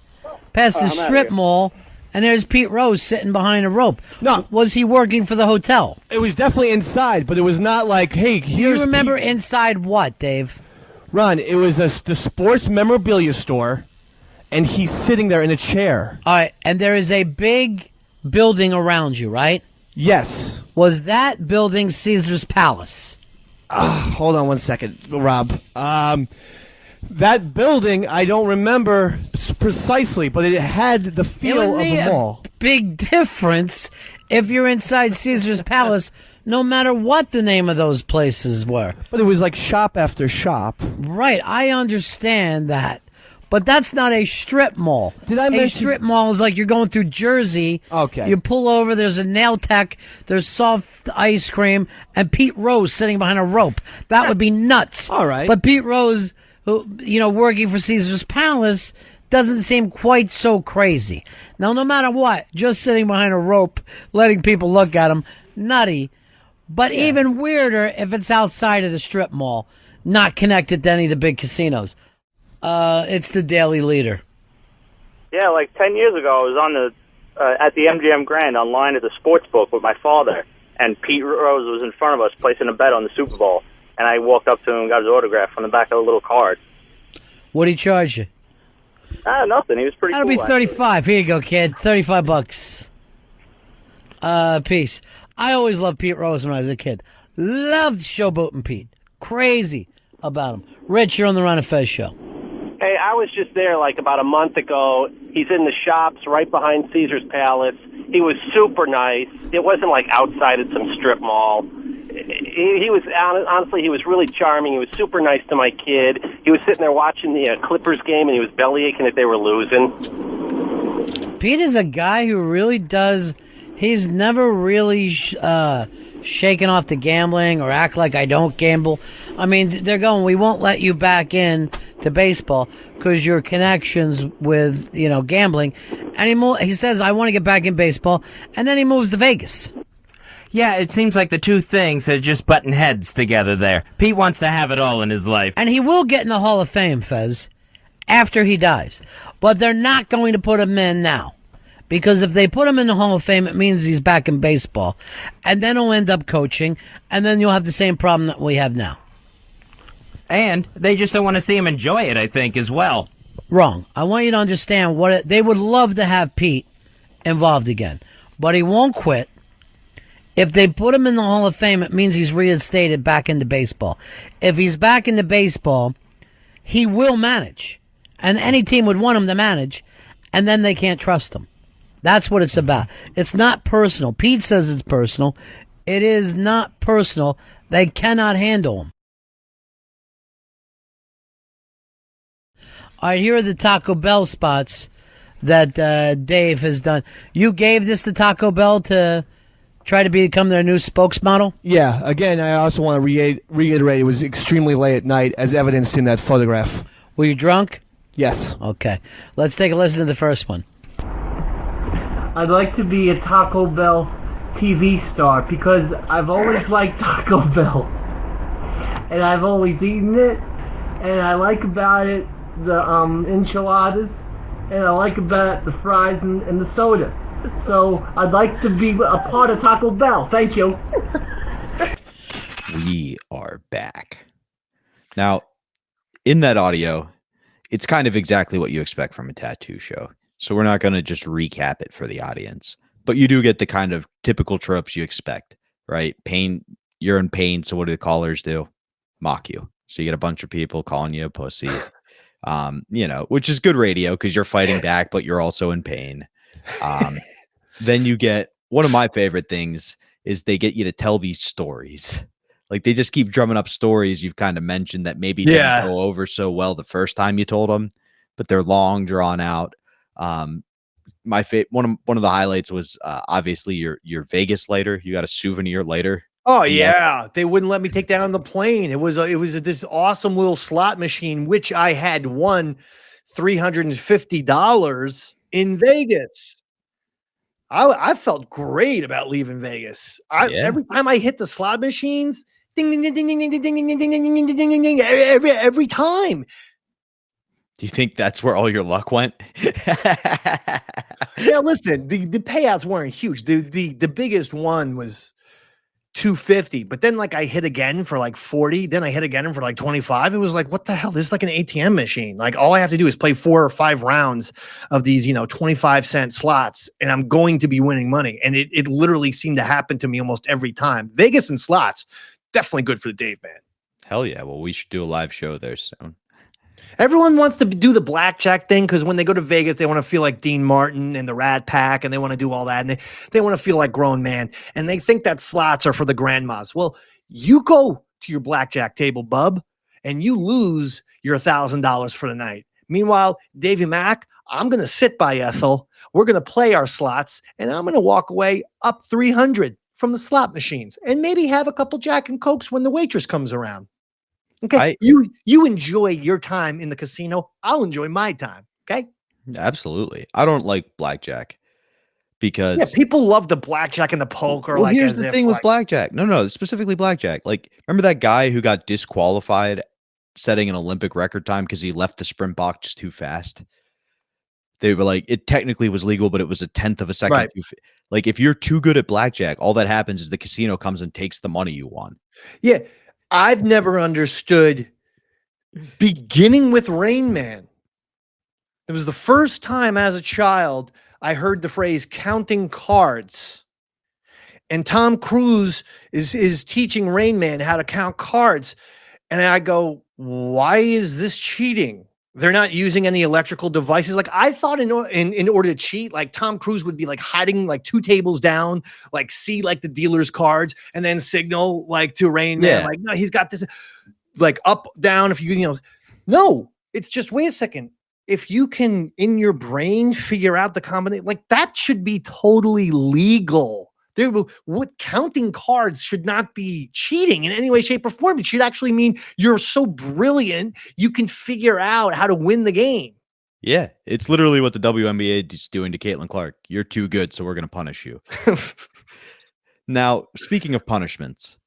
past the strip mall, and there's Pete Rose sitting behind a rope. No. Was he working for the hotel? It was definitely inside, but it was not like, hey, here's... You remember inside what, Dave? Ron, it was the sports memorabilia store, and he's sitting there in a chair. All right, and there is a big building around you, right? Yes. Was that building Caesar's Palace? Hold on one second, Rob. That building, I don't remember precisely, but it had the feel of a mall. Big difference if you're inside Caesar's Palace, no matter what the name of those places were. But it was like shop after shop. Right, I understand that. But that's not a strip mall. Did I mention... A strip mall is like you're going through Jersey. Okay. You pull over, there's a nail tech, there's soft ice cream, and Pete Rose sitting behind a rope. That would be nuts. All right. But Pete Rose, working for Caesar's Palace, doesn't seem quite so crazy. Now, no matter what, just sitting behind a rope, letting people look at him, nutty. But even weirder if it's outside of the strip mall, not connected to any of the big casinos. It's the Daily Leader. Yeah, like 10 years ago, I was on at the MGM Grand online at the sports book with my father, and Pete Rose was in front of us placing a bet on the Super Bowl. And I walked up to him and got his autograph on the back of a little card. What did he charge you? Nothing. He was pretty That'll cool. That'll be $35. Here you go, kid. $35. Peace. I always loved Pete Rose when I was a kid. Loved Showboat and Pete. Crazy about him. Rich, you're on the Ron and Fez show. Hey, I was just there like about a month ago. He's in the shops right behind Caesar's Palace. He was super nice. It wasn't like outside at some strip mall. He was, honestly, he was really charming. He was super nice to my kid. He was sitting there watching the Clippers game, and he was belly aching that they were losing. Pete is a guy who really does, he's never really shaken off the gambling or act like I don't gamble. I mean, they're going, we won't let you back in to baseball because your connections with, gambling. And he says, I want to get back in baseball. And then he moves to Vegas. Yeah, it seems like the two things are just butting heads together there. Pete wants to have it all in his life. And he will get in the Hall of Fame, Fez, after he dies. But they're not going to put him in now. Because if they put him in the Hall of Fame, it means he's back in baseball. And then he'll end up coaching. And then you'll have the same problem that we have now. And they just don't want to see him enjoy it, I think, as well. Wrong. I want you to understand they would love to have Pete involved again. But he won't quit. If they put him in the Hall of Fame, it means he's reinstated back into baseball. If he's back into baseball, he will manage. And any team would want him to manage, and then they can't trust him. That's what it's about. It's not personal. Pete says it's personal. It is not personal. They cannot handle him. All right, here are the Taco Bell spots that Dave has done. You gave this to Taco Bell to try to become their new spokesmodel? Yeah, again, I also want to reiterate it was extremely late at night, as evidenced in that photograph. Were you drunk? Yes. Okay. Let's take a listen to the first one. I'd like to be a Taco Bell TV star because I've always liked Taco Bell. And I've always eaten it. And I like about it the enchiladas. And I like about it the fries and the soda. So I'd like to be a part of Taco Bell. Thank you. We are back. Now, in that audio, it's kind of exactly what you expect from a tattoo show. So we're not going to just recap it for the audience. But you do get the kind of typical tropes you expect, right? Pain, you're in pain, so what do the callers do? Mock you. So you get a bunch of people calling you a pussy, which is good radio because you're fighting back, but you're also in pain. Then you get one of my favorite things is they get you to tell these stories. Like they just keep drumming up stories you've kind of mentioned that maybe didn't go over so well the first time you told them, but they're long, drawn out. One of the highlights was obviously your Vegas later. You got a souvenir later. Oh yeah, they wouldn't let me take that on the plane. It was this awesome little slot machine which I had won $350 in Vegas. I felt great about leaving Vegas. Every time I hit the slot machines, ding ding ding ding ding ding ding ding ding ding ding ding ding every time. Do you think that's where all your luck went? Yeah, listen, the payouts weren't huge. The biggest one was $250, but then like I hit again for like 40, then I hit again for like 25. It was like, what the hell? This is like an ATM machine. Like all I have to do is play 4 or 5 rounds of these, 25-cent slots, and I'm going to be winning money. And it literally seemed to happen to me almost every time. Vegas and slots, definitely good for the Dave man. Hell yeah. Well, we should do a live show there soon. Everyone wants to do the blackjack thing because when they go to Vegas, they want to feel like Dean Martin and the Rat Pack, and they want to do all that, and they want to feel like grown man, and they think that slots are for the grandmas. Well, you go to your blackjack table, bub, and you lose your $1,000 for the night. Meanwhile, Davey Mack, I'm going to sit by Ethel. We're going to play our slots, and I'm going to walk away up 300 from the slot machines and maybe have a couple Jack and Cokes when the waitress comes around. Okay, you enjoy your time in the casino. I'll enjoy my time. Okay, absolutely. I don't like blackjack because people love the blackjack and the poker. Well, here's the thing with blackjack. No, specifically blackjack. Like, remember that guy who got disqualified setting an Olympic record time because he left the sprint box just too fast? They were like, it technically was legal, but it was a 1/10 of a second. Right. Like, if you're too good at blackjack, all that happens is the casino comes and takes the money you won. Yeah. I've never understood beginning with Rain Man. It was the first time as a child I heard the phrase counting cards. And Tom Cruise is teaching Rain Man how to count cards. And I go, why is this cheating? They're not using any electrical devices. Like I thought in order to cheat, like Tom Cruise would be like hiding like 2 tables down, like see like the dealer's cards and then signal like to Rain Man. Like, no, he's got this like up, down. If no, it's just, wait a second. If you can in your brain figure out the combination, like that should be totally legal. What counting cards should not be cheating in any way, shape, or form. It should actually mean you're so brilliant you can figure out how to win the game. Yeah, it's literally what the WNBA is doing to Caitlin Clark. You're too good, so we're going to punish you. Now, speaking of punishments,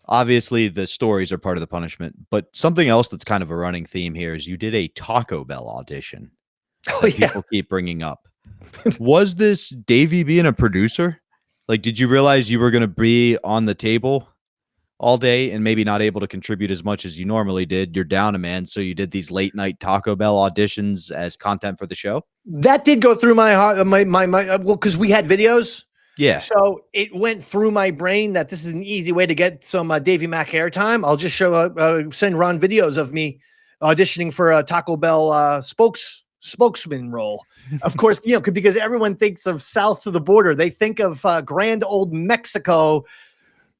obviously the stories are part of the punishment, but something else that's kind of a running theme here is you did a Taco Bell audition. People keep bringing up. Was this Davey being a producer? Like, did you realize you were going to be on the table all day and maybe not able to contribute as much as you normally did? You're down a man, so you did these late night Taco Bell auditions as content for the show? That did go through my heart. Well, because we had videos. Yeah. So it went through my brain that this is an easy way to get some Davey Mac airtime. I'll just send Ron videos of me auditioning for a Taco Bell spokesman role. Of course, because everyone thinks of south of the border. They think of grand old Mexico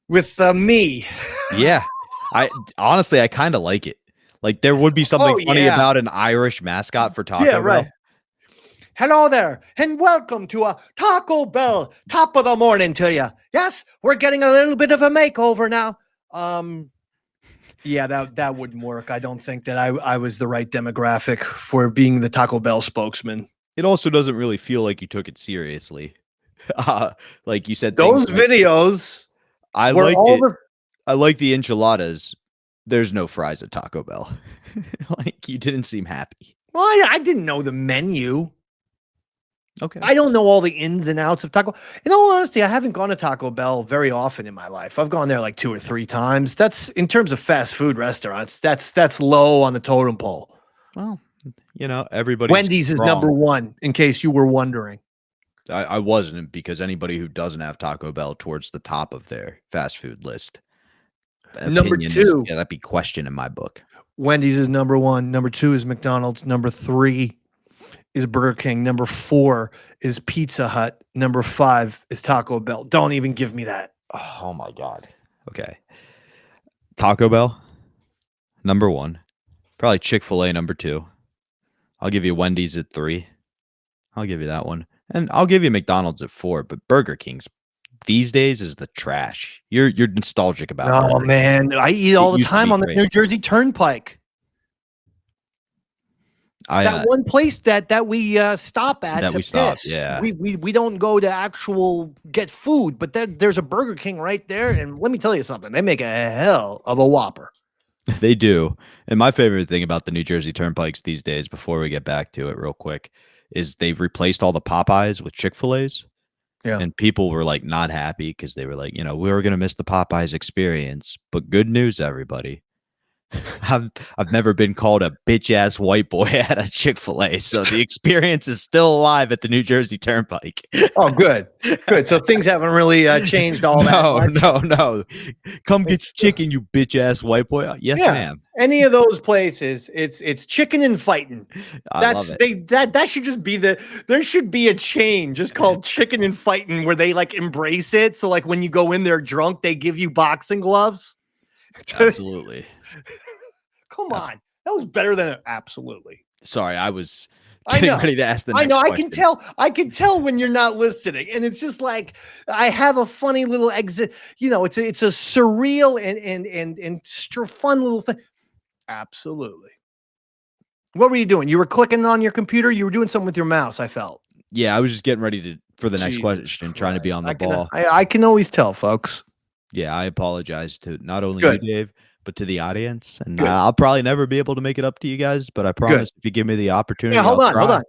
with me. Yeah. I kind of like it. Like there would be something funny about an Irish mascot for Taco Bell. Right. Hello there, and welcome to a Taco Bell. Top of the morning to you. Yes, we're getting a little bit of a makeover now. Yeah, that wouldn't work. I don't think that I was the right demographic for being the Taco Bell spokesman. It also doesn't really feel like you took it seriously. Like you said, those videos. I like it. I like the enchiladas. There's no fries at Taco Bell. Like you didn't seem happy. Well, I didn't know the menu. Okay. I don't know all the ins and outs of Taco. In all honesty, I haven't gone to Taco Bell very often in my life. I've gone there like 2 or 3 times. That's in terms of fast food restaurants. That's low on the totem pole. Well, everybody. Wendy's is number 1, in case you were wondering. I wasn't, because anybody who doesn't have Taco Bell towards the top of their fast food list. Number 2, that'd be questioned in my book. Wendy's is number 1. Number 2 is McDonald's. Number 3 is Burger King. Number 4 is Pizza Hut. Number 5 is Taco Bell. Don't even give me that. Oh my God. Okay. Taco Bell, number 1. Probably Chick-fil-A, number 2. I'll give you Wendy's at 3. I'll give you that one. And I'll give you McDonald's at 4, but Burger King's these days is the trash. You're nostalgic about it. Oh man, I eat all the time on the New Jersey Turnpike. That one place that we stop at. That we stop, yeah. We don't go to actual get food, but there's a Burger King right there, and let me tell you something. They make a hell of a Whopper. They do. And my favorite thing about the New Jersey Turnpikes these days, before we get back to it real quick, is they've replaced all the Popeyes with Chick-fil-A's. Yeah. And people were like not happy because they were like, we were going to miss the Popeyes experience. But good news, everybody. I've never been called a bitch ass white boy at a Chick-fil-A, so the experience is still alive at the New Jersey Turnpike. Oh, good. So things haven't really changed all that much. No. Come get chicken, you bitch ass white boy. Yes, ma'am. Any of those places, it's chicken and fighting. I love it. That should just be there should be a chain just called chicken and fighting where they like embrace it. So like when you go in there drunk, they give you boxing gloves. Absolutely. Come on. That was better than absolutely. Sorry, I was getting ready to ask the next question. I can tell when you're not listening. And it's just like I have a funny little exit. It's a surreal and fun little thing. Absolutely. What were you doing? You were clicking on your computer? You were doing something with your mouse, I felt. Yeah, I was just getting ready for the next question, trying to be on the ball. I can always tell, folks. Yeah, I apologize to not only you, Dave, but to the audience. And I'll probably never be able to make it up to you guys, but I promise if you give me the opportunity. Yeah, hold on.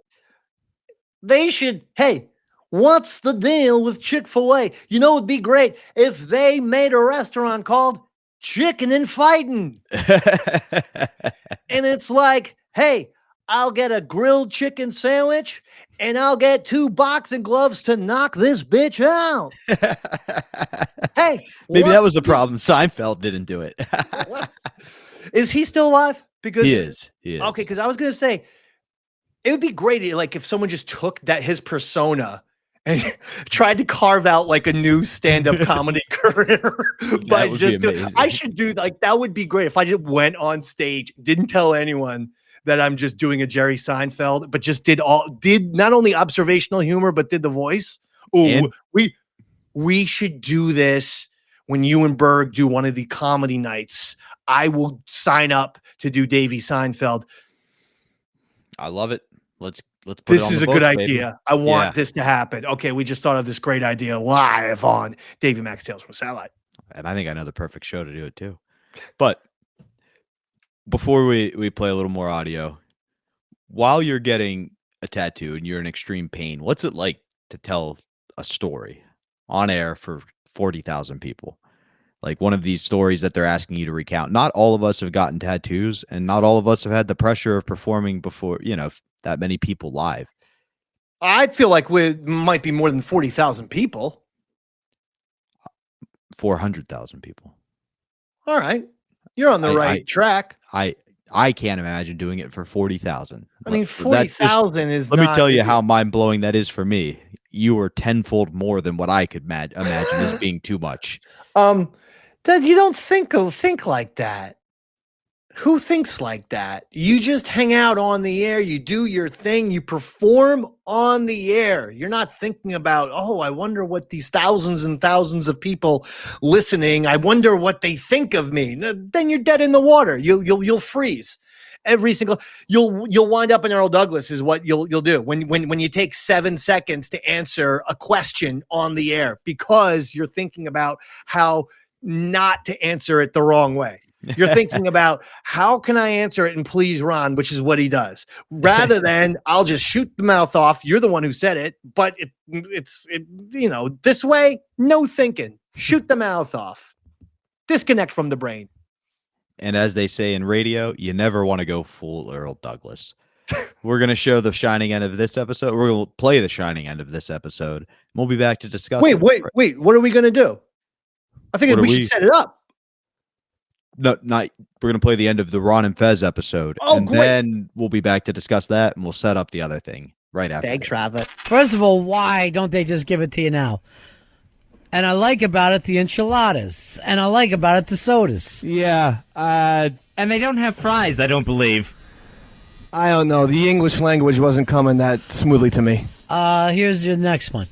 They should, hey, what's the deal with Chick-fil-A? It'd be great if they made a restaurant called Chicken and Fighting. And it's like, hey, I'll get a grilled chicken sandwich and I'll get 2 boxing gloves to knock this bitch out. Hey, maybe that was the problem. Seinfeld didn't do it. Is he still alive? Because he is. Okay, because I was gonna say it would be great like if someone just took his persona and tried to carve out like a new stand-up comedy career. That would be amazing. I should do that would be great if I just went on stage, didn't tell anyone that I'm just doing a Jerry Seinfeld, but just did not only observational humor, but did the voice. Oh, we should do this when you and Berg do one of the comedy nights. I will sign up to do Davey Seinfeld. I love it. Let's put this it on is the a book, good baby. idea. I want this to happen. Okay, we just thought of this great idea live on Davey Max Tales from Satellite. And I think I know the perfect show to do it too. But before we play a little more audio, while you're getting a tattoo and you're in extreme pain, what's it like to tell a story on air for 40,000 people? Like one of these stories that they're asking you to recount. Not all of us have gotten tattoos, and not all of us have had the pressure of performing before, that many people live. I feel like we might be more than 40,000 people. 400,000 people. All right. You're on the right track. I can't imagine doing it for 40,000. I mean, 40,000 is Let not... me tell you how mind-blowing that is for me. You are tenfold more than what I could imagine as being too much. Dad, you don't think like that. Who thinks like that? You just hang out on the air, you do your thing, you perform on the air. You're not thinking about, oh, I wonder what these thousands and thousands of people listening, I wonder what they think of me. Then you're dead in the water. You'll freeze. Every single you'll wind up in Earl Douglas is what you'll do when you take 7 seconds to answer a question on the air because you're thinking about how not to answer it the wrong way. You're thinking about how can I answer it and please Ron, which is what he does, rather than I'll just shoot the mouth off. You're the one who said it, but it's this way, no thinking. Shoot the mouth off. Disconnect from the brain. And as they say in radio, you never want to go full Earl Douglas. We're going to show the shining end of this episode. We're going to play the shining end of this episode. We'll be back to discuss. Wait. What are we going to do? I think we should set it up. No, not. We're going to play the end of the Ron and Fez episode. And great. Then we'll be back to discuss that, and we'll set up the other thing right after. Thanks, Robert. First of all, why don't they just give it to you now? And I like about it the enchiladas. And I like about it the sodas. Yeah. And they don't have fries, I don't believe. I don't know. The English language wasn't coming that smoothly to me. Here's your next one.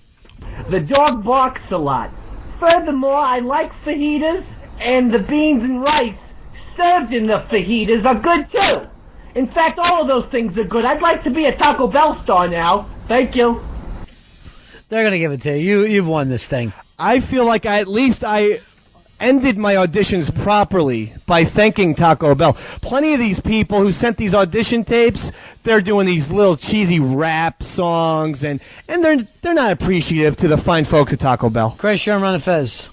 The dog barks a lot. Furthermore, I like fajitas, and the beans and rice served in the fajitas are good too. In fact, all of those things are good. I'd like to be a Taco Bell star now. Thank you. They're going to give it to you. You've won this thing. I feel like I ended my auditions properly by thanking Taco Bell. Plenty of these people who sent these audition tapes, they're doing these little cheesy rap songs, and they're not appreciative to the fine folks at Taco Bell. Chris, you're on Ron and Fez.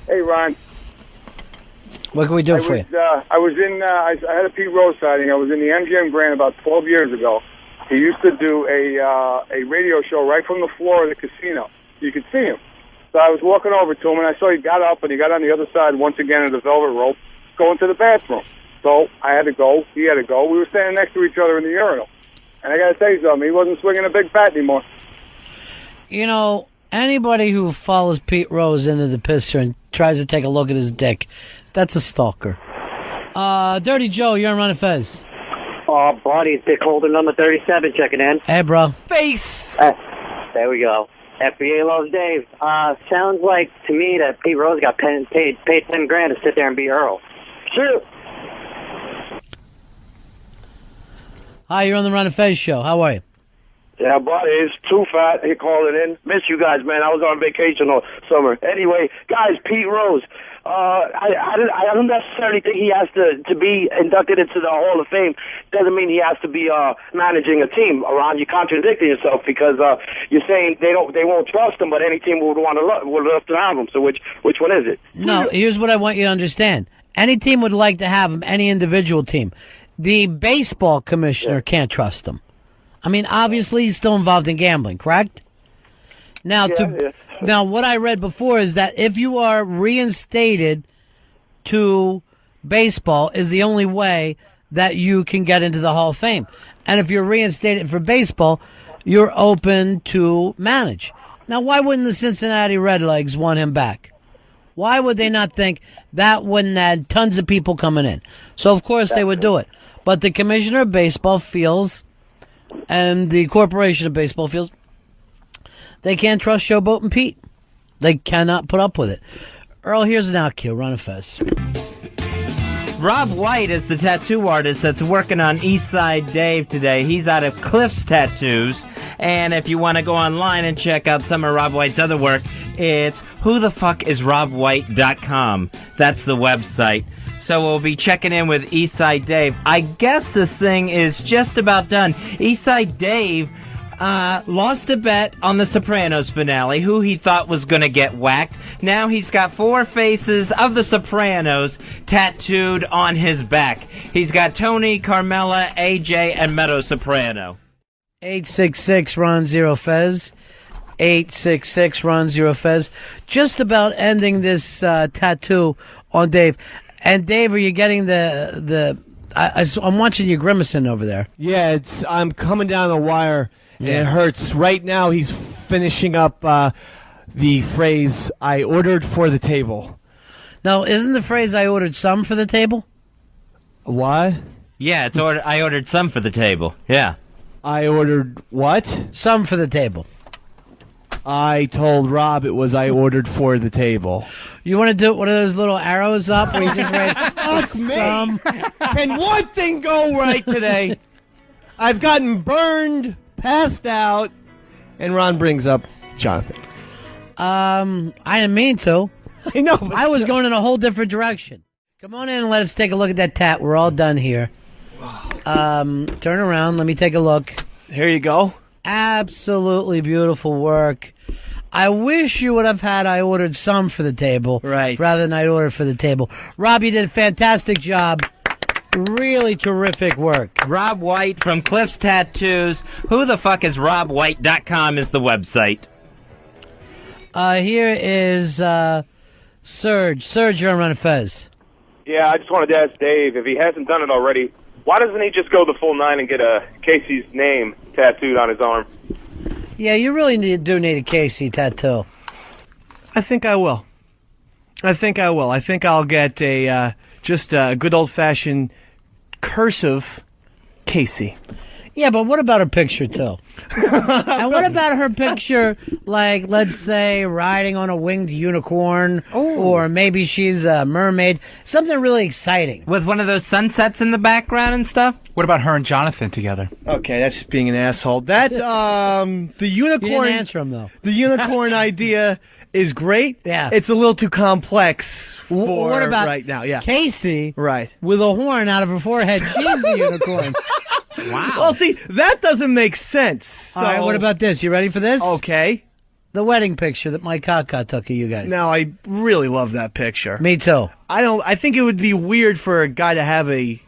Hey, Ron. What can we do for you? I had a Pete Rose sighting. I was in the MGM Grand about 12 years ago. He used to do a radio show right from the floor of the casino. You could see him. So I was walking over to him, and I saw he got up, and he got on the other side once again of the velvet rope, going to the bathroom. So I had to go. He had to go. We were standing next to each other in the urinal. And I got to tell you something. He wasn't swinging a big bat anymore. You know, anybody who follows Pete Rose into the pisser and tries to take a look at his dick, that's a stalker. Dirty Joe, you're on Ron and Fez. Oh, buddy, dick holder number 37 checking in. Hey, bro. Face! There we go. FBA loves Dave. Sounds like to me that Pete Rose got paid $10,000 to sit there and be Earl. Shoot. Hi, you're on the Ron and Fez show. How are you? Yeah, buddy, it's too fat. He calling in. Miss you guys, man. I was on vacation all summer. Anyway, guys, Pete Rose. I don't necessarily think he has to be inducted into the Hall of Fame. Doesn't mean he has to be managing a team. Ron, you're contradicting yourself because you're saying they won't trust him, but any team would love to have him. So which one is it? No, here's what I want you to understand. Any team would like to have him. Any individual team. The baseball commissioner can't trust him. I mean, obviously he's still involved in gambling, correct? Now, Now, what I read before is that if you are reinstated to baseball is the only way that you can get into the Hall of Fame. And if you're reinstated for baseball, you're open to manage. Now, why wouldn't the Cincinnati Redlegs want him back? Why would they not think that wouldn't add tons of people coming in? So, of course, they would do it. But the commissioner of baseball feels, and the corporation of baseball feels, they can't trust Showboat and Pete. They cannot put up with it. Earl, here's an out cue. Run a fest. Rob White is the tattoo artist that's working on Eastside Dave today. He's out of Cliff's Tattoos. And if you want to go online and check out some of Rob White's other work, it's whothefuckisrobwhite.com. That's the website. So we'll be checking in with Eastside Dave. I guess this thing is just about done. Eastside Dave lost a bet on the Sopranos finale, who he thought was going to get whacked. Now he's got 4 faces of the Sopranos tattooed on his back. He's got Tony, Carmela, AJ, and Meadow Soprano. 866 Ron Zero Fez. 866 Ron Zero Fez. Just about ending this tattoo on Dave. And Dave, are you getting I'm watching you grimacing over there. Yeah, I'm coming down the wire, and it hurts. Right now, he's finishing up the phrase, I ordered for the table. Now, isn't the phrase, I ordered some for the table? What? Yeah, I ordered some for the table. Yeah. I ordered what? Some for the table. I told Rob it was I ordered for the table. You want to do one of those little arrows up where you just write, Fuck me. some? Can one thing go right today? I've gotten burned, passed out, and Ron brings up Jonathan. I didn't mean to. I know. I was going in a whole different direction. Come on in and let us take a look at that tat. We're all done here. Turn around. Let me take a look. Here you go. Absolutely beautiful work. I wish you would have had I ordered some for the table. Right. Rather than I ordered for the table. Rob, you did a fantastic job. Really terrific work. Rob White from Cliff's Tattoos. Who the fuck is RobWhite.com is the website. Here is Serge. Serge, you're on Run Fez. Yeah, I just wanted to ask Dave, if he hasn't done it already, why doesn't he just go the full 9 and get Casey's name tattooed on his arm? Yeah, you really do need a Casey tattoo. I think I will. I think I'll get just a good old-fashioned cursive Casey. Yeah, but what about her picture, too? And what about her picture, like, let's say, riding on a winged unicorn, or maybe she's a mermaid, something really exciting. With one of those sunsets in the background and stuff? What about her and Jonathan together? Okay, that's just being an asshole. That, the unicorn... You didn't answer him, though. The unicorn idea is great. Yeah. It's a little too complex for what about right now. Yeah. Casey, right, with a horn out of her forehead? She's the unicorn. Wow. Well, see, that doesn't make sense. So... All right, what about this? You ready for this? Okay. The wedding picture that Mike Kaka took of you guys. Now, I really love that picture. Me too. I think it would be weird for a guy to have a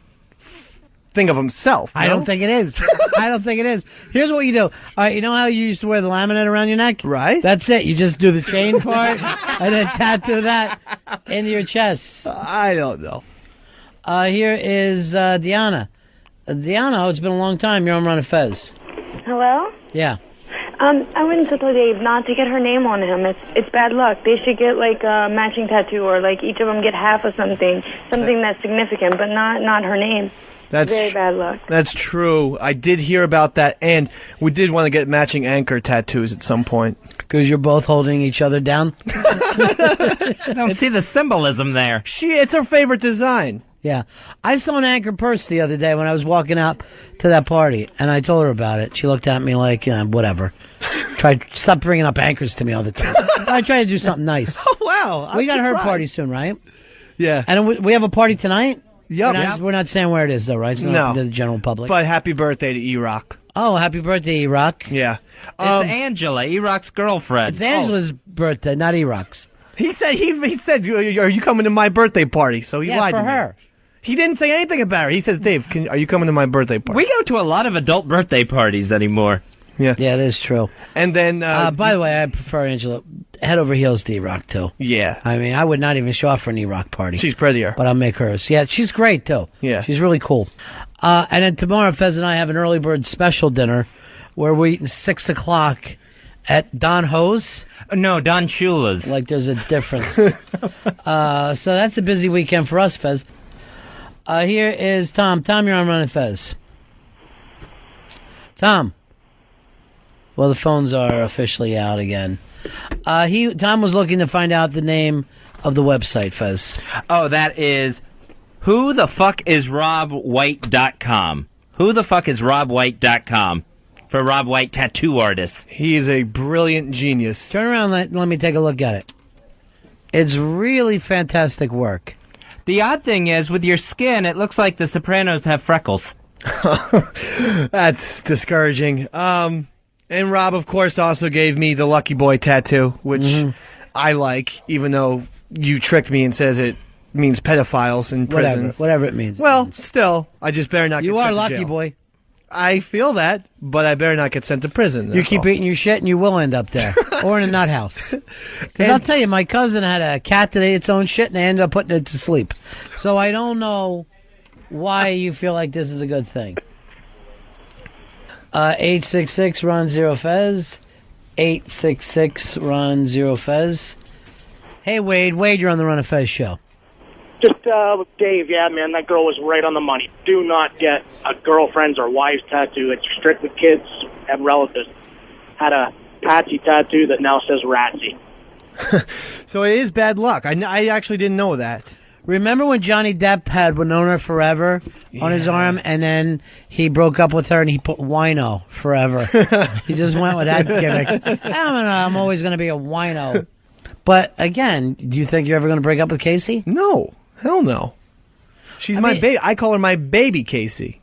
thing of himself. I don't think it is. I don't think it is. Here's what you do. All right, you know how you used to wear the laminate around your neck? Right. That's it. You just do the chain part and then tattoo that into your chest. I don't know. Here is Deanna. Deanna, it's been a long time. You're on Run Fez. Hello? Yeah. I went to tell Dave not to get her name on him. It's bad luck. They should get like a matching tattoo, or like each of them get half of something that's significant, but not her name. That's very bad luck. That's true. I did hear about that, and we did want to get matching anchor tattoos at some point. Because you're both holding each other down? I don't see the symbolism there. It's her favorite design. Yeah. I saw an anchor purse the other day when I was walking out to that party, and I told her about it. She looked at me like, whatever. Stop bringing up anchors to me all the time. I try to do something nice. Oh, wow. We got her party soon, right? Yeah. And we have a party tonight? Yep. We're not saying where it is, though, right? It's not No. open to the general public. But happy birthday to E-Rock. Oh, happy birthday, E-Rock. Yeah. It's Angela, E-Rock's girlfriend. It's Angela's birthday, not E-Rock's. He said, are you coming to my birthday party? So he lied for to me. her. He didn't say anything about her. He says, Dave, are you coming to my birthday party? We go to a lot of adult birthday parties anymore. Yeah. Yeah, it is true. And then... by the way, I prefer Angela head over heels to E-Rock, too. Yeah. I mean, I would not even show up for an E-Rock party. She's prettier. But I'll make hers. Yeah, she's great, too. Yeah. She's really cool. And then tomorrow, Fez and I have an early bird special dinner where we're eating 6 o'clock at Don Ho's. No, Don Shula's. Like there's a difference. So that's a busy weekend for us, Fez. Here is Tom. Tom, you're on Running Fez. Tom. Well, the phones are officially out again. Tom was looking to find out the name of the website, Fez. Oh, that is whothefuckisrobwhite.com. Whothefuckisrobwhite.com for Rob White tattoo artist. He is a brilliant genius. Turn around and let me take a look at it. It's really fantastic work. The odd thing is, with your skin, it looks like the Sopranos have freckles. That's discouraging. And Rob, of course, also gave me the Lucky Boy tattoo, which I like, even though you tricked me and says it means pedophiles in prison. Whatever it means. Well, still, I just better not You get are sent to Lucky jail. Boy. I feel that, but I better not get sent to prison. You keep eating your shit and you will end up there. Or in a nut house. Because I'll tell you, my cousin had a cat that ate its own shit and they ended up putting it to sleep. So I don't know why you feel like this is a good thing. 866 Ron Zero Fez. 866 Ron Zero Fez. Hey Wade, you're on the Run of Fez show. Just, Dave, yeah, man, that girl was right on the money. Do not get a girlfriend's or wife's tattoo. It's strict with kids and relatives. Had a Patsy tattoo that now says Ratsy. So it is bad luck. I actually didn't know that. Remember when Johnny Depp had Winona Forever on his arm, and then he broke up with her and he put Wino Forever? He just went with that gimmick. I don't know, I'm always going to be a wino. But again, do you think you're ever going to break up with Casey? No. Hell no. She's my baby. I call her my baby Casey.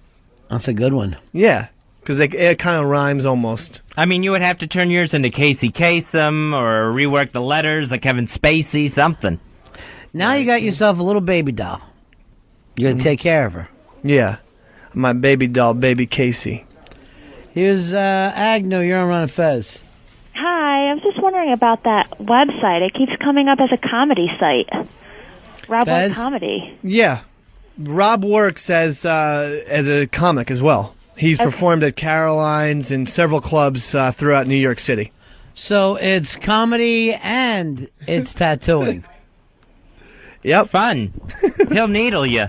That's a good one. Yeah, because it kind of rhymes almost. I mean, you would have to turn yours into Casey Kasem or rework the letters like Kevin Spacey, something. Now you got yourself a little baby doll. You're going to take care of her. Yeah. My baby doll, baby Casey. Here's Agnew. You're on Run of Fez. Hi, I was just wondering about that website. It keeps coming up as a comedy site. Rob White Comedy. Yeah. Rob works as a comic as well. He's performed at Caroline's and several clubs throughout New York City. So it's comedy and it's tattooing. Yep. Fun. He'll needle you.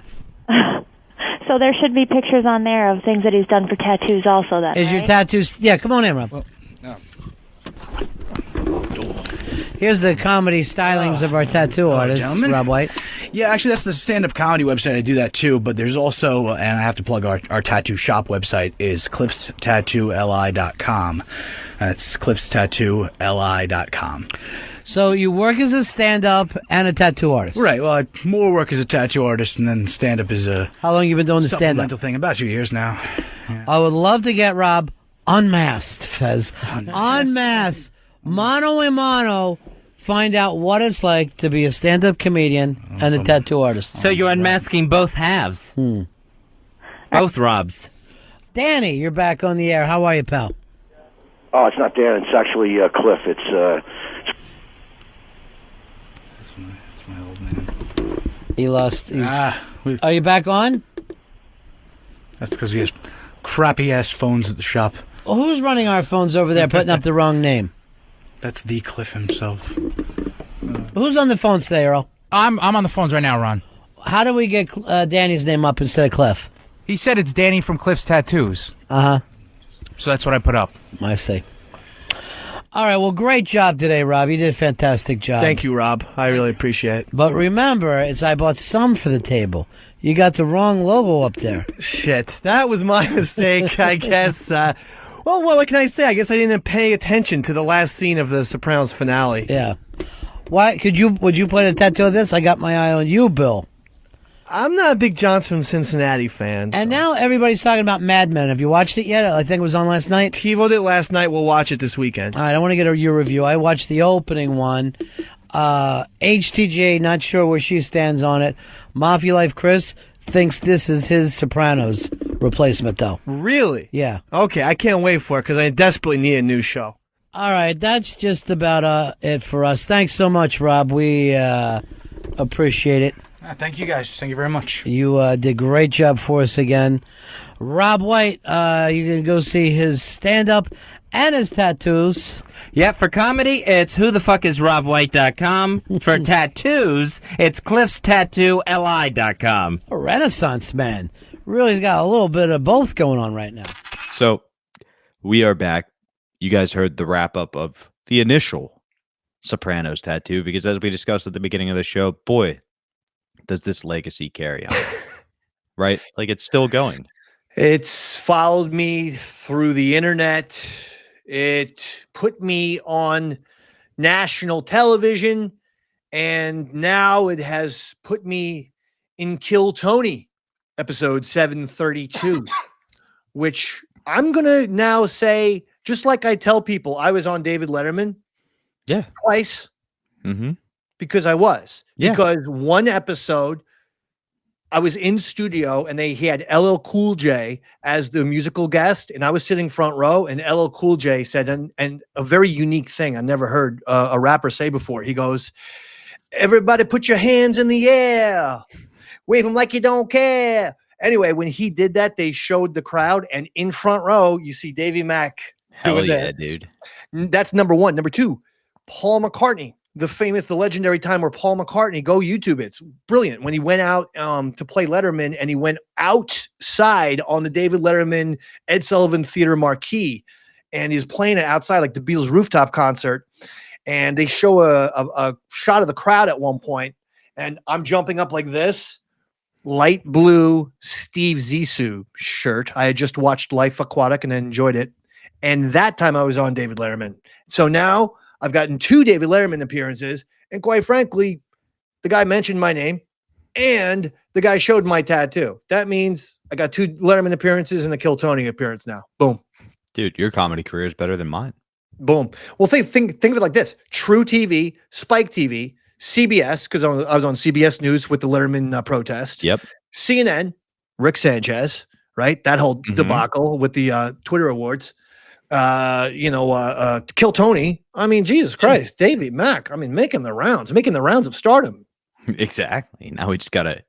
So there should be pictures on there of things that he's done for tattoos also, then, Is your tattoos... Yeah, come on in, Rob. Here's the comedy stylings of our tattoo artist, gentlemen. Rob White. Yeah, actually, that's the stand-up comedy website. I do that too, but there's also, and I have to plug our tattoo shop website, is cliffstattooli.com. That's cliffstattooli.com. So you work as a stand-up and a tattoo artist. Right. Well, I more work as a tattoo artist, and then stand-up is a How long you been doing the stand-up? supplemental thing. About 2 years now. I would love to get Rob unmasked, Fez. Unmasked. Mano a mano. Find out what it's like to be a stand-up comedian and a tattoo artist. So you're unmasking both halves. Both Robs. Danny, you're back on the air. How are you, pal? Oh, it's not Dan. It's actually Cliff. It's my old man. He lost. Are you back on? That's because we have crappy-ass phones at the shop. Well, who's running our phones over there putting up the wrong name? That's the Cliff himself. Who's on the phones today, Earl? I'm on the phones right now, Ron. How do we get Danny's name up instead of Cliff? He said it's Danny from Cliff's Tattoos. Uh-huh. So that's what I put up. I see. All right, well, great job today, Rob. You did a fantastic job. Thank you, Rob. I really appreciate it. But remember, I bought some for the table. You got the wrong logo up there. Shit, that was my mistake, I guess. Well, what can I say? I guess I didn't pay attention to the last scene of the Sopranos finale. Yeah. Why would you put a tattoo of this? I got my eye on you, Bill. I'm not a big John's from Cincinnati fan. And now everybody's talking about Mad Men. Have you watched it yet? I think it was on last night. TiVo'd it last night. We'll watch it this weekend. All right, I want to get your review. I watched the opening one. HTJ, not sure where she stands on it. Mafia Life Chris thinks this is his Sopranos replacement, though. Really? Yeah. Okay, I can't wait for it because I desperately need a new show. All right, that's just about it for us. Thanks so much, Rob. We appreciate it. Thank you, guys. Thank you very much. You did a great job for us again. Rob White, you can go see his stand-up and his tattoos. Yeah, for comedy, it's whothefuckisrobwhite.com. For tattoos, it's cliffstattooli.com. A renaissance man. Really's got a little bit of both going on right now. So, we are back. You guys heard the wrap-up of the initial Sopranos tattoo, because as we discussed at the beginning of the show, boy, does this legacy carry on. Right? Like, it's still going. It's followed me through the internet. It put me on national television, and now it has put me in Kill Tony, episode 732, which I'm going to now say, just like I tell people, I was on David Letterman. Yeah. Twice. Mm-hmm. Because I was. Yeah. Because one episode, I was in studio and he had LL Cool J as the musical guest, and I was sitting front row, and LL Cool J said, and a very unique thing I never heard a rapper say before. He goes, "Everybody put your hands in the air. Wave them like you don't care." Anyway, when he did that, they showed the crowd, and in front row, you see Davey Mack. Hell yeah, dude. That's number one. Number two, Paul McCartney, the legendary time where Paul McCartney, go YouTube it. It's brilliant. When he went out to play Letterman, and he went outside on the David Letterman Ed Sullivan Theater marquee, and he's playing it outside like the Beatles rooftop concert. And they show a shot of the crowd at one point, and I'm jumping up like this. Light blue Steve Zissou shirt. I had just watched Life Aquatic and enjoyed it. And that time I was on David Letterman. So now I've gotten 2 David Letterman appearances. And quite frankly, the guy mentioned my name and the guy showed my tattoo. That means I got 2 Letterman appearances and a Kill Tony appearance now. Boom. Dude, your comedy career is better than mine. Boom. Well, think of it like this. True TV, Spike TV, CBS, because I was on CBS News with the Letterman protest. Yep. CNN, Rick Sanchez, right? That whole debacle with the Twitter awards. Kill Tony. I mean, Jesus Christ, Davey Mack. I mean, making the rounds of stardom. Exactly. Now we just got to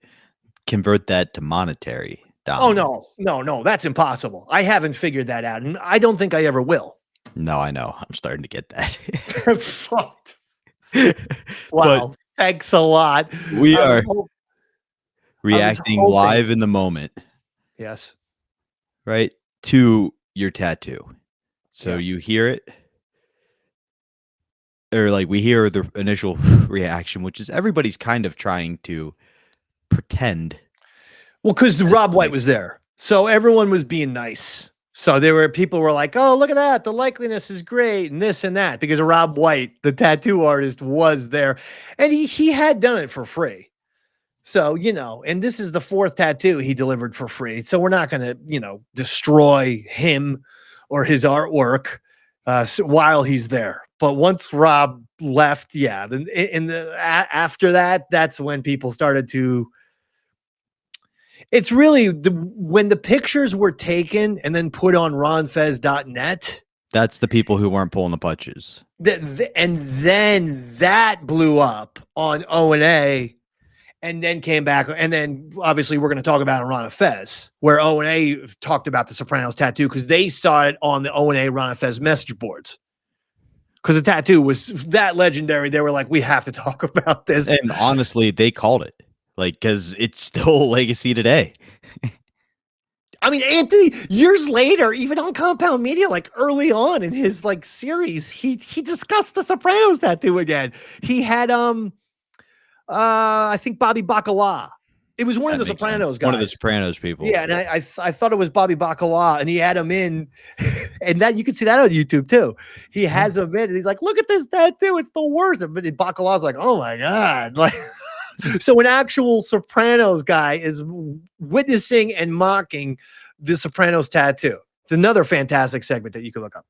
convert that to monetary dollars. Oh, no. That's impossible. I haven't figured that out, and I don't think I ever will. No, I know. I'm starting to get that. Fucked. Wow. But thanks a lot. We are reacting live in the moment. Yes. Right? To your tattoo. So you hear it, or like we hear the initial reaction, which is everybody's kind of trying to pretend. Well, because Rob White was there. So everyone was being nice. So people were like, "Oh, look at that. The likeliness is great," and this and that, because Rob White, the tattoo artist, was there. And he had done it for free. So, and this is the 4th tattoo he delivered for free. So we're not going to, destroy him or his artwork while he's there. But once Rob left, then after that, that's when people started to. It's really when the pictures were taken and then put on ronfez.net. That's the people who weren't pulling the punches. And then that blew up on O&A and then came back. And then obviously we're going to talk about it on Ron Fez, where O&A talked about the Sopranos tattoo because they saw it on the O&A Ron Fez message boards. Because the tattoo was that legendary. They were like, we have to talk about this. And honestly, they called it. Like, because it's still legacy today. I mean, Anthony, years later, even on Compound Media, like early on in his like series, he discussed the Sopranos tattoo again. He had I think Bobby Bacala. It was one of the Sopranos guys. One of the Sopranos people. Yeah, and I thought it was Bobby Bacala, and he had him in, and that you can see that on YouTube too. He has him in, and he's like, "Look at this tattoo, it's the worst." But Bacala's like, "Oh my god!" Like. So an actual Sopranos guy is witnessing and mocking the Sopranos tattoo. It's another fantastic segment that you can look up.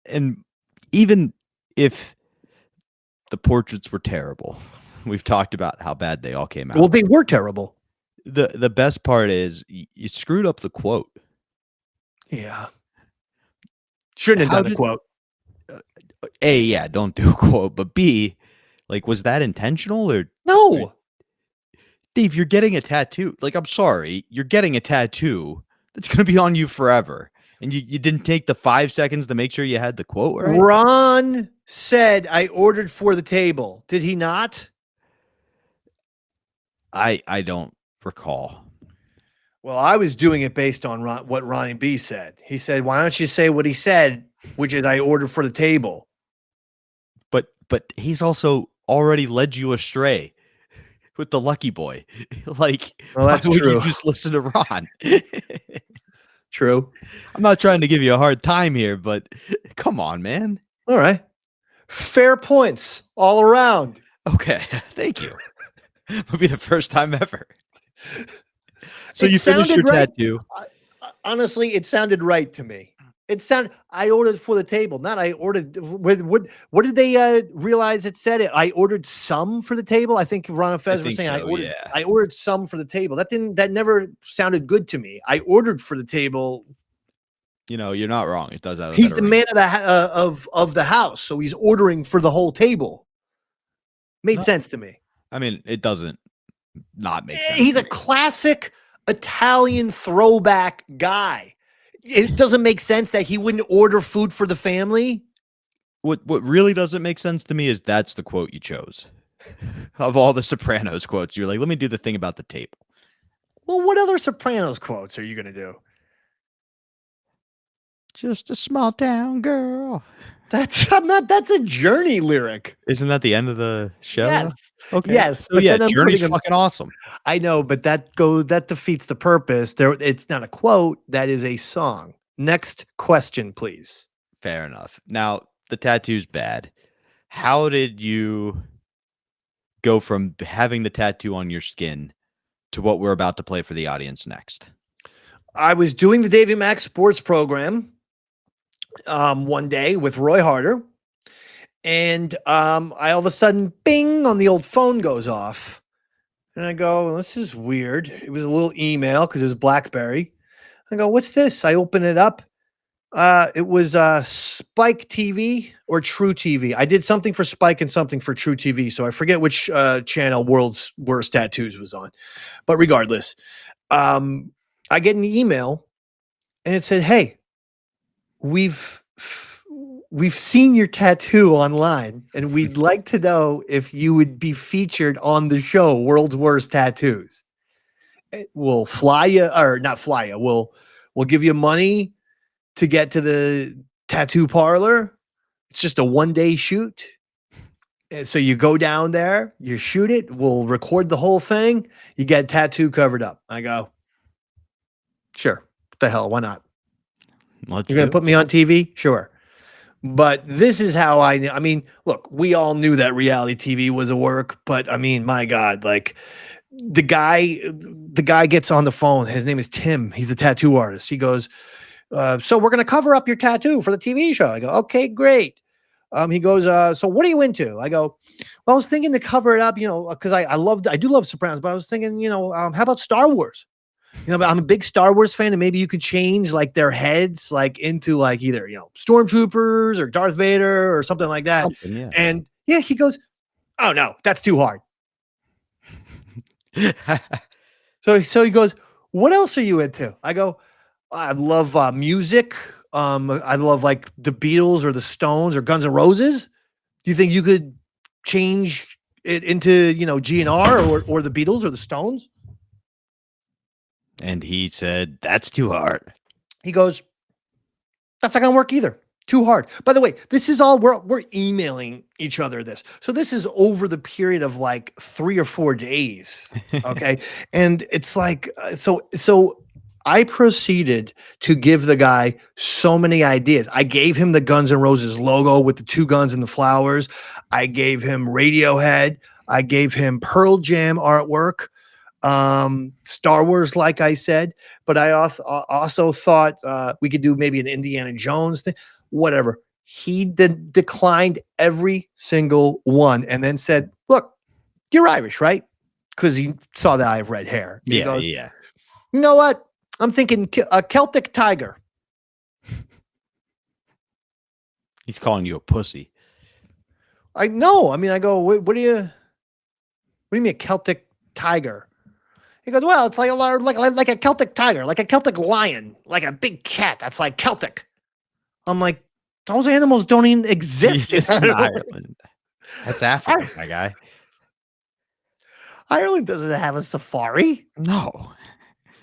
And even if the portraits were terrible, we've talked about how bad they all came out. Well, they were terrible. The best part is you screwed up the quote. Yeah. Shouldn't have done a quote. A, yeah, don't do a quote. But B, like, was that intentional or no? Dave, you're getting a tattoo. Like, I'm sorry, you're getting a tattoo that's gonna be on you forever, and you didn't take the 5 seconds to make sure you had the quote right. Ron said, "I ordered for the table." Did he not? I don't recall. Well, I was doing it based on what Ronnie B said. He said, "Why don't you say what he said, which is I ordered for the table?" But he's also already led you astray with the Lucky Boy. Like, well, that's why true. would you just listen to Ron? True. I'm not trying to give you a hard time here, but come on, man. All right. Fair points all around. Okay. Thank you. It'll be the first time ever. So you finished your tattoo. Honestly, it sounded right to me. It sounded. I ordered for the table. Not I ordered. What did they realize it said? I ordered some for the table. I think Ron and Fez were saying I ordered some for the table. That never sounded good to me. I ordered for the table. You know, you're not wrong. It does have. He's the man of the house, so he's ordering for the whole table. Made sense to me. I mean, it doesn't not make sense. He's a classic Italian throwback guy. It doesn't make sense that he wouldn't order food for the family. What really doesn't make sense to me is that's the quote you chose. Of all the Sopranos quotes, you're like, let me do the thing about the table. Well, what other Sopranos quotes are you going to do? Just a small town girl. That's a Journey lyric. Isn't that the end of the show? Yes. Okay. Yes. So yeah, Journey's fucking awesome. I know, but that defeats the purpose. It's not a quote. That is a song. Next question, please. Fair enough. Now, the tattoo's bad. How did you go from having the tattoo on your skin to what we're about to play for the audience next? I was doing the Davey Mack sports program one day with Roy Harder, and I all of a sudden, bing, on the old phone goes off, and I go, this is weird. It was a little email because it was BlackBerry. I go, what's this? I open it up. It was Spike TV or True TV. I did something for Spike and something for True TV, so I forget which channel World's Worst Tattoos was on. But regardless, I get an email, and it said, hey, we've seen your tattoo online, and we'd like to know if you would be featured on the show World's Worst Tattoos. We'll fly you, or not fly you. We'll give you money to get to the tattoo parlor. It's just a one-day shoot. And so you go down there, you shoot it, we'll record the whole thing, you get tattoo covered up. I go, sure. What the hell? Why not? You're going to put me on TV? Sure. But this is how I mean, look, we all knew that reality TV was a work, but I mean, my God, like the guy gets on the phone. His name is Tim. He's the tattoo artist. He goes, so we're going to cover up your tattoo for the TV show. I go, okay, great. He goes, so what are you into? I go, well, I was thinking to cover it up, because I do love Sopranos, but I was thinking, how about Star Wars? I'm a big Star Wars fan, and maybe you could change like their heads like into like either stormtroopers or Darth Vader or something like that. Yeah. And yeah, he goes, oh no, that's too hard. So he goes, what else are you into? I go, I love music. I love like the Beatles or the Stones or Guns N' Roses. Do you think you could change it into GNR or the Beatles or the Stones? And he said, that's too hard. He goes, that's not going to work either. Too hard. By the way, this is all we're emailing each other this. So this is over the period of like 3 or 4 days. Okay. And it's like, so I proceeded to give the guy so many ideas. I gave him the Guns N' Roses logo with the 2 guns and the flowers. I gave him Radiohead. I gave him Pearl Jam artwork. Star Wars, like I said, but I also thought we could do maybe an Indiana Jones thing, whatever. He declined every single one and then said, look, you're Irish, right? Because he saw that I have red hair. Yeah. You know what? I'm thinking a Celtic tiger. He's calling you a pussy. I know. I mean, I go, what do you mean a Celtic tiger? He goes, well, it's like a Celtic tiger, like a Celtic lion, like a big cat. That's like Celtic. I'm like, those animals don't even exist in Ireland. That's Africa, my guy. Ireland doesn't have a safari. No.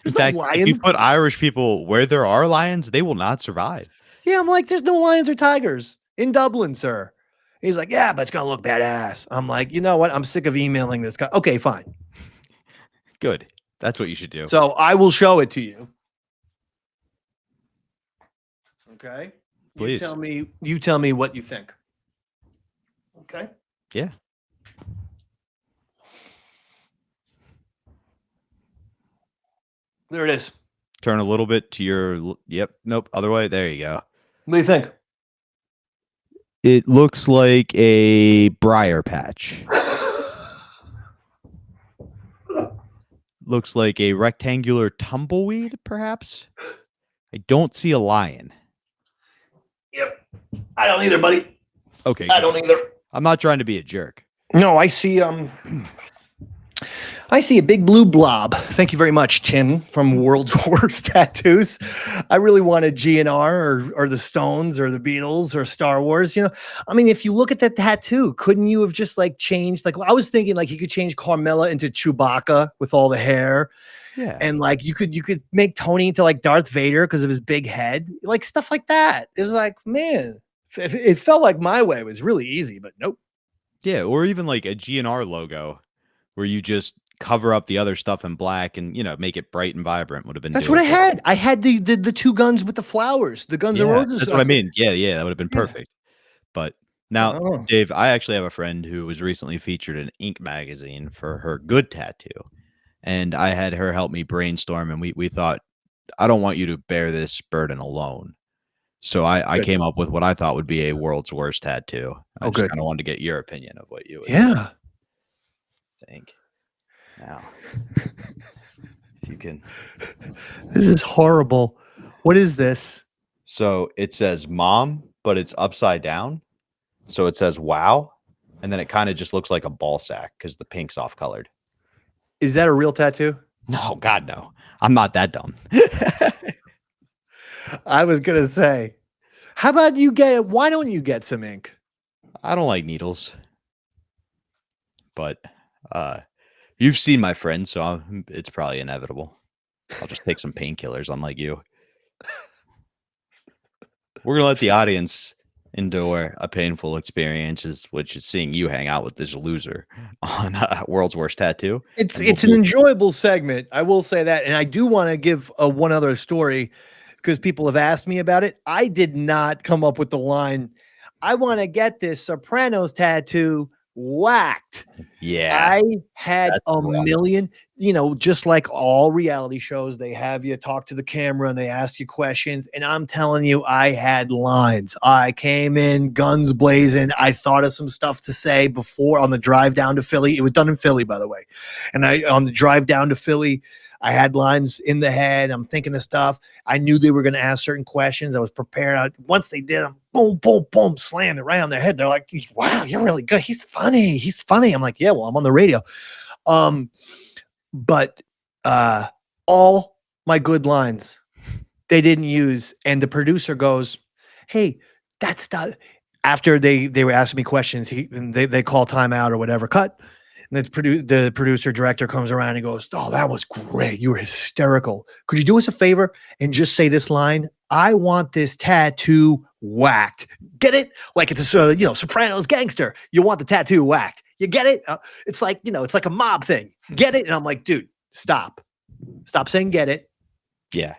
There's in fact, no if lions. you put Irish people where there are lions, they will not survive. Yeah, I'm like, there's no lions or tigers in Dublin, sir. He's like, yeah, but it's going to look badass. I'm like, you know what? I'm sick of emailing this guy. Okay, fine. Good. That's what you should do. So I will show it to you. Okay. Please. You tell me what you think. Okay. Yeah. There it is. Turn a little bit to your, yep, nope, other way. There you go. What do you think? It looks like a briar patch. Looks like a rectangular tumbleweed, perhaps. I don't see a lion. Yep. I don't either, buddy. Okay. I don't either. I'm not trying to be a jerk. No, I see a big blue blob. Thank you very much, Tim from World's Worst Tattoos. I really wanted GNR or the Stones or the Beatles or Star Wars. You know, I mean, if you look at that tattoo, couldn't you have just like changed? Like, I was thinking like he could change Carmella into Chewbacca with all the hair. Yeah. And like you could make Tony into like Darth Vader because of his big head, like stuff like that. It was like, man, it felt like my way was really easy, but nope. Yeah, or even like a GNR logo where you just cover up the other stuff in black and, you know, make it bright and vibrant would have been That's doable. what I had. I had the two guns with the flowers, the Guns N' Roses. That's what I mean. Yeah, that would have been perfect. But now, Dave, I actually have a friend who was recently featured in Ink magazine for her good tattoo. And I had her help me brainstorm, and we thought, I don't want you to bear this burden alone. So I came up with what I thought would be a world's worst tattoo. I just kind of wanted to get your opinion of what you would think. Now, if you can. This is horrible. What is this? So it says mom, but it's upside down. So it says wow. And then it kind of just looks like a ball sack because the pink's off colored. Is that a real tattoo? No, God, no. I'm not that dumb. I was going to say, how about you get it? Why don't you get some ink? I don't like needles. But you've seen my friend, so it's probably inevitable. I'll just take some painkillers, unlike you. We're going to let the audience endure a painful experience, which is seeing you hang out with this loser on World's Worst Tattoo. It's an enjoyable segment. I will say that. And I do want to give one other story because people have asked me about it. I did not come up with the line, I want to get this Sopranos tattoo whacked. Yeah. I had a million, you know, just like all reality shows, they have you talk to the camera and they ask you questions. And I'm telling you, I had lines. I came in guns blazing. I thought of some stuff to say before on the drive down to Philly. It was done in Philly, by the way. And on the drive down to Philly, I had lines in the head. I'm thinking of stuff. I knew they were going to ask certain questions. I was prepared. Once they did them, boom, boom, boom, slammed it right on their head. They're like, wow, you're really good. He's funny. He's funny. I'm like, yeah, well, I'm on the radio. But all my good lines, they didn't use. And the producer goes, hey, that's not. After they were asking me questions, they call timeout or whatever, cut. And the producer director comes around and goes, oh, that was great. You were hysterical. Could you do us a favor and just say this line? I want this tattoo whacked. Get it? Like it's a, Sopranos gangster. You want the tattoo whacked. You get it? It's like, it's like a mob thing. Get it? And I'm like, dude, stop. Stop saying get it. Yeah.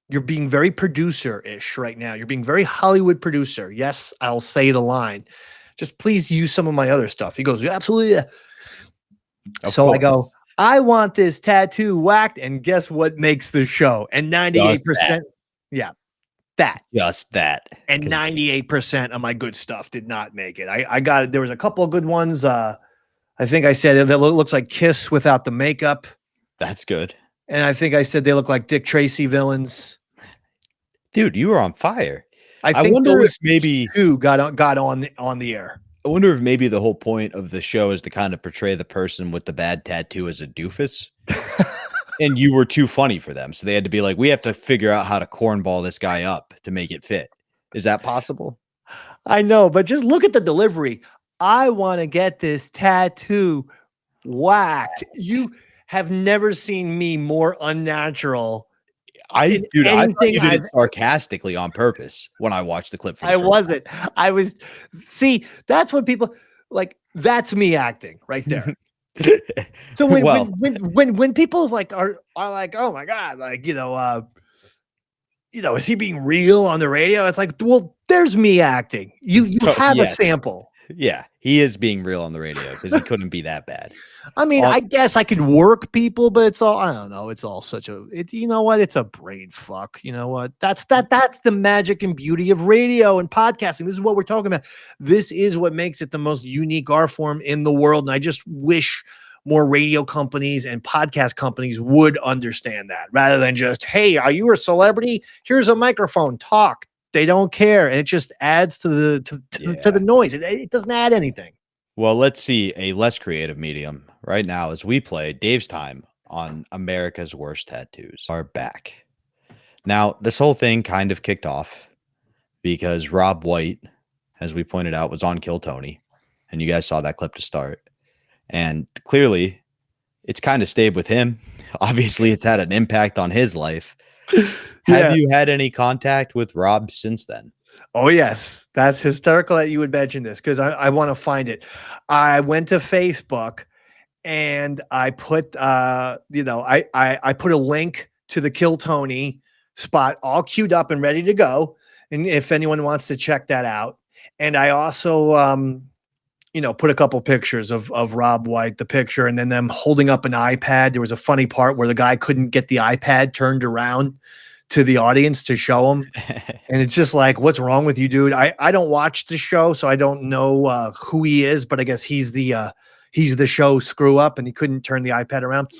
You're being very producer-ish right now. You're being very Hollywood producer. Yes, I'll say the line. Just please use some of my other stuff. He goes, absolutely. Yeah. So I go, I want this tattoo whacked, and guess what makes the show? And 98%, yeah, that. Just that. And 98% of my good stuff did not make it. I got it. There was a couple of good ones. I think I said that looks like Kiss without the makeup. That's good. And I think I said they look like Dick Tracy villains. Dude, you were on fire. I wonder if maybe two got on the air. I wonder if maybe the whole point of the show is to kind of portray the person with the bad tattoo as a doofus. And you were too funny for them. So they had to be like, we have to figure out how to cornball this guy up to make it fit. Is that possible? I know, but just look at the delivery. I want to get this tattoo whacked. You have never seen me more unnatural. I thought you did it sarcastically on purpose when I watched the clip. I wasn't. I was. See, that's what people like. That's me acting right there. So when people like are like, oh my God, like is he being real on the radio? It's like, well, there's me acting. You have a sample. Yeah, he is being real on the radio because he couldn't be that bad. I mean, I guess I could work people, but it's all, I don't know. It's all such a, you know what? It's a brain fuck. You know what? That's the magic and beauty of radio and podcasting. This is what we're talking about. This is what makes it the most unique art form in the world. And I just wish more radio companies and podcast companies would understand that rather than just, hey, are you a celebrity? Here's a microphone, talk. They don't care. And it just adds to the noise. It doesn't add anything. Well, let's see a less creative medium right now as we play Dave's Time on America's Worst Tattoos are back. Now, this whole thing kind of kicked off because Rob White, as we pointed out, was on Kill Tony. And you guys saw that clip to start. And clearly, it's kind of stayed with him. Obviously, it's had an impact on his life. Have you had any contact with Rob since then? Oh, yes. That's hysterical that you would mention this because I want to find it. I went to Facebook and I put, I put a link to the Kill Tony spot all queued up and ready to go. And if anyone wants to check that out. And I also, put a couple pictures of Rob White, the picture, and then them holding up an iPad. There was a funny part where the guy couldn't get the iPad turned around to the audience to show him. And it's just like, what's wrong with you, dude? I don't watch the show, so I don't know who he is, but I guess he's the show screw up and he couldn't turn the iPad around.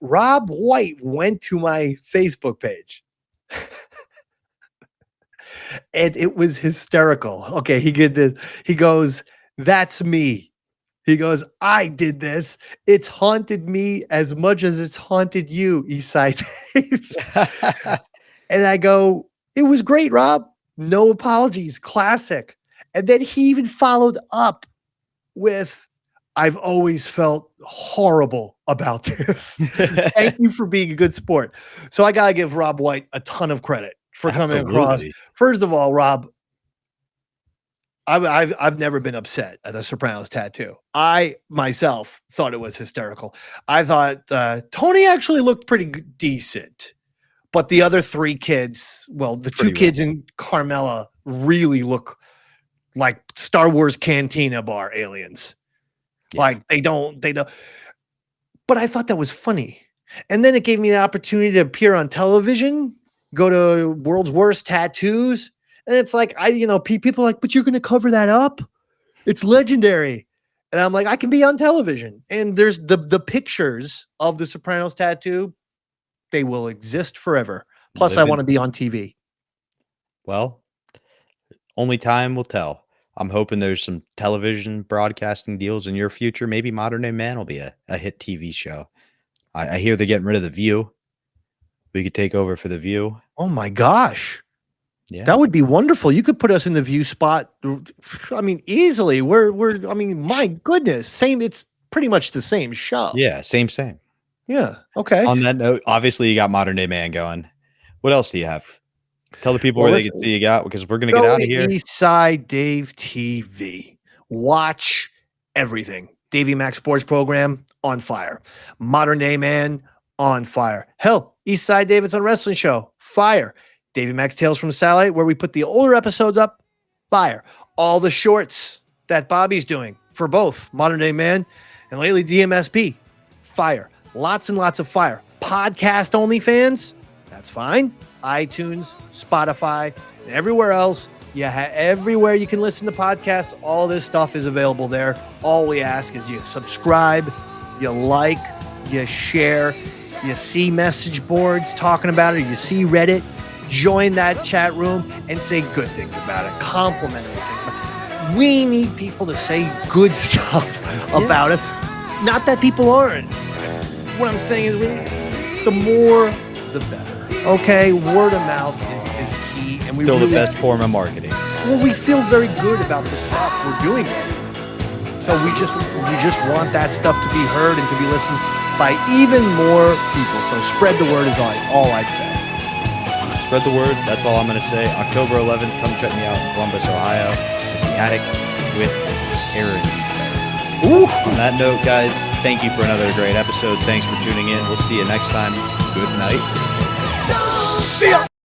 Rob White went to my Facebook page. And it was hysterical. Okay, he did this. He goes, that's me. He goes, I did this. It's haunted me as much as it's haunted you, Eastside Dave. And I go, it was great, Rob. No apologies. Classic. And then he even followed up with, I've always felt horrible about this. Thank you for being a good sport. So I got to give Rob White a ton of credit for coming across. First of all, Rob, I've never been upset at the Sopranos tattoo. I myself thought it was hysterical. I thought Tony actually looked pretty decent, but the other three kids, well, the two kids in Carmela really look like Star Wars Cantina bar aliens. Yeah. Like they don't. But I thought that was funny. And then it gave me the opportunity to appear on television, go to World's Worst Tattoos. And it's like, people are like, but you're going to cover that up? It's legendary. And I'm like, I can be on television. And there's the pictures of the Sopranos tattoo. They will exist forever. Plus, I want to be on TV. Well, only time will tell. I'm hoping there's some television broadcasting deals in your future. Maybe Modern Day Man will be a hit TV show. I hear they're getting rid of The View. We could take over for The View. Oh, my gosh. Yeah. That would be wonderful. You could put us in the View spot. I mean, easily. My goodness. Same. It's pretty much the same show. Yeah. Same. Yeah. Okay. On that note, obviously you got Modern Day Man going. What else do you have? Tell the people where they can see you got, because we're going to get out of here. Eastside Dave TV. Watch everything. Davey Mac Sports Program on fire. Modern Day Man on fire. Hell, Eastside Davidson Wrestling Show, fire. Davey Mac's Tales from Satellite, where we put the older episodes up, fire. All the shorts that Bobby's doing for both Modern Day Man and lately DMSP, fire. Lots and lots of fire. Podcast only fans, that's fine. iTunes, Spotify, and everywhere else. Everywhere you can listen to podcasts, all this stuff is available there. All we ask is you subscribe, you like, you share, you see message boards talking about it, you see Reddit. Join that chat room and say good things about it, complimentary things. We need people to say good stuff about us. Not that people aren't. What I'm saying is, the more, the better. Okay, word of mouth is key, and still the best form of marketing. Well, we feel very good about the stuff we're doing. So we just want that stuff to be heard and to be listened by even more people. So spread the word is all I'd say. Spread the word. That's all I'm going to say. October 11th, come check me out in Columbus, Ohio, at the Attic with Aaron. Ooh. On that note, guys, thank you for another great episode. Thanks for tuning in. We'll see you next time. Good night. See ya.